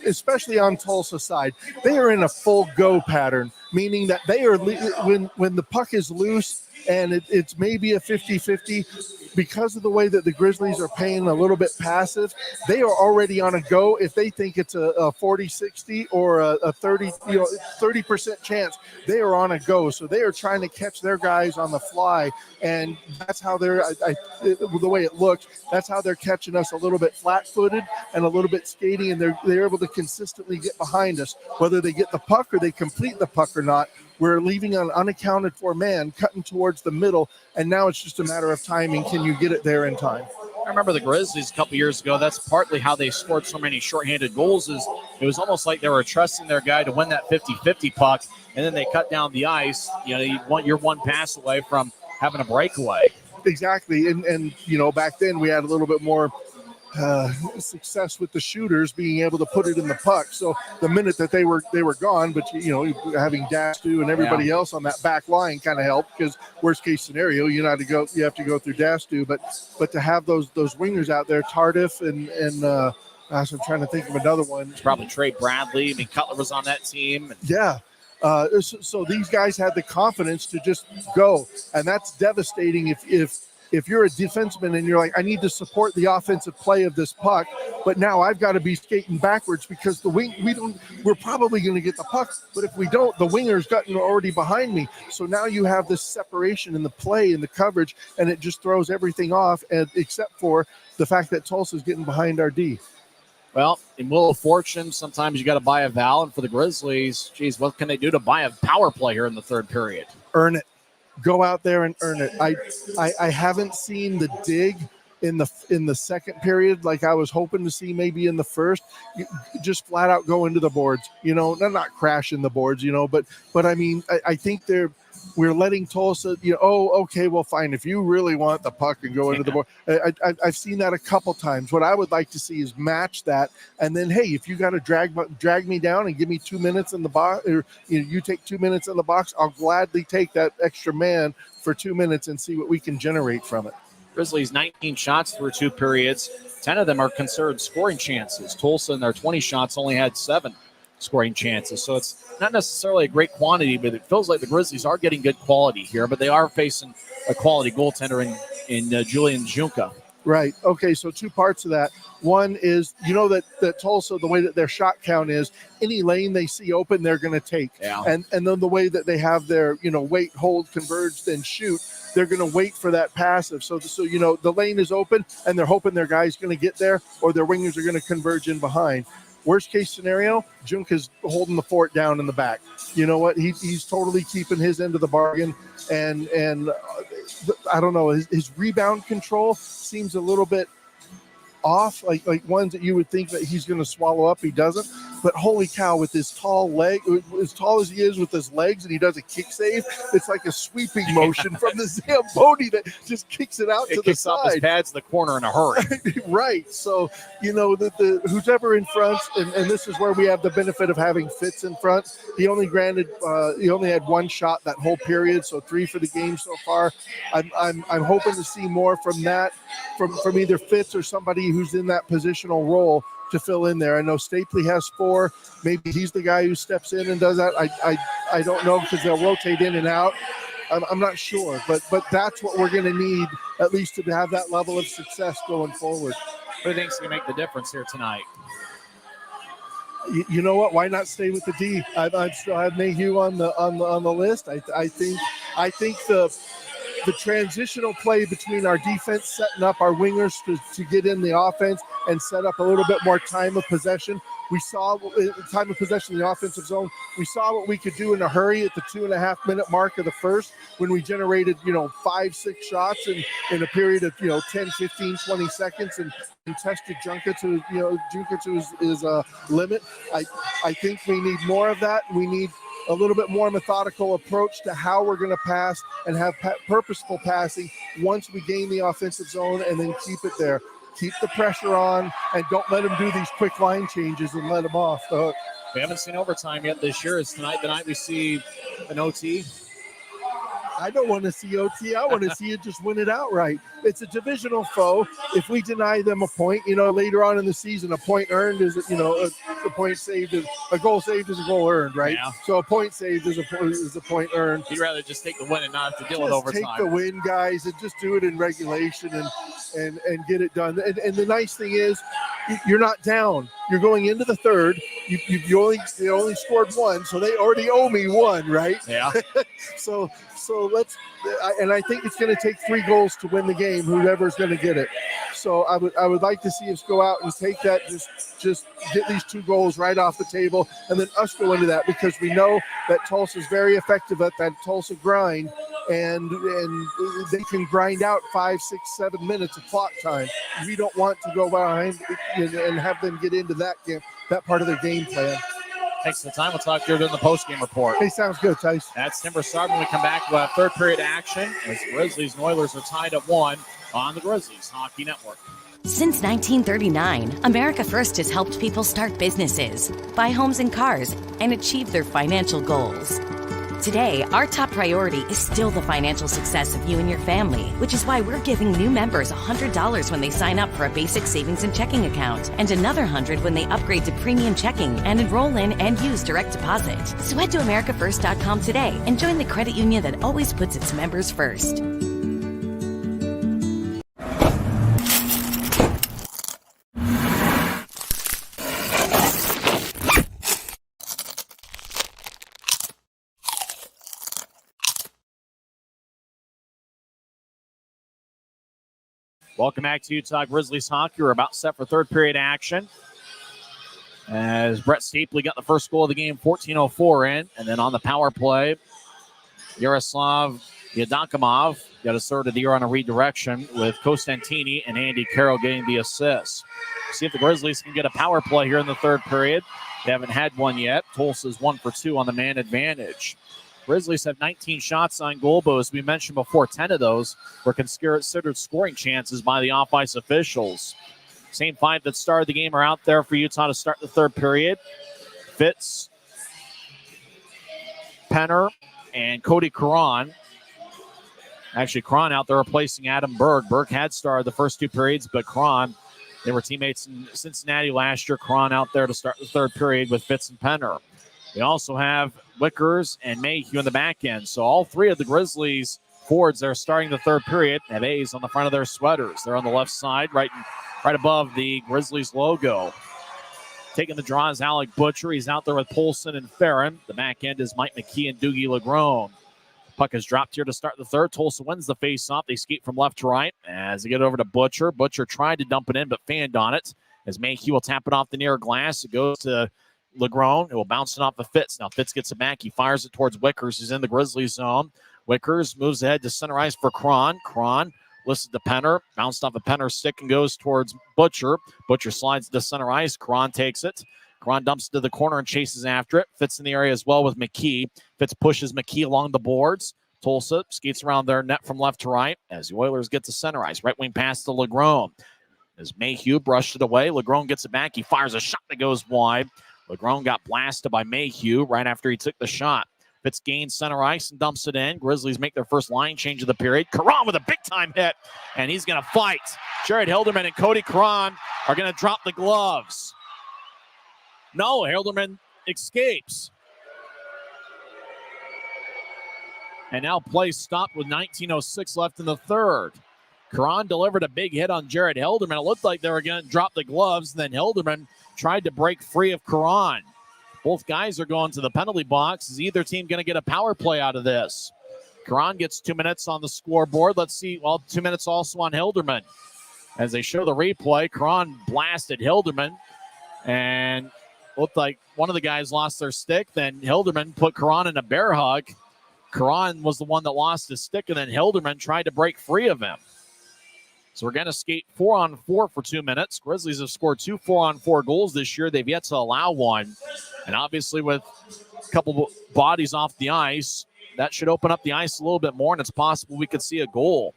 especially on Tulsa side, they are in a full go pattern, meaning that they are, when the puck is loose and it's maybe a 50-50, because of the way that the Grizzlies are playing a little bit passive, they are already on a go. If they think it's a 40-60 or a 30% chance, they are on a go. So they are trying to catch their guys on the fly, and that's how they're, the way it looks, that's how they're catching us a little bit flat-footed and a little bit skating, and they're able to consistently get behind us. Whether they get the puck or they complete the puck or not, we're leaving an unaccounted for man cutting towards the middle, and now it's just a matter of timing. Can you get it there in time? I remember the Grizzlies a couple years ago. That's partly how they scored so many shorthanded goals. Is it was almost like they were trusting their guy to win that 50-50 puck, and then they cut down the ice. You're one pass away from having a breakaway. Exactly, and back then we had a little bit more success with the shooters being able to put it in the puck. So the minute that they were gone, but having Dastu and everybody else on that back line kind of helped, because worst case scenario, you have to go through Dastu, but to have those wingers out there, Tardif and I'm trying to think of another one. It's probably Trey Bradley. I mean, Cutler was on that team. Yeah. So these guys had the confidence to just go, and that's devastating if you're a defenseman and you're like, I need to support the offensive play of this puck, but now I've got to be skating backwards because we're probably going to get the puck, but if we don't, the winger's gotten already behind me. So now you have this separation in the play and the coverage, and it just throws everything off, except for the fact that Tulsa's getting behind our D. Well, in Wheel of Fortune, sometimes you got to buy a vowel, and for the Grizzlies, geez, what can they do to buy a power play here in the third period? Earn it. Go out there and earn it. I haven't seen the dig in the second period like I was hoping to see maybe in the first. You just flat out go into the boards, not crashing the boards, but I mean, I think we're letting Tulsa, okay, well, fine. If you really want the puck and go into the board, I've seen that a couple times. What I would like to see is match that. And then, hey, if you got to drag me down and give me 2 minutes in the box, or you take 2 minutes in the box, I'll gladly take that extra man for 2 minutes and see what we can generate from it. Grizzlies 19 shots through 2 periods. 10 of them are considered scoring chances. Tulsa in their 20 shots only had 7 scoring chances. So it's not necessarily a great quantity, but it feels like the Grizzlies are getting good quality here, but they are facing a quality goaltender in Julian Junka. Right. Okay, so 2 parts of that. One is, that Tulsa, the way that their shot count is, any lane they see open, they're going to take. Yeah. And then the way that they have their, wait, hold, converge, then shoot, they're going to wait for that passive. So the lane is open, and they're hoping their guy's going to get there, or their wingers are going to converge in behind. Worst case scenario, Junka's holding the fort down in the back. You know what? He's totally keeping his end of the bargain, and I don't know, his rebound control seems a little bit off, like ones that you would think that he's going to swallow up. He doesn't. But holy cow, with his tall leg, as tall as he is with his legs, and he does a kick save, it's like a sweeping motion from the Zamboni that just kicks it out to the kicks side. off his pads in the corner in a hurry. Right. So, the who's ever in front, and this is where we have the benefit of having Fitz in front. He only had 1 shot that whole period, so 3 for the game so far. I'm hoping to see more from that, from either Fitz or somebody who's in that positional role to fill in there. I know Stapley has 4. Maybe he's the guy who steps in and does that. I don't know, because they'll rotate in and out. I'm not sure, but that's what we're going to need, at least to have that level of success going forward. What do you think's going to make the difference here tonight? You know what? Why not stay with the D? I still have Mayhew on the list. I think the transitional play between our defense setting up our wingers to get in the offense and set up a little bit more time of possession We saw time of possession in the offensive zone. We saw what we could do in a hurry at the 2.5-minute mark of the first when we generated, 5-6 shots in a period of, 10, 15, 20 seconds and tested Junker to his limit. I think we need more of that. We need a little bit more methodical approach to how we're going to pass and have purposeful passing once we gain the offensive zone, and then keep it there. Keep the pressure on and don't let them do these quick line changes and let them off the hook. We haven't seen overtime yet this year. Is tonight the night we see an OT? I don't want to see OT. I want to see it just win it outright. It's a divisional foe. If we deny them a point, later on in the season, a point earned is, a point saved is a goal saved is a goal earned, right? Yeah. So a point saved is a point earned. You'd rather just take the win and not have to deal with overtime. Take the win, guys, and just do it in regulation and get it done. And the nice thing is, you're not down. You're going into the third. They only scored one, so they already owe me one, right? Yeah. So let's, and I think it's going to take 3 goals to win the game, whoever's going to get it. So I would like to see us go out and take that, just get these 2 goals right off the table, and then us go into that, because we know that Tulsa's very effective at that Tulsa grind, and they can grind out 5, 6, 7 minutes of clock time. We don't want to go behind and have them get into that part of their game plan. Thanks for the time. We'll talk to you during the post-game report. Hey, sounds good, Tyson. That's Tim Broussard. When we come back, we'll have third period action as the Grizzlies and Oilers are tied at 1 on the Grizzlies Hockey Network. Since 1939, America First has helped people start businesses, buy homes and cars, and achieve their financial goals. Today, our top priority is still the financial success of you and your family, which is why we're giving new members $100 when they sign up for a basic savings and checking account, and another $100 when they upgrade to premium checking and enroll in and use direct deposit. So head to AmericaFirst.com today and join the credit union that always puts its members first. Welcome back to Utah Grizzlies Hockey. We're about set for third period action, as Brett Stapley got the first goal of the game, 14:04 in. And then on the power play, Yaroslav Yadakamov got his third of the year on a redirection, with Costantini and Andy Carroll getting the assists. See if the Grizzlies can get a power play here in the third period. They haven't had one yet. Tulsa's 1 for 2 on the man advantage. Grizzlies have 19 shots on goal, but as we mentioned before, 10 of those were considered scoring chances by the off-ice officials. Same 5 that started the game are out there for Utah to start the third period. Fitz, Penner, and Cody Caron. Actually, Caron out there replacing Adam Berg. Berg had started the first 2 periods, but Caron, they were teammates in Cincinnati last year. Caron out there to start the third period with Fitz and Penner. We also have Wickers and Mayhew in the back end. So all 3 of the Grizzlies forwards that are starting the third period have A's on the front of their sweaters. They're on the left side, right above the Grizzlies logo. Taking the draw is Alec Butcher. He's out there with Polson and Farron. The back end is Mike McKee and Doogie Legrone. Puck is dropped here to start the third. Tulsa wins the face-off. They skate from left to right as they get over to Butcher. Butcher tried to dump it in, but fanned on it. As Mayhew will tap it off the near glass. It goes to Legrone. It will bounce it off of Fitz. Now Fitz gets it back. He fires it towards Wickers, who's in the Grizzlies zone. Wickers moves ahead to center ice for Cron. Cron listed to Penner. Bounced off of Penner's stick and goes towards Butcher. Butcher slides to center ice. Cron takes it. Cron dumps it to the corner and chases after it. Fitz in the area as well with McKee. Fitz pushes McKee along the boards. Tulsa skates around their net from left to right as the Oilers get to center ice. Right wing pass to Legrone. As Mayhew brushed it away, Legrone gets it back. He fires a shot that goes wide. Legrone got blasted by Mayhew right after he took the shot. Fitz gains center ice and dumps it in. Grizzlies make their first line change of the period. Caron with a big-time hit, and he's going to fight. Jared Hilderman and Cody Caron are going to drop the gloves. No, Hilderman escapes. And now play stopped with 19:06 left in the third. Caron delivered a big hit on Jared Hilderman. It looked like they were going to drop the gloves. Then Hilderman tried to break free of Caron. Both guys are going to the penalty box. Is either team going to get a power play out of this? Caron gets 2 minutes on the scoreboard. Let's see. Well, 2 minutes also on Hilderman. As they show the replay, Caron blasted Hilderman. And looked like one of the guys lost their stick. Then Hilderman put Karan in a bear hug. Karan was the one that lost his stick, and then Hilderman tried to break free of him. So we're going to skate 4-on-4 for 2 minutes. Grizzlies have scored 2 4-on-4 goals this year. They've yet to allow one. And obviously with a couple bodies off the ice, that should open up the ice a little bit more, and it's possible we could see a goal.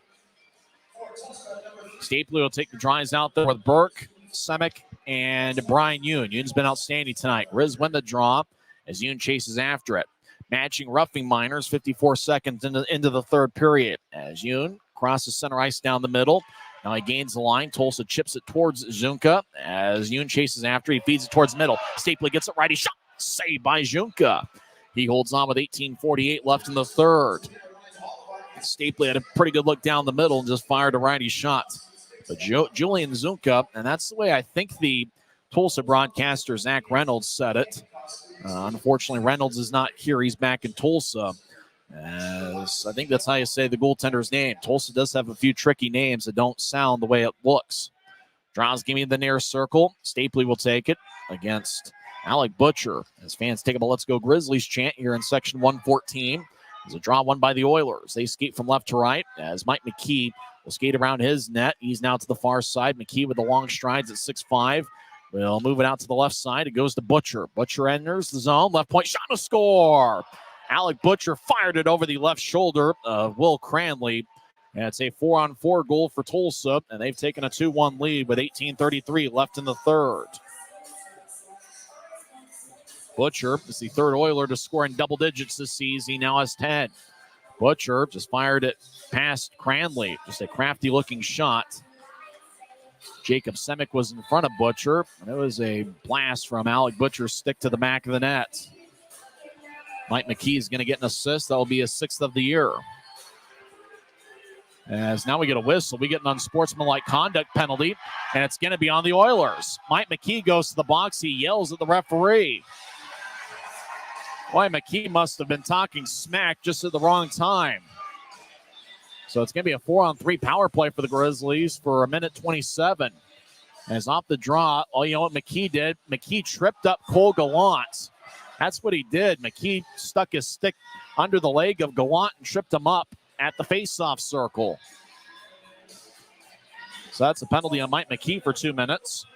Stapley will take the drives out there with Burke, Semick, and Brian Yoon. Yoon's been outstanding tonight. Riz win the draw as Yoon chases after it. Matching roughing Miners, 54 seconds into the third period. As Yoon crosses center ice down the middle. Now he gains the line. Tulsa chips it towards Zunka. As Yoon chases after, he feeds it towards middle. Stapley gets it right. He shot. Saved by Zunka. He holds on with 18:48 left in the third. Stapley had a pretty good look down the middle and just fired a righty shot. But Julian Zunka, and that's the way I think the Tulsa broadcaster Zach Reynolds said it. Unfortunately, Reynolds is not here. He's back in Tulsa. As I think that's how you say the goaltender's name. Tulsa does have a few tricky names that don't sound the way it looks. Draws give me the near circle. Stapley will take it against Alec Butcher. As fans take up a Let's Go Grizzlies chant here in section 114. There's a draw won by the Oilers. They skate from left to right as Mike McKee will skate around his net. He's now to the far side. McKee with the long strides at 6'5". Will move it out to the left side. It goes to Butcher. Butcher enters the zone. Left point shot to score. Alec Butcher fired it over the left shoulder of Will Cranley. And it's a 4-on-4 goal for Tulsa. And they've taken a 2-1 lead with 18:33 left in the third. Butcher is the third Oiler to score in double digits this season. He now has 10. Butcher just fired it past Cranley. Just a crafty-looking shot. Jacob Semick was in front of Butcher, and it was a blast from Alec Butcher's stick to the back of the net. Mike McKee is going to get an assist. That will be his 6th of the year. As now we get a whistle. We get an unsportsmanlike conduct penalty, and it's going to be on the Oilers. Mike McKee goes to the box. He yells at the referee. Boy, McKee must have been talking smack just at the wrong time. So it's going to be a 4-on-3 power play for the Grizzlies for 1:27. As off the draw, you know what McKee did? McKee tripped up Cole Gallant. That's what he did. McKee stuck his stick under the leg of Gallant and tripped him up at the face-off circle. So that's a penalty on Mike McKee for 2 minutes.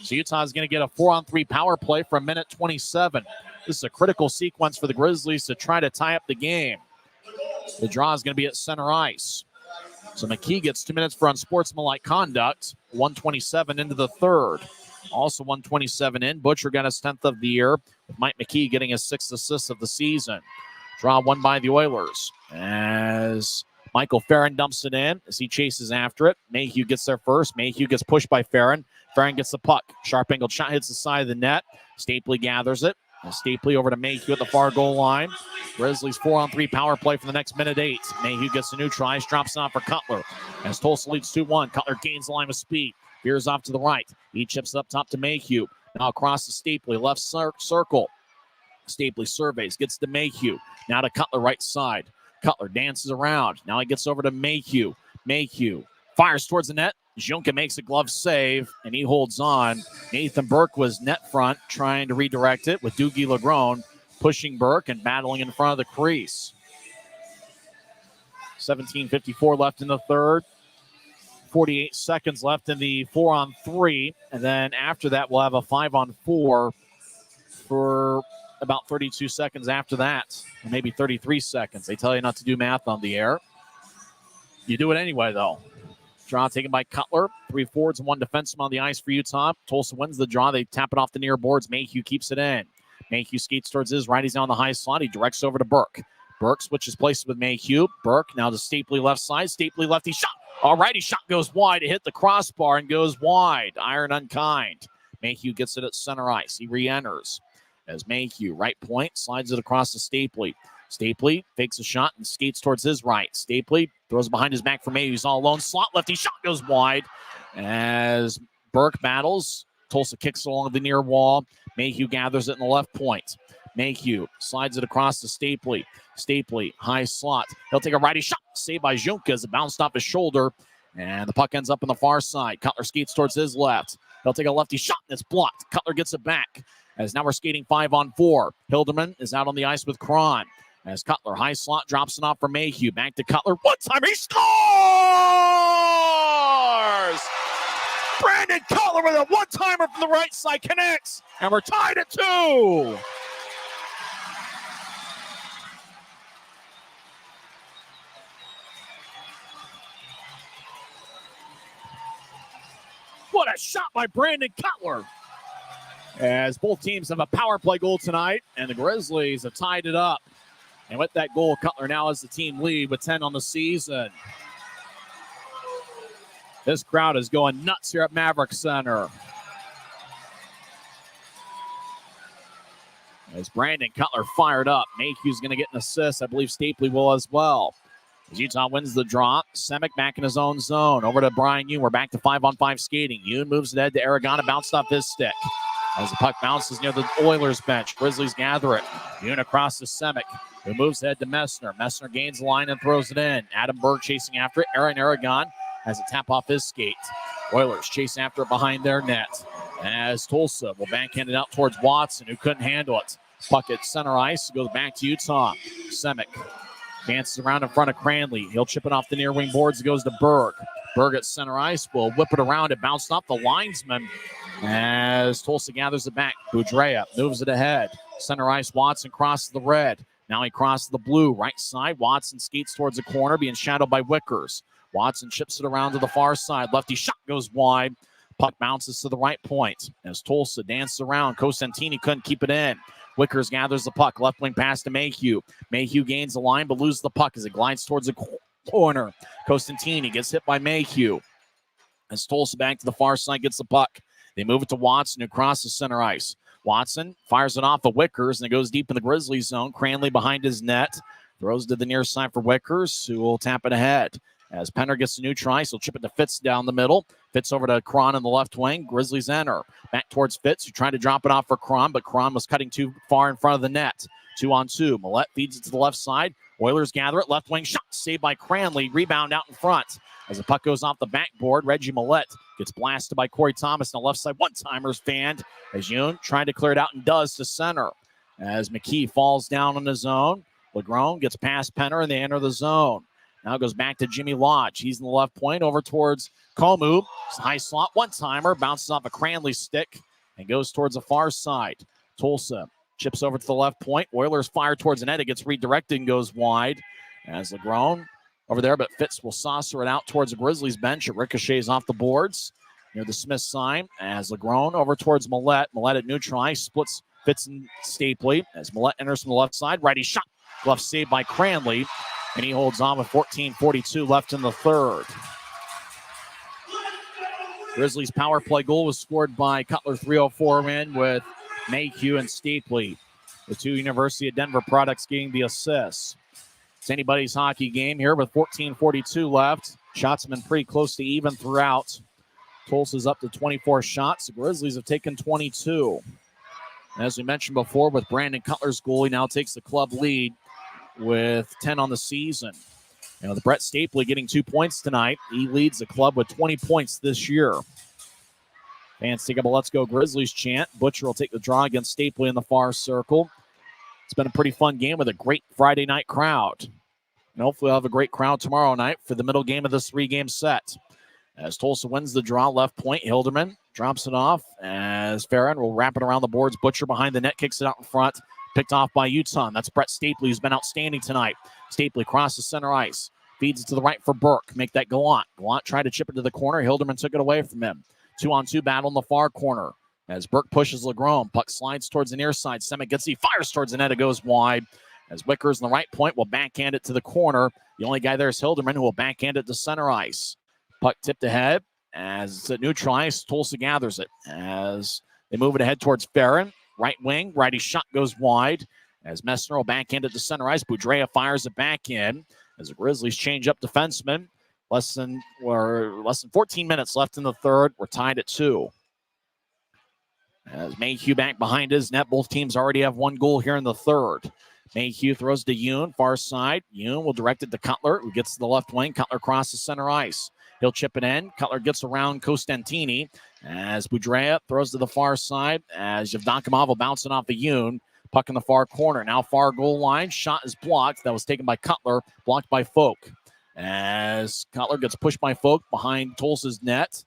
So Utah's going to get a 4-on-3 power play for 1:27. This is a critical sequence for the Grizzlies to try to tie up the game. The draw is going to be at center ice. So McKee gets 2 minutes for unsportsmanlike conduct. 1:27 into the third. Also 1:27 in. Butcher got his 10th of the year, with Mike McKee getting his 6th assist of the season. Draw won by the Oilers. As Michael Farron dumps it in as he chases after it. Mayhew gets there first. Mayhew gets pushed by Farron. Farron gets the puck. Sharp angled shot hits the side of the net. Stapley gathers it. Stapley over to Mayhew at the far goal line. Grizzlies 4-on-3 power play for the next 1:08. Mayhew gets the neutralize, drops it off for Cutler. As Tulsa leads 2-1, Cutler gains the line with speed. Veers off to the right. He chips up top to Mayhew. Now across to Stapley, left circle. Stapley surveys, gets to Mayhew. Now to Cutler, right side. Cutler dances around. Now he gets over to Mayhew. Mayhew fires towards the net. Junka makes a glove save, and he holds on. Nathan Burke was net front, trying to redirect it with Doogie Lagrone pushing Burke and battling in front of the crease. 17:54 left in the third. 48 seconds left in the 4-on-3. And then after that, we'll have a 5-on-4 for about 32 seconds after that. Or maybe 33 seconds. They tell you not to do math on the air. You do it anyway, though. Draw taken by Cutler. 3 forwards and 1 defenseman on the ice for Utah. Tulsa wins the draw. They tap it off the near boards. Mayhew keeps it in. Mayhew skates towards his right. He's down the high slot. He directs over to Burke. Burke switches places with Mayhew. Burke now to Stapley left side. Stapley lefty shot. All righty shot goes wide. It hit the crossbar and goes wide. Iron unkind. Mayhew gets it at center ice. He re-enters as Mayhew, right point, slides it across to Stapley. Stapley fakes a shot and skates towards his right. Stapley throws behind his back for Mayhew. He's all alone. Slot lefty shot goes wide as Burke battles. Tulsa kicks along the near wall. Mayhew gathers it in the left point. Mayhew slides it across to Stapley. Stapley, high slot. He'll take a righty shot. Saved by Junka as it bounced off his shoulder. And the puck ends up on the far side. Cutler skates towards his left. He'll take a lefty shot, and it's blocked. Cutler gets it back. As now we're skating 5-on-4. Hilderman is out on the ice with Cron. As Cutler, high slot, drops it off for Mayhew. Back to Cutler. One time, he scores! Brandon Cutler with a one-timer from the right side connects. And we're tied at 2. What a shot by Brandon Cutler. As both teams have a power play goal tonight, and the Grizzlies have tied it up. And with that goal, Cutler now has the team lead with 10 on the season. This crowd is going nuts here at Maverik Center. As Brandon Cutler fired up, Mayhew's going to get an assist. I believe Stapley will as well. As Utah wins the draw, Semick back in his own zone. Over to Brian Yoon. We're back to 5-on-5 skating. Yoon moves it ahead to Aragon and bounced off his stick. As the puck bounces near the Oilers bench, Grizzlies gather it. Yoon across to Semick, who moves ahead to Messner. Messner gains the line and throws it in. Adam Berg chasing after it. Aaron Aragon has a tap off his skate. Oilers chase after it behind their net. As Tulsa will backhand it out towards Watson, who couldn't handle it. Puck at center ice, goes back to Utah. Semick dances around in front of Cranley. He'll chip it off the near wing boards. It goes to Berg. Berg at center ice will whip it around. It bounced off the linesman as Tulsa gathers it back. Boudrea moves it ahead. Center ice, Watson crosses the red. Now he crosses the blue. Right side, Watson skates towards the corner, being shadowed by Wickers. Watson chips it around to the far side. Lefty shot goes wide. Puck bounces to the right point. As Tulsa dances around, Costantini couldn't keep it in. Wickers gathers the puck. Left wing pass to Mayhew. Mayhew gains the line, but loses the puck as it glides towards the corner. Costantini gets hit by Mayhew. As Tulsa back to the far side gets the puck. They move it to Watson, who crosses center ice. Watson fires it off of Wickers, and it goes deep in the Grizzlies zone. Cranley behind his net. Throws to the near side for Wickers, who will tap it ahead. As Penner gets the new try, he'll chip it to Fitz down the middle. Fitz over to Cron in the left wing. Grizzlies enter. Back towards Fitz, who tried to drop it off for Cron, but Cron was cutting too far in front of the net. 2-on-2. Millette feeds it to the left side. Oilers gather it. Left wing shot saved by Cranley. Rebound out in front. As the puck goes off the backboard, Reggie Millette gets blasted by Corey Thomas on the left side. One-timers fanned as Yoon tried to clear it out and does to center. As McKee falls down on his own. Legrone gets past Penner and they enter the zone. Now it goes back to Jimmy Lodge. He's in the left point over towards Komu. High slot, one-timer, bounces off a Cranley stick and goes towards the far side. Tulsa chips over to the left point. Oilers fire towards the net. It gets redirected and goes wide. As Legrone over there, but Fitz will saucer it out towards the Grizzlies bench. It ricochets off the boards near the Smith sign. As Legrone over towards Millette. Millette at neutral splits Fitz and Stapley. As Millette enters from the left side. Righty shot. Glove saved by Cranley. And he holds on with 14:42 left in the third. Grizzlies' power play goal was scored by Cutler 304 in with Mayhew and Stapley. The two University of Denver products getting the assists. It's anybody's hockey game here with 14:42 left. Shots have been pretty close to even throughout. Tulsa's up to 24 shots. The Grizzlies have taken 22. And as we mentioned before, with Brandon Cutler's goal, he now takes the club lead with 10 on the season. You know, the Brett Stapley getting 2 points tonight. He leads the club with 20 points this year. Fans take up a Let's Go Grizzlies chant. Butcher will take the draw against Stapley in the far circle. It's been a pretty fun game with a great Friday night crowd. And hopefully we'll have a great crowd tomorrow night for the middle game of this 3-game set. As Tulsa wins the draw, left point, Hilderman drops it off as Farron will wrap it around the boards. Butcher behind the net, kicks it out in front. Picked off by Utah. That's Brett Stapley, who's been outstanding tonight. Stapley crosses center ice. Feeds it to the right for Burke. Make that Gallant. Gallant tried to chip it to the corner. Hilderman took it away from him. 2-on-2 battle in the far corner. As Burke pushes Legrone. Puck slides towards the near side. Semick gets he fires towards the net. It goes wide. As Wickers in the right point will backhand it to the corner. The only guy there is Hilderman, who will backhand it to center ice. Puck tipped ahead. As it's at neutral ice, Tulsa gathers it. As they move it ahead towards Farron. Right wing, righty shot goes wide. As Messner will backhand it to center ice. Boudrea fires it back in. As the Grizzlies change up defensemen. Less than 14 minutes left in the third. We're tied at 2. As Mayhew back behind his net. Both teams already have one goal here in the third. Mayhew throws to Yoon, far side. Yoon will direct it to Cutler, who gets to the left wing. Cutler crosses center ice. He'll chip it in. Cutler gets around Costantini. As Boudreau throws to the far side, as Yevdokimov will bouncing off the Yoon. Puck in the far corner. Now far goal line. Shot is blocked. That was taken by Cutler. Blocked by Folk. As Cutler gets pushed by Folk behind Tulsa's net.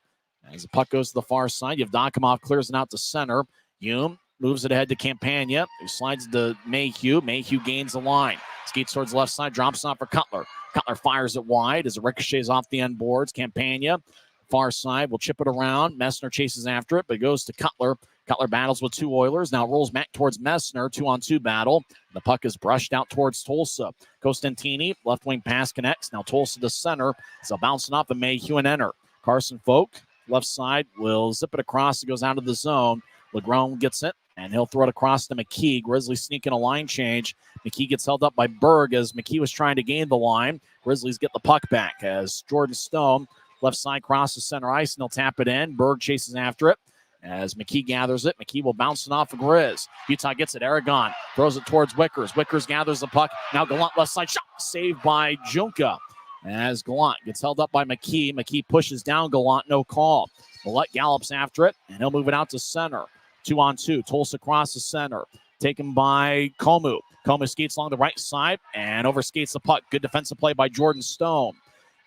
As the puck goes to the far side, Yevdokimov clears it out to center. Yoon moves it ahead to Campagna, who slides to Mayhew. Mayhew gains the line. Skates towards the left side. Drops off for Cutler. Cutler fires it wide as it ricochets off the end boards. Campagna, far side, will chip it around. Messner chases after it, but goes to Cutler. Cutler battles with two Oilers. Now rolls back towards Messner. 2-on-2 battle. The puck is brushed out towards Tulsa. Costantini, left wing pass connects. Now Tulsa to center. So bouncing off of Mayhew and enter. Carson Folk, left side, will zip it across. It goes out of the zone. Legrone gets it, and he'll throw it across to McKee. Grizzlies sneaking a line change. McKee gets held up by Berg as McKee was trying to gain the line. Grizzlies get the puck back as Jordan Stone, left side, crosses center ice, and they'll tap it in. Berg chases after it. As McKee gathers it, McKee will bounce it off of Grizz. Utah gets it. Aragon throws it towards Wickers. Wickers gathers the puck. Now Gallant left side shot. Saved by Junka. As Gallant gets held up by McKee. McKee pushes down Gallant. No call. Millette gallops after it, and he'll move it out to center. 2-on-2. Tulsa crosses center. Taken by Komu. Komu skates along the right side and overskates the puck. Good defensive play by Jordan Stone.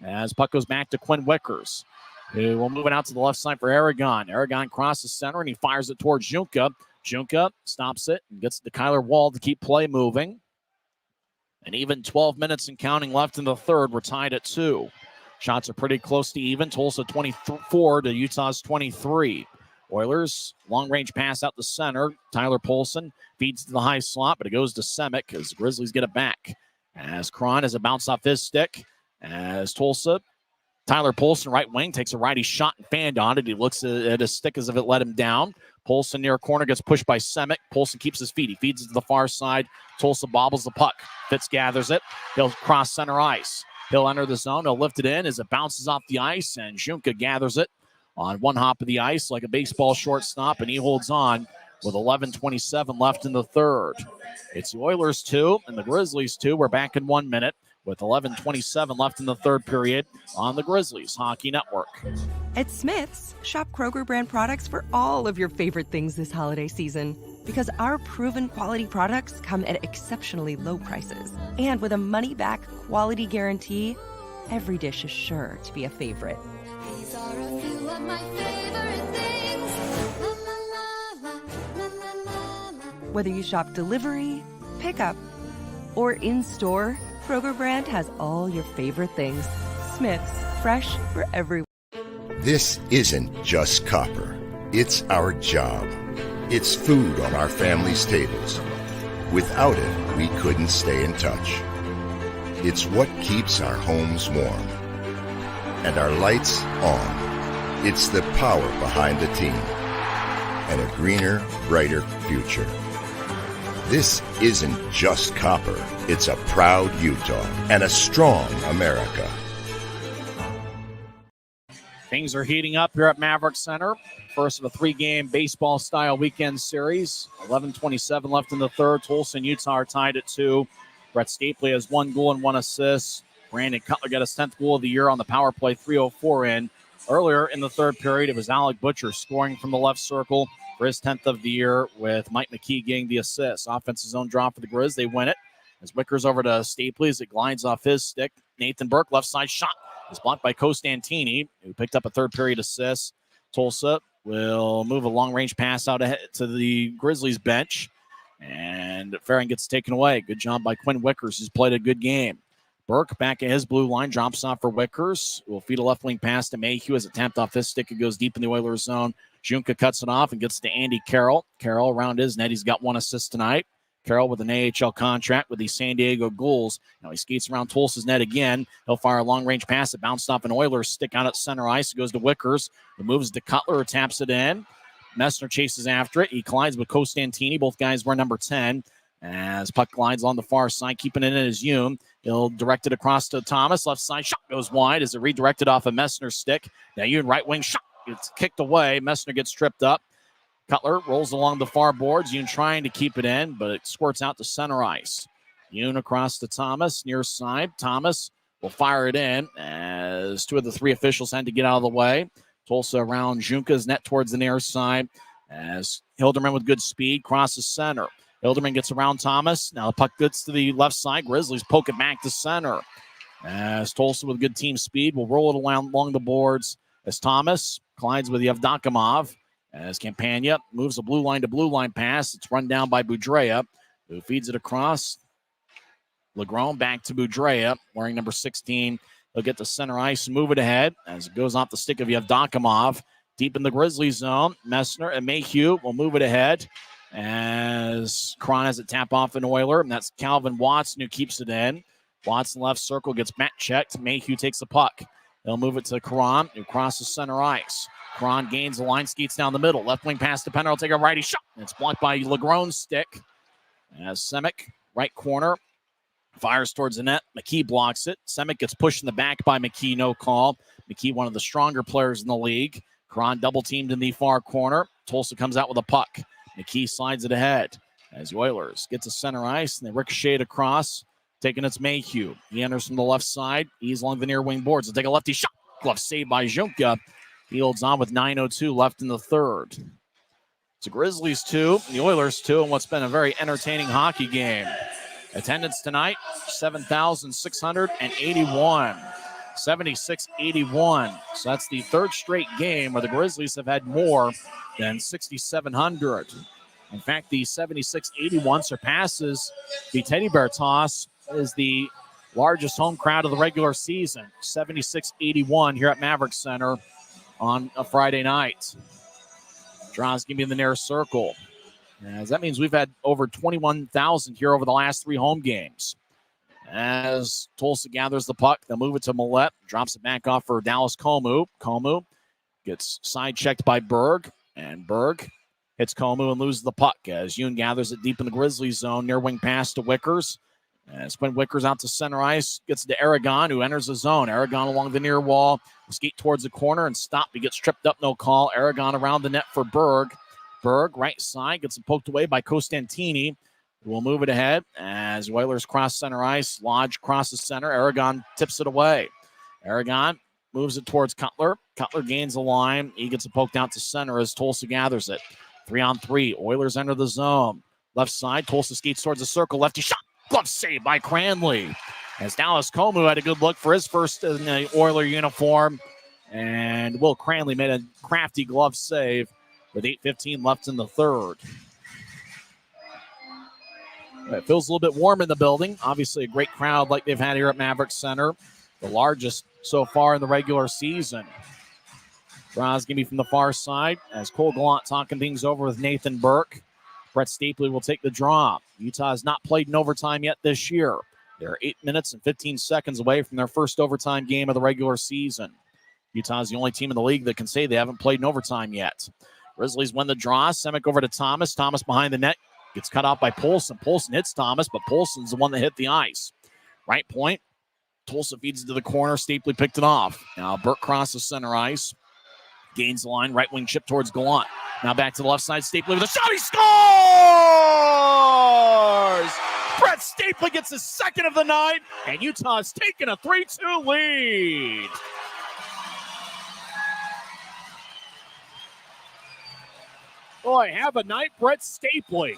As puck goes back to Quinn Wickers, who will move it out to the left side for Aragon. Aragon crosses center, and he fires it towards Junka. Junka stops it and gets to Kyler Wall to keep play moving. And even 12 minutes and counting left in the third. We're tied at 2. Shots are pretty close to even. Tulsa 24 to Utah's 23. Oilers, long-range pass out the center. Tyler Polson feeds to the high slot, but it goes to Semick as the Grizzlies get it back. As Cron has a bounce off his stick. As Tulsa, Tyler Polson, right wing, takes a righty shot and fanned on it. He looks at his stick as if it let him down. Polson near a corner gets pushed by Semick. Polson keeps his feet. He feeds it to the far side. Tulsa bobbles the puck. Fitz gathers it. He'll cross center ice. He'll enter the zone. He'll lift it in as it bounces off the ice, and Junka gathers it on one hop of the ice like a baseball shortstop, and he holds on with 11:27 left in the third. It's the Oilers 2 and the Grizzlies 2. We're back in 1 minute with 11:27 left in the third period on the Grizzlies Hockey Network. At Smith's, shop Kroger brand products for all of your favorite things this holiday season. Because our proven quality products come at exceptionally low prices. And with a money-back quality guarantee, every dish is sure to be a favorite. These are a few of my favorite things. La la la la, la la la la. Whether you shop delivery, pickup, or in-store, Kroger brand has all your favorite things. Smith's, fresh for everyone. This isn't just copper. It's our job. It's food on our family's tables. Without it, we couldn't stay in touch. It's what keeps our homes warm. And our lights on. It's the power behind the team. And a greener, brighter future. This isn't just copper. It's a proud Utah and a strong America. Things are heating up here at Maverik Center. First of a 3-game baseball-style weekend series. 11:27 left in the third. Tulsa and Utah are tied at 2. Brett Stapley has 1 goal and 1 assist. Brandon Cutler got his 10th goal of the year on the power play, 3:04 in. Earlier in the third period, it was Alec Butcher scoring from the left circle for his 10th of the year, with Mike McKee getting the assist. Offensive zone draw for the Grizz. They win it. As Wickers over to Stapley as it glides off his stick. Nathan Burke, left side shot, is blocked by Costantini, who picked up a third period assist. Tulsa will move a long-range pass out ahead to the Grizzlies bench, and Farron gets taken away. Good job by Quinn Wickers, who's played a good game. Burke back at his blue line, drops off for Wickers, who will feed a left wing pass to Mayhew as it tapped off his stick. It goes deep in the Oilers zone. Junka cuts it off and gets to Andy Carroll. Carroll around his net. He's got 1 assist tonight. Carroll with an AHL contract with the San Diego Ghouls. Now he skates around Tulsa's net again. He'll fire a long-range pass. It bounced off an Oilers stick out at center ice. It goes to Wickers. It moves to Cutler, who taps it in. Messner chases after it. He collides with Costantini. Both guys wear number 10. As puck glides on the far side, keeping it in his Hume. He'll direct it across to Thomas. Left side shot goes wide as it redirected off a Messner stick. Now Hume right wing shot. It's kicked away. Messner gets tripped up. Cutler rolls along the far boards. Yoon trying to keep it in, but it squirts out to center ice. Yoon across to Thomas, near side. Thomas will fire it in as 2 of the 3 officials had to get out of the way. Tulsa around Junka's net towards the near side as Hilderman with good speed crosses center. Hilderman gets around Thomas. Now the puck gets to the left side. Grizzlies poke it back to center. As Tulsa with good team speed will roll it along the boards as Thomas collides with Yevdokimov. As Campagna moves a blue line to blue line pass. It's run down by Boudreau, who feeds it across. Legron back to Boudreau, wearing number 16. He'll get to center ice and move it ahead as it goes off the stick of Yevdokimov. Deep in the Grizzlies zone, Messner and Mayhew will move it ahead as Cron has it tap off an Oiler, and that's Calvin Watson who keeps it in. Watson left circle gets back checked. Mayhew takes the puck. They'll move it to Cron, who crosses center ice. Cron gains the line, skates down the middle. Left wing pass to Penner. Will take a righty shot. It's blocked by Legron's stick. As Semick, right corner, fires towards the net. McKee blocks it. Semick gets pushed in the back by McKee. No call. McKee, one of the stronger players in the league. Cron double teamed in the far corner. Tulsa comes out with a puck. McKee slides it ahead as the Oilers get to center ice and they ricochet it across. Taking it's Mayhew. He enters from the left side. He's along the near wing boards. He'll take a lefty shot. Glove saved by Junka. He holds on with 9:02 left in the third. It's the Grizzlies 2, the Oilers 2, and what's been a very entertaining hockey game. Attendance tonight, 7,681. 76-81. So that's the third straight game where the Grizzlies have had more than 6,700. In fact, the 76-81 surpasses the Teddy Bear Toss as the largest home crowd of the regular season. 76-81 here at Maverik Center on a Friday night. Draws give me in the near circle. As that means we've had over 21,000 here over the last 3 home games. As Tulsa gathers the puck, they'll move it to Millette. Drops it back off for Dallas Comu. Comu gets side-checked by Berg. And Berg hits Comu and loses the puck as Yoon gathers it deep in the Grizzlies zone. Near wing pass to Wickers. As Quinn Wickers out to center ice. Gets to Aragon, who enters the zone. Aragon along the near wall. Skate towards the corner and stop. He gets tripped up, no call. Aragon around the net for Berg. Berg, right side, gets it poked away by Costantini. We'll move it ahead as Oilers cross center ice. Lodge crosses center. Aragon tips it away. Aragon moves it towards Cutler. Cutler gains the line. He gets it poked out to center as Tulsa gathers it. 3-on-3. Oilers enter the zone. Left side. Tulsa skates towards the circle. Lefty shot. Glove save by Cranley. As Dallas Comu had a good look for his first in the Oiler uniform. And Will Cranley made a crafty glove save with 8:15 left in the third. It feels a little bit warm in the building. Obviously, a great crowd like they've had here at Maverik Center. The largest so far in the regular season. Draws give me from the far side as Cole Gallant talking things over with Nathan Burke. Brett Stapley will take the draw. Utah has not played in overtime yet this year. They're 8 minutes and 15 seconds away from their first overtime game of the regular season. Utah is the only team in the league that can say they haven't played in overtime yet. Grizzlies win the draw. Semick over to Thomas. Thomas behind the net. Gets cut off by Polson. Polson hits Thomas, but Polson's the one that hit the ice. Right point. Tulsa feeds it to the corner. Stapley picked it off. Now Burke crosses center ice. Gains the line. Right wing chip towards Gallant. Now back to the left side. Stapley with a shot. He scores! Brett Stapley gets his second of the night, and Utah has taken a 3-2 lead. Boy, have a night, Brett Stapley.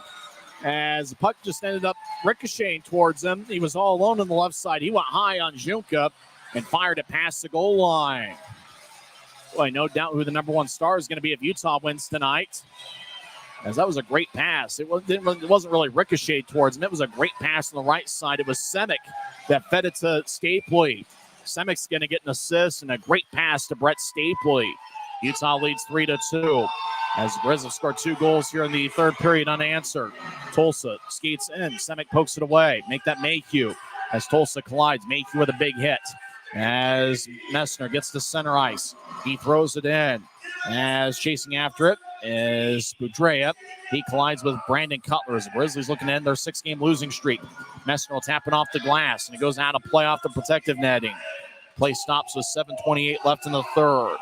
As the puck just ended up ricocheting towards him. He was all alone on the left side. He went high on Junka and fired it past the goal line. Boy, no doubt who the number 1 star is going to be if Utah wins tonight. As that was a great pass. It wasn't really ricocheted towards him. It was a great pass on the right side. It was Semick that fed it to Stapley. Semick's going to get an assist and a great pass to Brett Stapley. Utah leads 3-2. As the Grizzlies score 2 goals here in the third period unanswered. Tulsa skates in. Semick pokes it away. Make that Mayhew as Tulsa collides. Mayhew with a big hit. As Messner gets to center ice. He throws it in. As chasing after it is Boudreau. He collides with Brandon Cutler as the Grizzlies looking to end their 6-game losing streak. Messner will tap it off the glass, and it goes out of play off the protective netting. Play stops with 7:28 left in the third.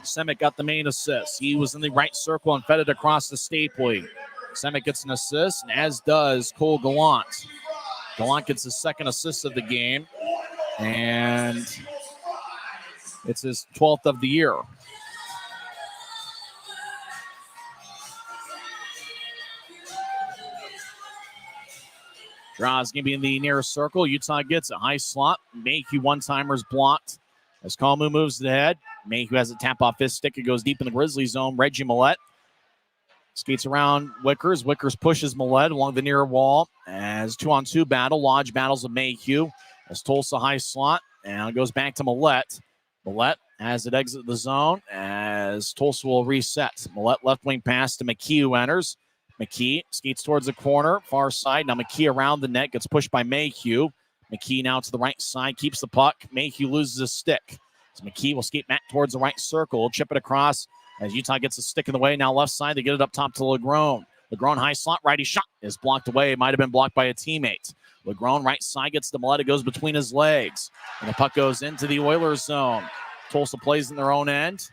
Semick got the main assist. He was in the right circle and fed it across the Stapley. Semick gets an assist, and as does Cole Gallant. Gallant gets his second assist of the game. And It's his 12th of the year. Draws going to be in the near circle. Utah gets a high slot. Mayhew one-timers blocked. As Kalmu moves ahead, Mayhew has a tap off his stick. It goes deep in the Grizzlies zone. Reggie Millette skates around Wickers. Wickers pushes Millette along the near wall. As 2-on-2 battle. Lodge battles with Mayhew. As Tulsa high slot. And it goes back to Millette. Millette as it exits the zone. As Tulsa will reset. Millette left wing pass to McKee, who enters. McKee skates towards the corner, far side. Now McKee around the net, gets pushed by Mayhew. McKee now to the right side, keeps the puck. Mayhew loses his stick. So McKee will skate back towards the right circle, chip it across as Utah gets a stick in the way. Now left side, they get it up top to Legrone. Legrone high slot, righty shot is blocked away. It might have been blocked by a teammate. Legrone right side gets the Millette. It goes between his legs. And the puck goes into the Oilers zone. Tulsa plays in their own end.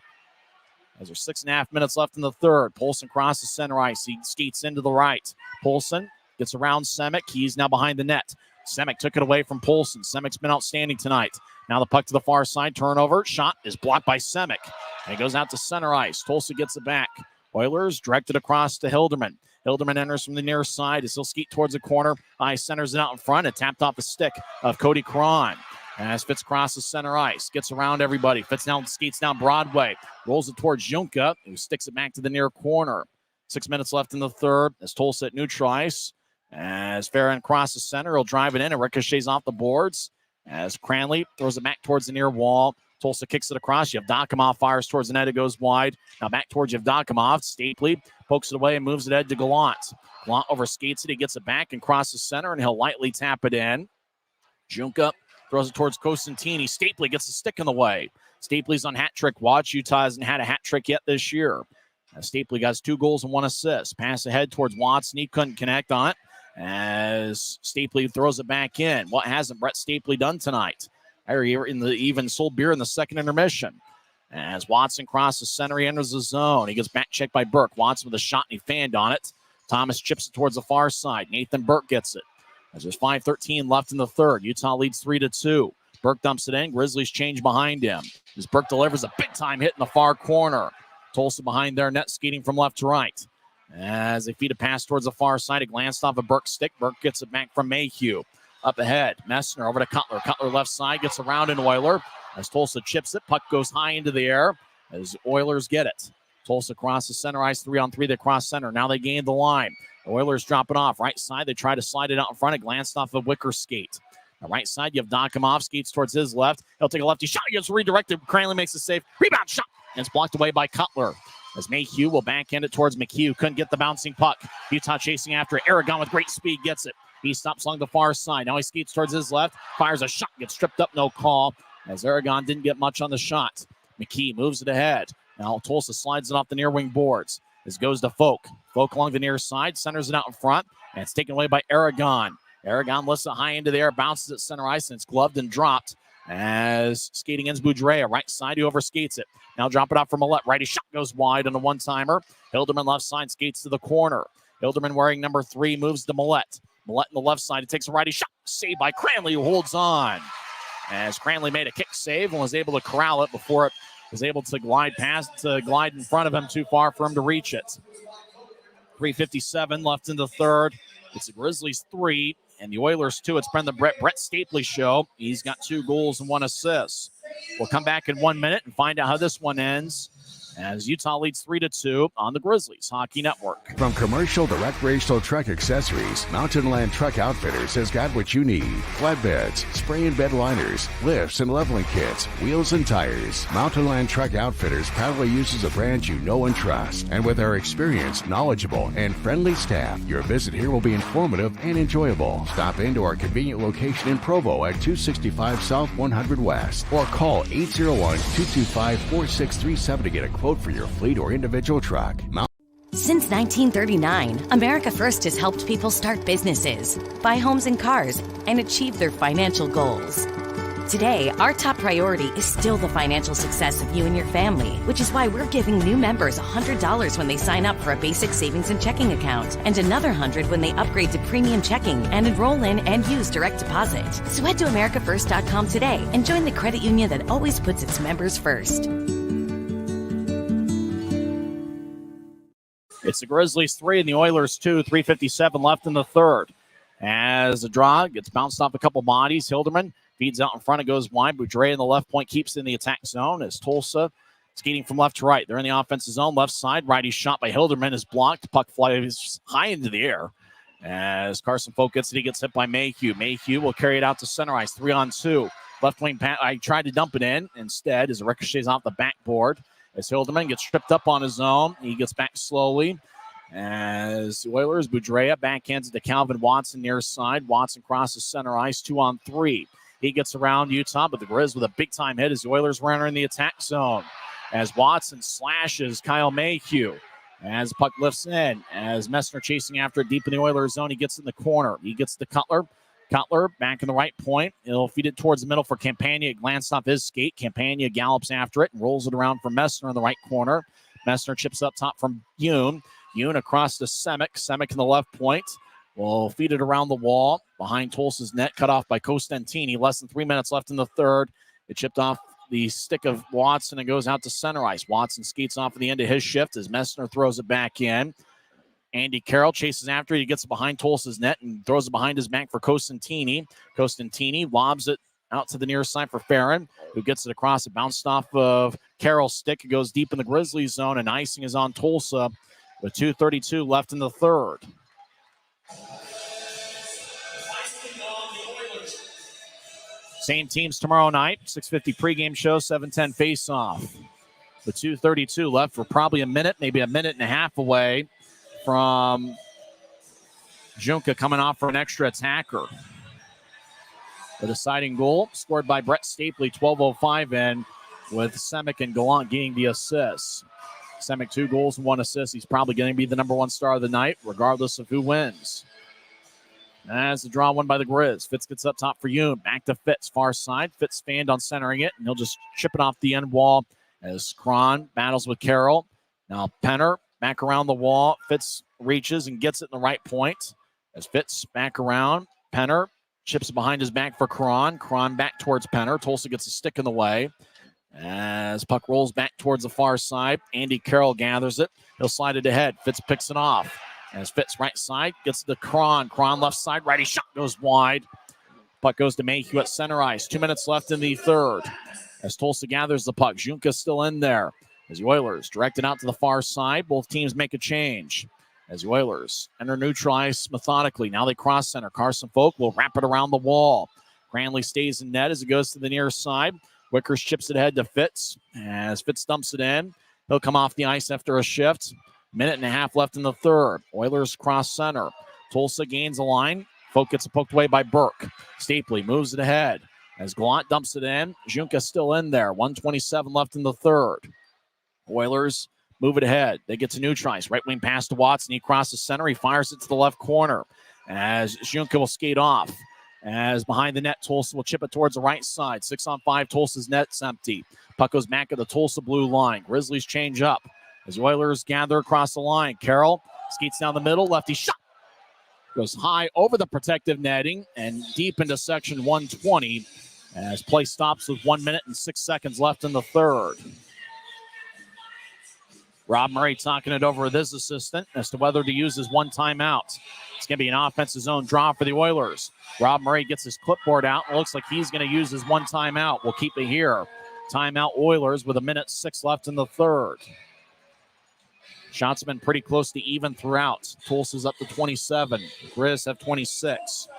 As there's 6.5 minutes left in the third. Polson crosses center ice. He skates into the right. Polson gets around Semick. He's now behind the net. Semick took it away from Polson. Semick's been outstanding tonight. Now the puck to the far side. Turnover. Shot is blocked by Semick. And it goes out to center ice. Tulsa gets it back. Oilers directed across to Hilderman. Hilderman enters from the near side as he'll skate towards the corner. Ice centers it out in front. It tapped off the stick of Cody Cron. As Fitz crosses center ice, gets around everybody. Fitz now skates down Broadway, rolls it towards Junka, who sticks it back to the near corner. 6 minutes left in the third as Tulsa at neutral ice. As Farron crosses center, he'll drive it in and ricochets off the boards. As Cranley throws it back towards the near wall. Tulsa kicks it across. Yevdokimov fires towards the net. It goes wide. Now back towards Yevdokimov. Stapley pokes it away and moves it ahead to Gallant. Gallant overskates it. He gets it back and crosses center, and he'll lightly tap it in. Junka throws it towards Cosentini. Stapley gets the stick in the way. Stapley's on hat trick watch. Utah hasn't had a hat trick yet this year. Stapley got 2 goals and 1 assist. Pass ahead towards Watson. He couldn't connect on it as Stapley throws it back in. What hasn't Brett Stapley done tonight? Even sold beer in the second intermission. As Watson crosses center, he enters the zone. He gets back checked by Burke. Watson with a shot, and he fanned on it. Thomas chips it towards the far side. Nathan Burke gets it. As there's 5:13 left in the third. Utah leads 3-2. Burke dumps it in. Grizzlies change behind him. As Burke delivers a big-time hit in the far corner. Tulsa behind their net, skating from left to right. As they feed a pass towards the far side, it glanced off of Burke's stick. Burke gets it back from Mayhew. Up ahead, Messner over to Cutler. Cutler left side, gets around an Oiler. As Tulsa chips it, puck goes high into the air as Oilers get it. Tulsa crosses center ice, 3-on-3. They cross center. Now they gain the line. The Oilers drop it off. Right side, they try to slide it out in front. It glanced off of Wicker's skate. The right side, you have Yevdokimov skates towards his left. He'll take a lefty shot. He gets redirected. Cranley makes the save. Rebound shot. And it's blocked away by Cutler. As Mayhew will backhand it towards McHugh. Couldn't get the bouncing puck. Utah chasing after it. Aragon with great speed gets it. He stops along the far side. Now he skates towards his left. Fires a shot. Gets tripped up. No call. As Aragon didn't get much on the shot. McKee moves it ahead. Now Tulsa slides it off the near wing boards. This goes to Folk. Folk along the near side. Centers it out in front. And it's taken away by Aragon. Aragon lifts it high into the air. Bounces at center ice. And it's gloved and dropped. As skating ends Boudreau. Right side. He overskates it. Now drop it off for Millette. Righty shot goes wide on a one-timer. Hilderman left side skates to the corner. Hilderman wearing number 3 moves to Millette. Millette on the left side. It takes a righty shot. Saved by Cranley, who holds on. As Cranley made a kick save and was able to corral it before it was able to glide in front of him too far for him to reach it. 3:57 left in the third. It's the Grizzlies 3 and the Oilers 2. It's been the Brett Stapley show. He's got 2 goals and 1 assist. We'll come back in 1 minute and find out how this one ends as Utah leads 3-2 on the Grizzlies Hockey Network. From commercial to recreational truck accessories, Mountain Land Truck Outfitters has got what you need. Flatbeds, spray and bed liners, lifts and leveling kits, wheels and tires. Mountain Land Truck Outfitters proudly uses a brand you know and trust. And with our experienced, knowledgeable, and friendly staff, your visit here will be informative and enjoyable. Stop into our convenient location in Provo at 265 South 100 West or call 801-225-4637 to get a quote for your fleet or individual truck. Since 1939, America First has helped people start businesses, buy homes and cars, and achieve their financial goals. Today, our top priority is still the financial success of you and your family, which is why we're giving new members $100 when they sign up for a basic savings and checking account, and another $100 when they upgrade to premium checking and enroll in and use direct deposit. So head to americafirst.com today and join the credit union that always puts its members first. It's the Grizzlies 3 and the Oilers 2, 3:57 left in the third. As the draw gets bounced off a couple bodies, Hilderman feeds out in front. It goes wide. Boudreau in the left point keeps in the attack zone as Tulsa skating from left to right. They're in the offensive zone, left side. Righty shot by Hilderman is blocked. Puck flies high into the air. As Carson Folk gets it, he gets hit by Mayhew. Mayhew will carry it out to center ice, 3-on-2. Left wing, I tried to dump it in. Instead, as it ricochets off the backboard, as Hilderman gets tripped up on his own, he gets back slowly. As the Oilers, Boudreau backhands it to Calvin Watson near side. Watson crosses center ice, 2-on-3. He gets around Utah, but the Grizz with a big-time hit as the Oilers were entering the attack zone. As Watson slashes Kyle Mayhew. As the puck lifts in. As Messner chasing after it deep in the Oilers zone, he gets in the corner. He gets to Cutler. Cutler back in the right point. He'll feed it towards the middle for Campagna. It glanced off his skate. Campagna gallops after it and rolls it around for Messner in the right corner. Messner chips up top from Yoon. Yoon across to Semick. Semick in the left point. Will feed it around the wall behind Tulsa's net, cut off by Costantini. Less than 3 minutes left in the third. It chipped off the stick of Watson and goes out to center ice. Watson skates off at the end of his shift as Messner throws it back in. Andy Carroll chases after it. He gets it behind Tulsa's net and throws it behind his back for Costantini. Costantini lobs it out to the near side for Farron, who gets it across. It bounced off of Carroll's stick. It goes deep in the Grizzlies zone, and icing is on Tulsa with 2:32 left in the third. Same teams tomorrow night. 6:50 pregame show, 7:10 face-off. With 2:32 left, we're probably a minute, maybe a minute and a half away from Junka coming off for an extra attacker. The deciding goal scored by Brett Stapley, 12:05 in, with Semick and Gallant getting the assists. Semick 2 goals and 1 assist. He's probably going to be the number one star of the night, regardless of who wins. As the draw won by the Grizz. Fitz gets up top for Yoon. Back to Fitz, far side. Fitz fanned on centering it, and he'll just chip it off the end wall as Cron battles with Carroll. Now Penner back around the wall. Fitz reaches and gets it in the right point. As Fitz back around, Penner chips it behind his back for Cron. Cron back towards Penner. Tulsa gets a stick in the way. As puck rolls back towards the far side, Andy Carroll gathers it. He'll slide it ahead. Fitz picks it off. As Fitz right side, gets to Cron. Cron left side, righty shot goes wide. Puck goes to Mayhew at center ice. 2 minutes left in the third. As Tulsa gathers the puck, Junka's still in there. As the Oilers direct it out to the far side, both teams make a change. As the Oilers enter neutral ice methodically. Now they cross center. Carson Folk will wrap it around the wall. Cranley stays in net as it goes to the near side. Wickers chips it ahead to Fitz. As Fitz dumps it in, he'll come off the ice after a shift. Minute and a half left in the third. Oilers cross center. Tulsa gains a line. Folk gets it poked away by Burke. Stapley moves it ahead. As Gallant dumps it in, Junka's still in there. 1:27 left in the third. Oilers move it ahead. They get to neutral ice. Right wing pass to Watson. He crosses center. He fires it to the left corner. As Junka will skate off. As behind the net, Tulsa will chip it towards the right side. 6-on-5, Tulsa's net's empty. Puck goes back at the Tulsa blue line. Grizzlies change up. As the Oilers gather across the line, Carroll skates down the middle. Lefty shot. Goes high over the protective netting and deep into section 120 as play stops with 1 minute and 6 seconds left in the third. Rob Murray talking it over with his assistant as to whether to use his one timeout. It's going to be an offensive zone draw for the Oilers. Rob Murray gets his clipboard out. It looks like he's going to use his one timeout. We'll keep it here. Timeout Oilers with 1:06 left in the third. Shots have been pretty close to even throughout. Tulsa's up to 27. Grizz have 26.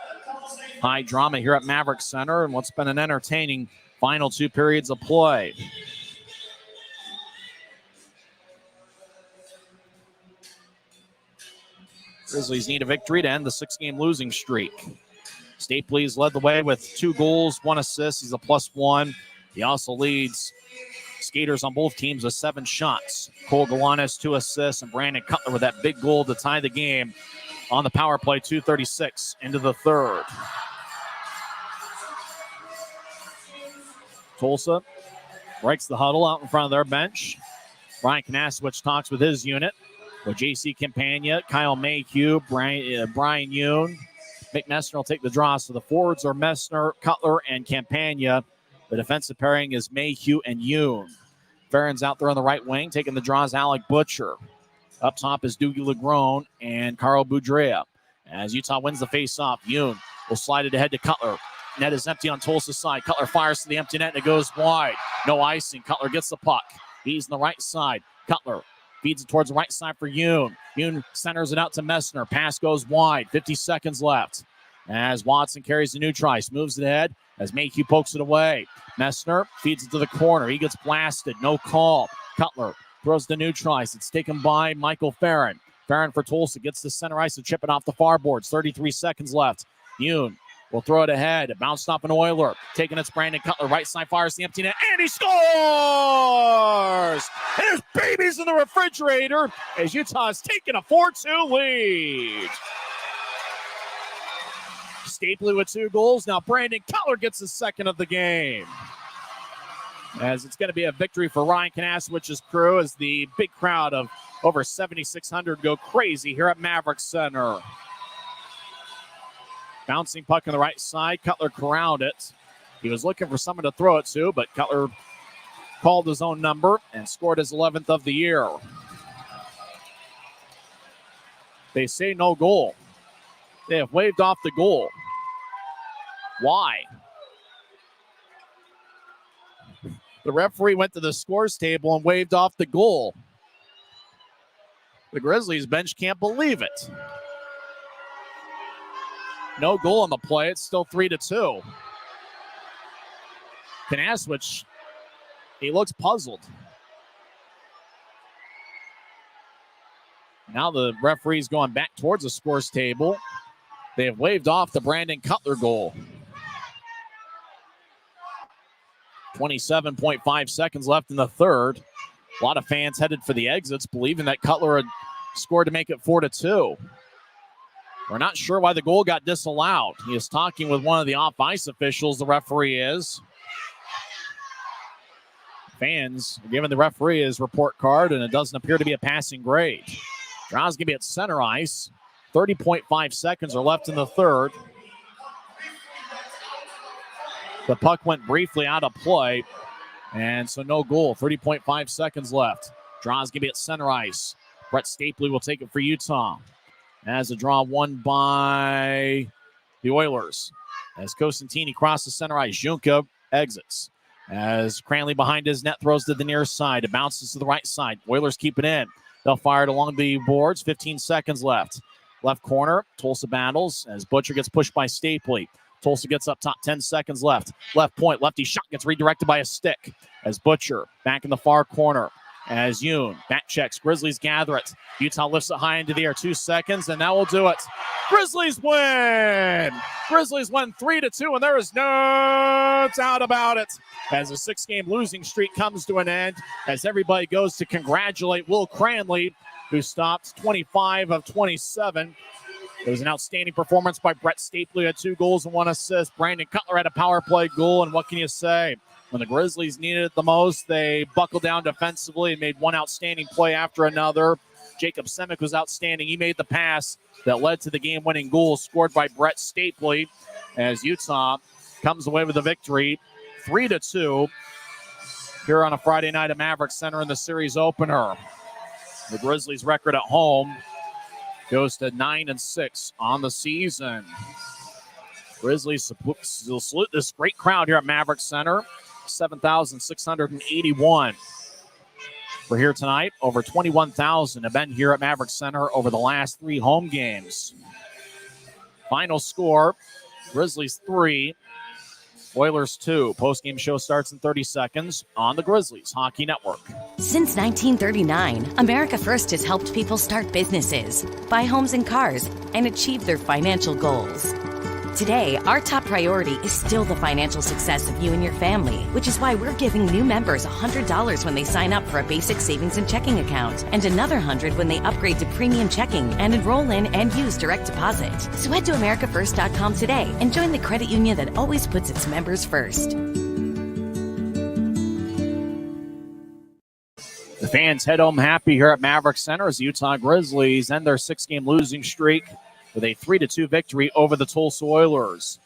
High drama here at Maverik Center and what's been an entertaining final 2 periods of play. Grizzlies need a victory to end the 6-game losing streak. Stapley's led the way with 2 goals, 1 assist. He's a +1. He also leads skaters on both teams with 7 shots. Cole Gallant has 2 assists, and Brandon Cutler with that big goal to tie the game on the power play, 2:36 into the third. Tulsa breaks the huddle out in front of their bench. Brian Kanasowicz talks with his unit, with J.C. Campagna, Kyle Mayhew, Brian Yoon. Mick Messner will take the draw. So the forwards are Messner, Cutler, and Campagna. The defensive pairing is Mayhew and Yoon. Farron's out there on the right wing, taking the draws, Alec Butcher. Up top is Doogie Legrone and Carl Boudrea. As Utah wins the face-off, Yoon will slide it ahead to Cutler. Net is empty on Tulsa's side. Cutler fires to the empty net, and it goes wide. No icing. Cutler gets the puck. He's on the right side. Cutler feeds it towards the right side for Yoon. Yoon centers it out to Messner. Pass goes wide. 50 seconds left. As Watson carries the new trice, moves it ahead as Mayhew pokes it away. Messner feeds it to the corner. He gets blasted. No call. Cutler throws the new trice. It's taken by Michael Farron. Farron for Tulsa gets the center ice and chip it off the far boards. 33 seconds left. Yoon will throw it ahead. It bounced off an Oiler. Taking it's Brandon Cutler. Right side fires the empty net. And he scores! And there's babies in the refrigerator as Utah is taking a 4-2 lead. Stapley with 2 goals. Now Brandon Cutler gets his second of the game. As it's going to be a victory for Ryan Kanasowicz's crew as the big crowd of over 7,600 go crazy here at Maverik Center. Bouncing puck on the right side. Cutler corralled it. He was looking for someone to throw it to, but Cutler called his own number and scored his 11th of the year. They say no goal. They have waved off the goal. Why? The referee went to the scores table and waved off the goal. The Grizzlies bench can't believe it. No goal on the play. It's still 3-2. Kanasowicz, he looks puzzled. Now the referee's going back towards the scores table. They have waved off the Brandon Cutler goal. 27.5 seconds left in the third. A lot of fans headed for the exits, believing that Cutler had scored to make it 4-2. We're not sure why the goal got disallowed. He is talking with one of the off-ice officials, the referee is. Fans are giving the referee his report card, and it doesn't appear to be a passing grade. Draw's going to be at center ice. 30.5 seconds are left in the third. The puck went briefly out of play, and so no goal. 30.5 seconds left. Draw's going to be at center ice. Brett Stapley will take it for Utah. As a draw won by the Oilers. As Cosentini crosses center ice, Junka exits. As Cranley behind his net throws to the near side. It bounces to the right side. Oilers keep it in. They'll fire it along the boards. 15 seconds left. Left corner, Tulsa battles as Butcher gets pushed by Stapley. Tulsa gets up top, 10 seconds left. Left point, lefty shot gets redirected by a stick. As Butcher back in the far corner. As Yoon back checks, Grizzlies gather it. Utah lifts it high into the air, 2 seconds, and that will do it. Grizzlies win! Grizzlies win 3-2, and there is no doubt about it. As a 6-game losing streak comes to an end, as everybody goes to congratulate Will Cranley, who stopped 25 of 27. It was an outstanding performance by Brett Stapley, had 2 goals and 1 assist. Brandon Cutler had a power play goal, and what can you say? When the Grizzlies needed it the most, they buckled down defensively and made one outstanding play after another. Jacob Semick was outstanding. He made the pass that led to the game-winning goal scored by Brett Stapley as Utah comes away with a victory, 3-2, here on a Friday night at Maverik Center in the series opener. The Grizzlies' record at home goes to 9-6 on the season. Grizzlies will salute this great crowd here at Maverik Center. 7,681. We're here tonight. Over 21,000 have been here at Maverik Center over the last 3 home games. Final score, Grizzlies 3, Oilers 2. Post-game show starts in 30 seconds on the Grizzlies Hockey Network. Since 1939, America First has helped people start businesses, buy homes and cars, and achieve their financial goals. Today, our top priority is still the financial success of you and your family, which is why we're giving new members $100 when they sign up for a basic savings and checking account, and another $100 when they upgrade to premium checking and enroll in and use direct deposit. So head to AmericaFirst.com today and join the credit union that always puts its members first. Fans head home happy here at Maverik Center as the Utah Grizzlies end their 6-game losing streak with a 3-2 victory over the Tulsa Oilers.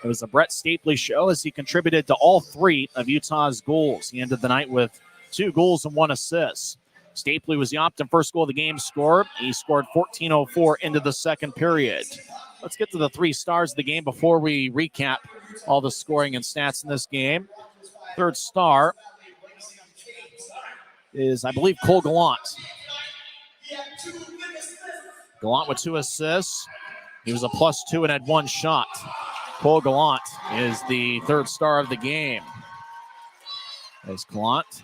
It was a Brett Stapley show as he contributed to all 3 of Utah's goals. He ended the night with 2 goals and 1 assist. Stapley was the Optum first goal of the game scorer. He scored 14:04 into the second period. Let's get to the 3 stars of the game before we recap all the scoring and stats in this game. Third star is, I believe, Cole Gallant. Gallant with 2 assists. He was a +2 and had 1 shot. Cole Gallant is the third star of the game. As Gallant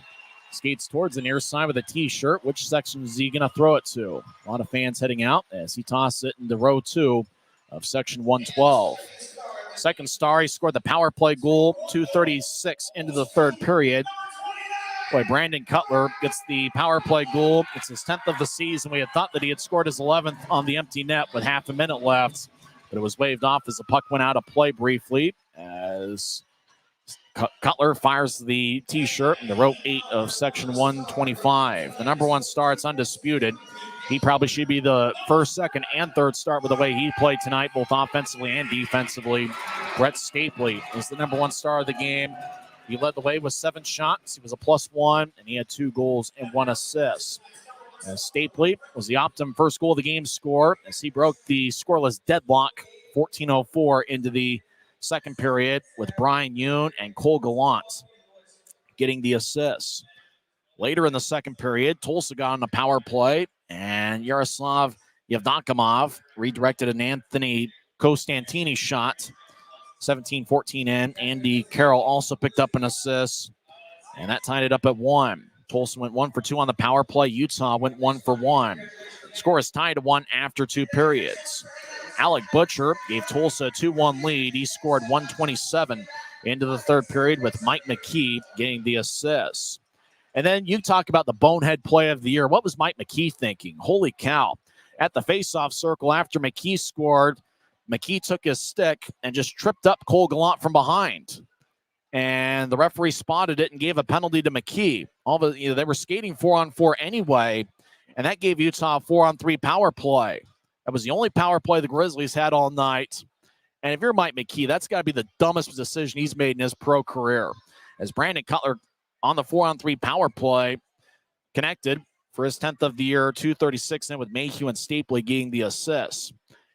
skates towards the near side with a T-shirt. Which section is he going to throw it to? A lot of fans heading out as he tosses it into row 2 of section 112. Second star, he scored the power play goal, 2:36 into the third period. Boy, Brandon Cutler gets the power play goal. It's his 10th of the season. We had thought that he had scored his 11th on the empty net with half a minute left, but it was waved off as the puck went out of play briefly as Cutler fires the T-shirt in the row 8 of section 125. The number 1 star, it's undisputed. He probably should be the first, second, and third start with the way he played tonight, both offensively and defensively. Brett Stapley is the number 1 star of the game. He led the way with 7 shots. He was a +1, and he had 2 goals and 1 assist. As Stapley was the Optum first goal of the game scorer as he broke the scoreless deadlock, 14:04 into the second period, with Brian Yoon and Cole Gallant getting the assists. Later in the second period, Tulsa got on a power play, and Yaroslav Yevdokimov redirected an Anthony Costantini shot. 17-14 in. Andy Carroll also picked up an assist, and that tied it up at 1. Tulsa went 1 for 2 on the power play. Utah went 1 for 1. Score is tied at 1 after 2 periods. Alec Butcher gave Tulsa a 2-1 lead. He scored 1:27 into the third period with Mike McKee getting the assist. And then you talk about the bonehead play of the year. What was Mike McKee thinking? Holy cow. At the faceoff circle after McKee scored, McKee took his stick and just tripped up Cole Gallant from behind. And the referee spotted it and gave a penalty to McKee. They were skating 4-on-4 anyway, and that gave Utah a 4-on-3 power play. That was the only power play the Grizzlies had all night. And if you're Mike McKee, that's got to be the dumbest decision he's made in his pro career. As Brandon Cutler on the 4-on-3 power play connected for his 10th of the year, 2:36 in with Mayhew and Stapley getting the assists.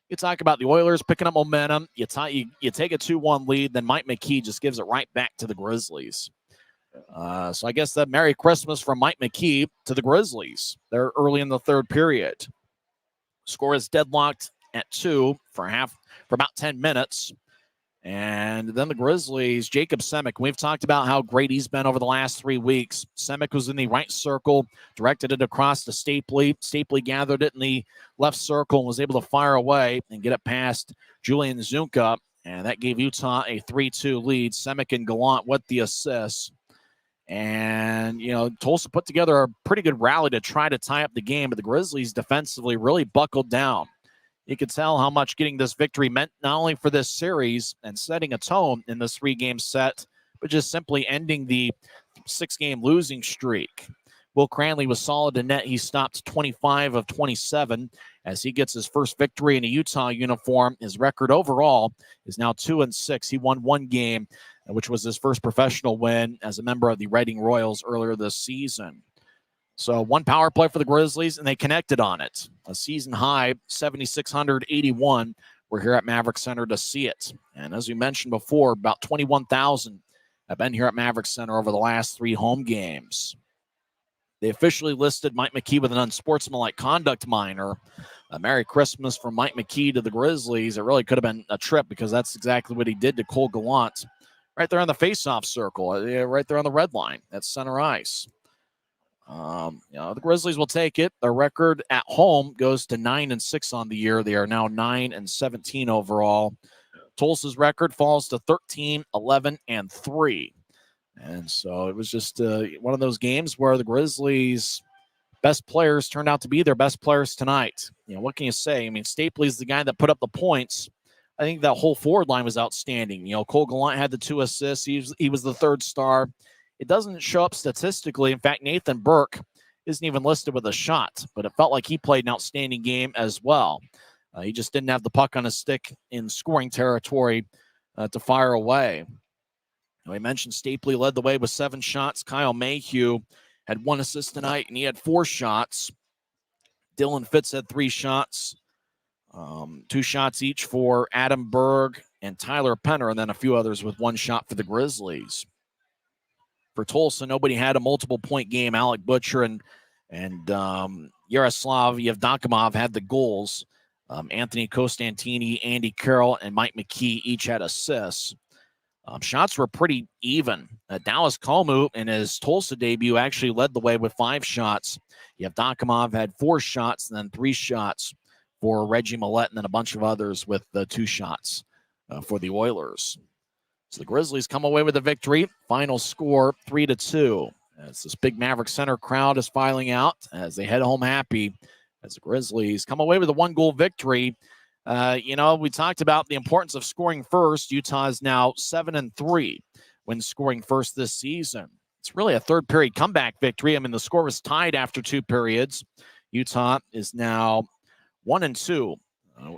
You talk about the Oilers picking up momentum. You take a 2-1 lead, then Mike McKee just gives it right back to the Grizzlies. So I guess that Merry Christmas from Mike McKee to the Grizzlies. They're early in the third period. Score is deadlocked at 2 for about 10 minutes. And then the Grizzlies, Jacob Semick, we've talked about how great he's been over the last 3 weeks. Semick was in the right circle, directed it across to Stapley. Stapley gathered it in the left circle and was able to fire away and get it past Julian Zunka. And that gave Utah a 3-2 lead. Semick and Gallant with the assists. And, Tulsa put together a pretty good rally to try to tie up the game, but the Grizzlies defensively really buckled down. You could tell how much getting this victory meant not only for this series and setting a tone in this 3-game set, but just simply ending the 6-game losing streak. Will Cranley was solid in net. He stopped 25 of 27 as he gets his first victory in a Utah uniform. His record overall is now 2-6. He won 1 game, which was his first professional win as a member of the Reading Royals earlier this season. So 1 power play for the Grizzlies, and they connected on it. A season high, 7,681. We're here at Maverik Center to see it. And as we mentioned before, about 21,000 have been here at Maverik Center over the last 3 home games. They officially listed Mike McKee with an unsportsmanlike conduct minor. A Merry Christmas from Mike McKee to the Grizzlies. It really could have been a trip because that's exactly what he did to Cole Gallant. Right there on the faceoff circle, right there on the red line at center ice. The Grizzlies will take it. Their record at home goes to 9-6 on the year. They are now 9-17 overall. Tulsa's record falls to 13-11-3. And so it was just one of those games where the Grizzlies' best players turned out to be their best players tonight. What can you say? I mean, Stapley's the guy that put up the points. I think that whole forward line was outstanding. Cole Gallant had the 2 assists. He was the third star. It doesn't show up statistically. In fact, Nathan Burke isn't even listed with a shot, but it felt like he played an outstanding game as well. He just didn't have the puck on his stick in scoring territory to fire away. Now, I mentioned Stapley led the way with 7 shots. Kyle Mayhew had 1 assist tonight, and he had 4 shots. Dylan Fitz had 3 shots. 2 shots each for Adam Berg and Tyler Penner, and then a few others with 1 shot for the Grizzlies. For Tulsa, nobody had a multiple-point game. Alec Butcher and Yaroslav Yevdokimov had the goals. Anthony Costantini, Andy Carroll, and Mike McKee each had assists. Shots were pretty even. Dallas Kalmu, in his Tulsa debut, actually led the way with 5 shots. Yevdokimov had 4 shots, and then 3 shots for Reggie Millette, and then a bunch of others with 2 shots for the Oilers. So the Grizzlies come away with a victory. Final score 3-2. As this big Maverik Center crowd is filing out as they head home happy, as the Grizzlies come away with a 1-goal victory. We talked about the importance of scoring first. Utah is now 7-3 when scoring first this season. It's really a third period comeback victory. I mean, the score was tied after 2 periods. Utah is now 1-2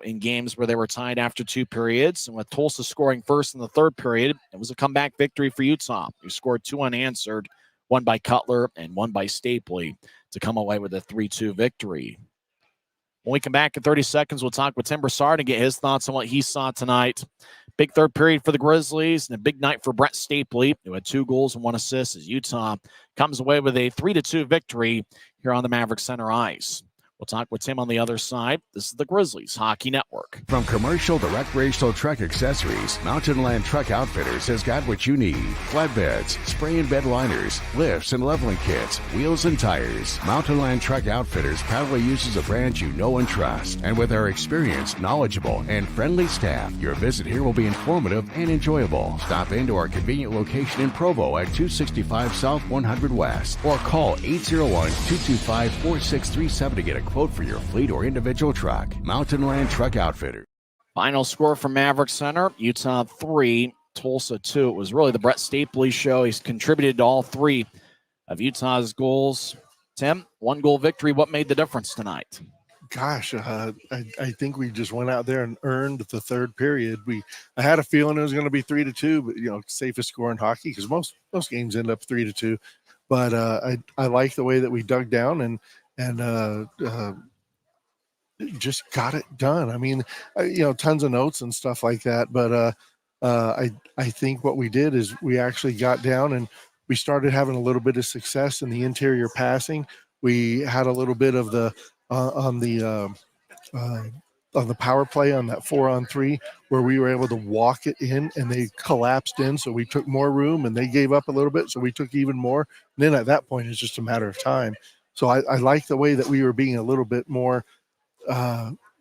in games where they were tied after 2 periods. And with Tulsa scoring first in the third period, it was a comeback victory for Utah, who scored 2 unanswered, 1 by Cutler and 1 by Stapley, to come away with a 3-2 victory. When we come back in 30 seconds, we'll talk with Tim Broussard and get his thoughts on what he saw tonight. Big third period for the Grizzlies and a big night for Brett Stapley, who had 2 goals and 1 assist, as Utah comes away with a 3-2 victory here on the Maverik Center ice. We'll talk with Tim on the other side. This is the Grizzlies Hockey Network. From commercial to recreational truck accessories, Mountain Land Truck Outfitters has got what you need. Flatbeds, spray and bed liners, lifts and leveling kits, wheels and tires. Mountain Land Truck Outfitters proudly uses a brand you know and trust. And with our experienced, knowledgeable, and friendly staff, your visit here will be informative and enjoyable. Stop into our convenient location in Provo at 265 South 100 West, or call 801-225-4637 to get a quote for your fleet or individual truck. Mountain Land Truck Outfitter. Final score from Maverik Center, Utah 3, Tulsa 2. It was really the Brett Stapley show. He's contributed to all 3 of Utah's goals. Tim, 1-goal victory. What made the difference tonight? Gosh, I think we just went out there and earned the third period. I had a feeling it was going to be 3-2, but safest score in hockey, because most games end up 3-2. But I like the way that we dug down and just got it done. I mean, tons of notes and stuff like that. But I think what we did is we actually got down and we started having a little bit of success in the interior passing. We had a little bit of the on the power play on that 4-on-3 where we were able to walk it in and they collapsed in. So we took more room and they gave up a little bit. So we took even more. And then at that point, it's just a matter of time. So I like the way that we were being a little bit more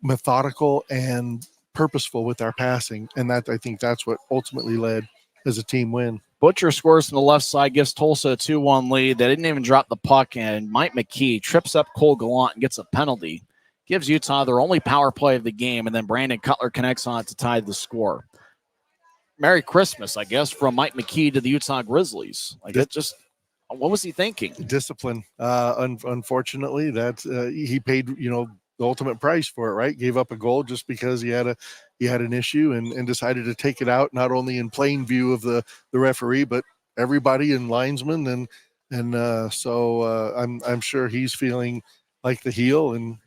methodical and purposeful with our passing. And I think that's what ultimately led as a team win. Butcher scores from the left side, gives Tulsa a 2-1 lead. They didn't even drop the puck, and Mike McKee trips up Cole Gallant and gets a penalty. Gives Utah their only power play of the game, and then Brandon Cutler connects on it to tie the score. Merry Christmas, I guess, from Mike McKee to the Utah Grizzlies. What was he thinking? Discipline. Unfortunately, that he paid, the ultimate price for it, right? Gave up a goal just because he had an issue and decided to take it out, not only in plain view of the referee, but everybody and linesmen. So I'm sure he's feeling like the heel and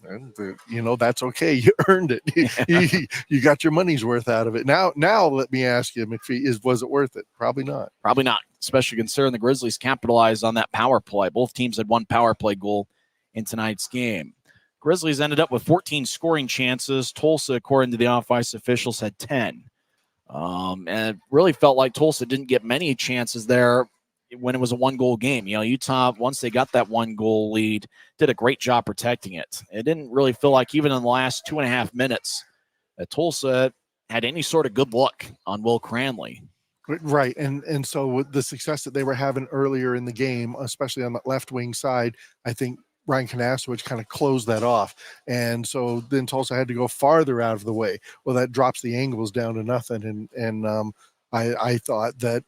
that's okay. You earned it. You got your money's worth out of it. Now let me ask you, McPhee, was it worth it? Probably not. Probably not, especially considering the Grizzlies capitalized on that power play. Both teams had 1 power play goal in tonight's game. Grizzlies ended up with 14 scoring chances. Tulsa, according to the off-ice officials, had 10. And it really felt like Tulsa didn't get many chances there when it was a 1-goal game. Utah, once they got that 1-goal lead, did a great job protecting it. It didn't really feel like even in the last 2.5 minutes that Tulsa had any sort of good look on Will Cranley. Right. And so with the success that they were having earlier in the game, especially on the left wing side, I think Ryan Kanasowicz kind of closed that off. And so then Tulsa had to go farther out of the way. Well, that drops the angles down to nothing. And I thought that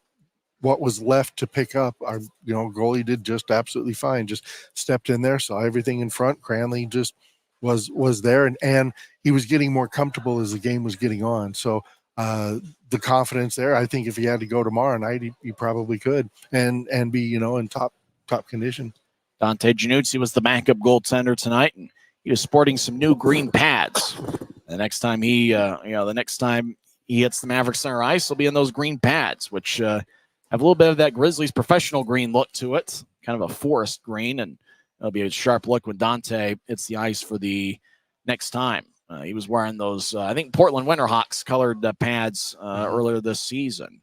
what was left to pick up. Our goalie did just absolutely fine. Just stepped in there, saw everything in front. Cranley just was there, and he was getting more comfortable as the game was getting on. So the confidence there. I think if he had to go tomorrow night, he probably could and be in top condition. Dante Januzzi was the backup goaltender tonight, and he was sporting some new green pads. The next time he hits the Maverik Center ice, he'll be in those green pads, which have a little bit of that Grizzlies professional green look to it, kind of a forest green, and it'll be a sharp look when Dante hits the ice for the next time. He was wearing those, I think, Portland Winterhawks colored pads earlier this season.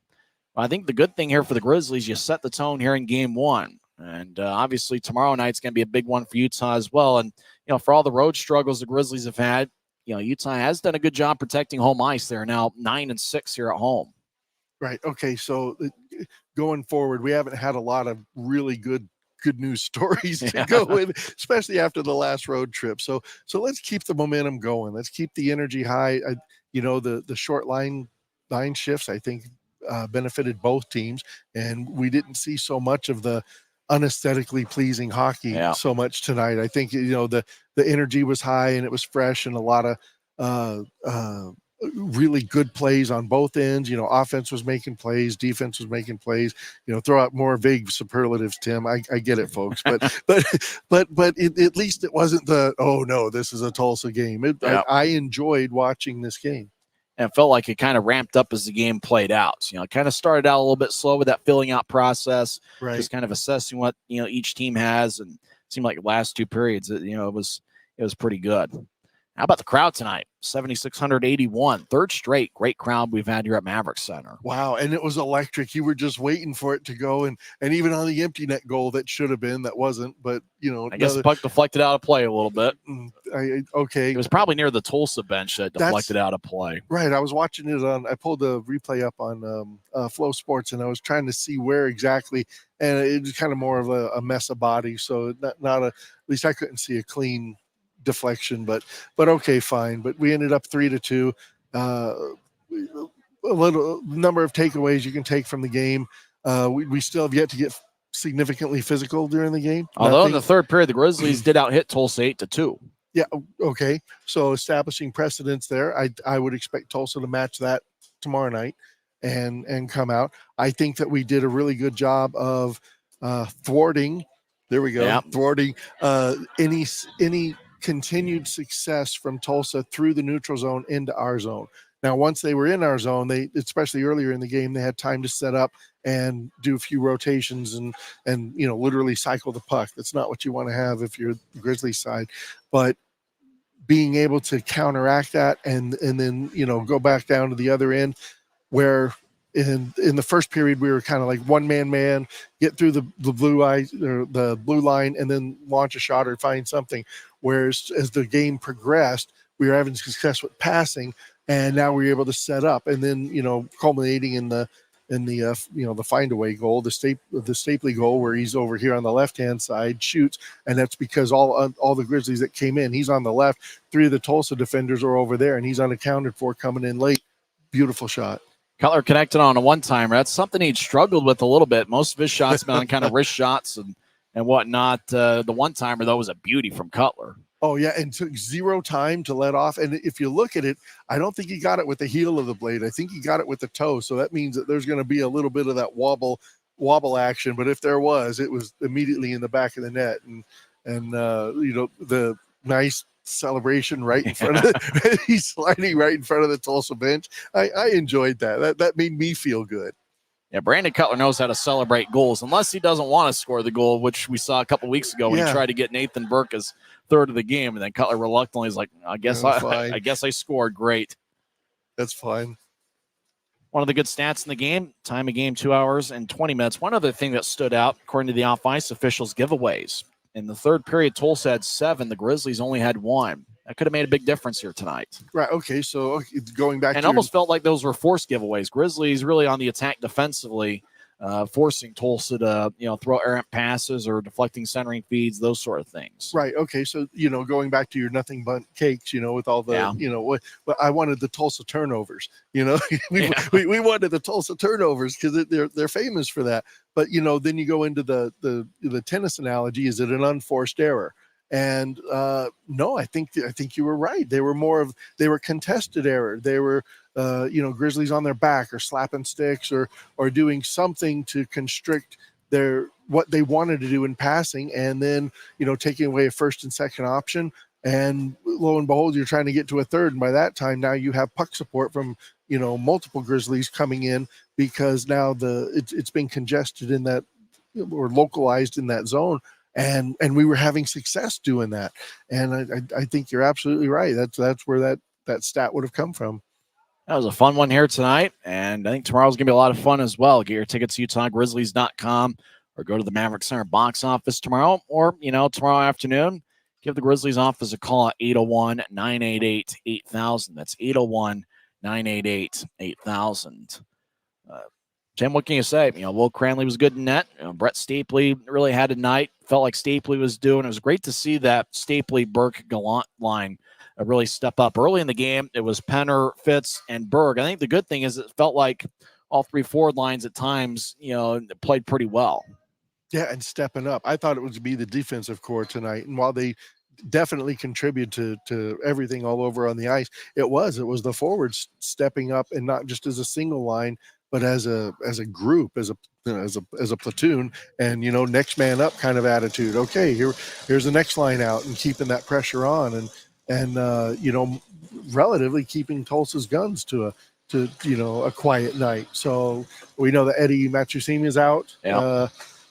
I think the good thing here for the Grizzlies, you set the tone here in game one. And obviously tomorrow night's going to be a big one for Utah as well. And, for all the road struggles the Grizzlies have had, Utah has done a good job protecting home ice. They're now 9-6 here at home. Right. Okay. So going forward, we haven't had a lot of really good news stories to go with, especially after the last road trip. So let's keep the momentum going. Let's keep the energy high. The short line shifts, I think, benefited both teams, and we didn't see so much of the unesthetically pleasing hockey so much tonight. I think the energy was high and it was fresh, and a lot of really good plays on both ends. Offense was making plays, defense was making plays. Throw out more vague superlatives, Tim. I get it, folks, but at least it wasn't oh no, this is a Tulsa game. I enjoyed watching this game. And it felt like it kind of ramped up as the game played out. It kind of started out a little bit slow with that filling out process, just kind of assessing what each team has, and it seemed like the last two periods, it was pretty good. How about the crowd tonight? 7,681, third straight great crowd we've had here at Maverik Center. Wow, and it was electric. You were just waiting for it to go, and even on the empty net goal that should have been, that wasn't. But I guess the puck deflected out of play a little bit. Okay, it was probably near the Tulsa bench that deflected out of play. Right, I was watching it I pulled the replay up on Flow Sports, and I was trying to see where exactly, and it was kind of more of a mess of bodies. So at least I couldn't see a clean deflection, but okay, fine. But we ended up 3-2. A little number of takeaways you can take from the game. We still have yet to get significantly physical during the game. Although in the third period, the Grizzlies did out hit Tulsa 8-2. Yeah. Okay. So establishing precedence there. I would expect Tulsa to match that tomorrow night and come out. I think that we did a really good job of thwarting. There we go. Yep. Thwarting any continued success from Tulsa through the neutral zone into our zone. Now, once they were in our zone, especially earlier in the game, they had time to set up and do a few rotations and literally cycle the puck. That's not what you want to have if you're the Grizzlies side. But being able to counteract that and then go back down to the other end, where in the first period we were kind of like one man, get through the blue line and then launch a shot or find something. Whereas as the game progressed, we were having success with passing, and now we were able to set up, and then culminating in the find away goal, the Stapley goal, where he's over here on the left hand side, shoots, and that's because all the Grizzlies that came in, he's on the left, three of the Tulsa defenders are over there, and he's unaccounted for coming in late. Beautiful shot. Cutler connected on a one-timer. That's something he'd struggled with a little bit. Most of his shots been on kind of wrist shots and whatnot. The one-timer, though, was a beauty from Cutler. Oh, yeah, and took zero time to let off. And if you look at it, I don't think he got it with the heel of the blade. I think he got it with the toe. So that means that there's going to be a little bit of that wobble action. But if there was, it was immediately in the back of the net. And the nice celebration right in front of he's sliding right in front of the Tulsa bench. I enjoyed that. That made me feel good. Yeah, Brandon Cutler knows how to celebrate goals, unless he doesn't want to score the goal, which we saw a couple weeks ago when he tried to get Nathan Burke as third of the game, and then Cutler reluctantly is like, I guess I scored. Great. That's fine. One of the good stats in the game, time of game 2 hours and 20 minutes. One other thing that stood out, according to the off-ice officials, giveaways. In the third period, Tulsa had 7. The Grizzlies only had 1. That could have made a big difference here tonight. Right, okay, so going back and almost felt like those were forced giveaways. Grizzlies really on the attack defensively, forcing Tulsa to, throw errant passes or deflecting centering feeds, those sort of things. Right. Okay. So, going back to your nothing but cakes, with all the, but I wanted the Tulsa turnovers, we wanted the Tulsa turnovers because they're famous for that. But, then you go into the tennis analogy. Is it an unforced error? And no, I think you were right. They were contested error. They were, Grizzlies on their back or slapping sticks or doing something to constrict what they wanted to do in passing, and then, taking away a first and second option. And lo and behold, you're trying to get to a third. And by that time, now you have puck support from, multiple Grizzlies coming in, because now it's been congested in that, or localized in that zone. And we were having success doing that. And I think you're absolutely right. That's where that stat would have come from. That was a fun one here tonight, and I think tomorrow's going to be a lot of fun as well. Get your tickets to UtahGrizzlies.com or go to the Maverik Center box office tomorrow, or, tomorrow afternoon. Give the Grizzlies office a call at 801-988-8000. That's 801-988-8000. Jim, what can you say? Will Cranley was good in net. Brett Stapley really had a night. Felt like Stapley was doing. It was great to see that Stapley, Burke, Gallant line really step up. Early in the game, it was Penner, Fitz, and Berg. I think the good thing is it felt like all three forward lines at times, played pretty well. Yeah, and stepping up. I thought it was to be the defensive core tonight. And while they definitely contribute to everything all over on the ice, it was the forwards stepping up, and not just as a single line, but as a group, as a platoon, and next man up kind of attitude. Okay, here's the next line out, and keeping that pressure on, and relatively keeping Tulsa's guns to a quiet night. So we know that Eddie Matusimi is out,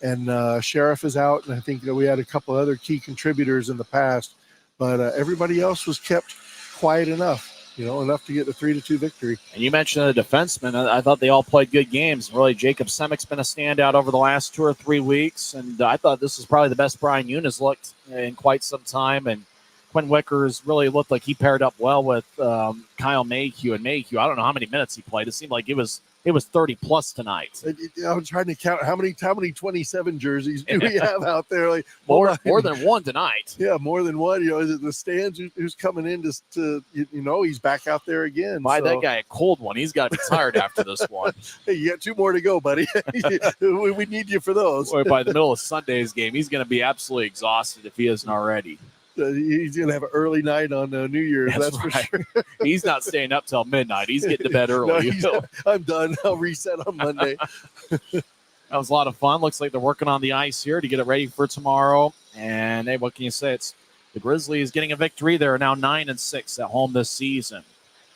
and Sheriff is out, and I think we had a couple other key contributors in the past, but everybody else was kept quiet enough. Enough to get the 3-2 victory. And you mentioned the defensemen. I thought they all played good games. Really, Jacob Semek's been a standout over the last 2 or 3 weeks, and I thought this was probably the best Brian Younes looked in quite some time. And Quinn Wickers really looked like he paired up well with Kyle Mayhew. And Mayhew, I don't know how many minutes he played. It seemed like it was 30-plus tonight. I was trying to count how many 27 jerseys do we have out there? Like more than one tonight. Yeah, more than one. Is it the stands who's coming in to he's back out there again. Buy that guy a cold one. He's got to be tired after this one. Hey, you got 2 more to go, buddy. we need you for those. Boy, by the middle of Sunday's game, he's going to be absolutely exhausted if he isn't already. He's going to have an early night on New Year's. That's right. For sure. He's not staying up till midnight. He's getting to bed early. No, I'm done. I'll reset on Monday. That was a lot of fun. Looks like they're working on the ice here to get it ready for tomorrow. And, hey, what can you say? It's the Grizzlies getting a victory. They're now 9-6 at home this season.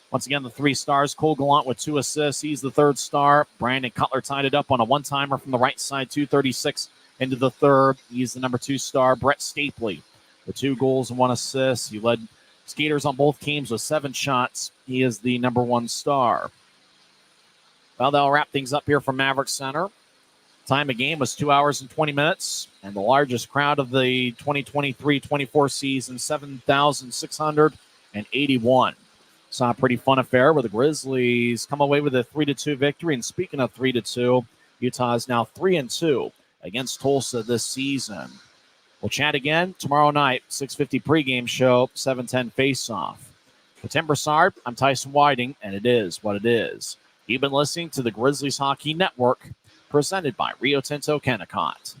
Once again, the 3 stars. Cole Gallant with 2 assists. He's the 3rd star. Brandon Cutler tied it up on a one-timer from the right side, 2:36 into the 3rd. He's the number 2 star. Brett Stapley with 2 goals and 1 assist. He led skaters on both teams with 7 shots. He is the number 1 star. Well, that'll wrap things up here from Maverik Center. Time of game was 2 hours and 20 minutes, and the largest crowd of the 2023-24 season, 7,681. Saw a pretty fun affair where the Grizzlies come away with a 3-2 victory. And speaking of 3-2, Utah is now 3-2 against Tulsa this season. We'll chat again tomorrow night, 6:50 pregame show, 7:10 face-off. For Tim Broussard, I'm Tyson Whiting, and it is what it is. You've been listening to the Grizzlies Hockey Network, presented by Rio Tinto Kennecott.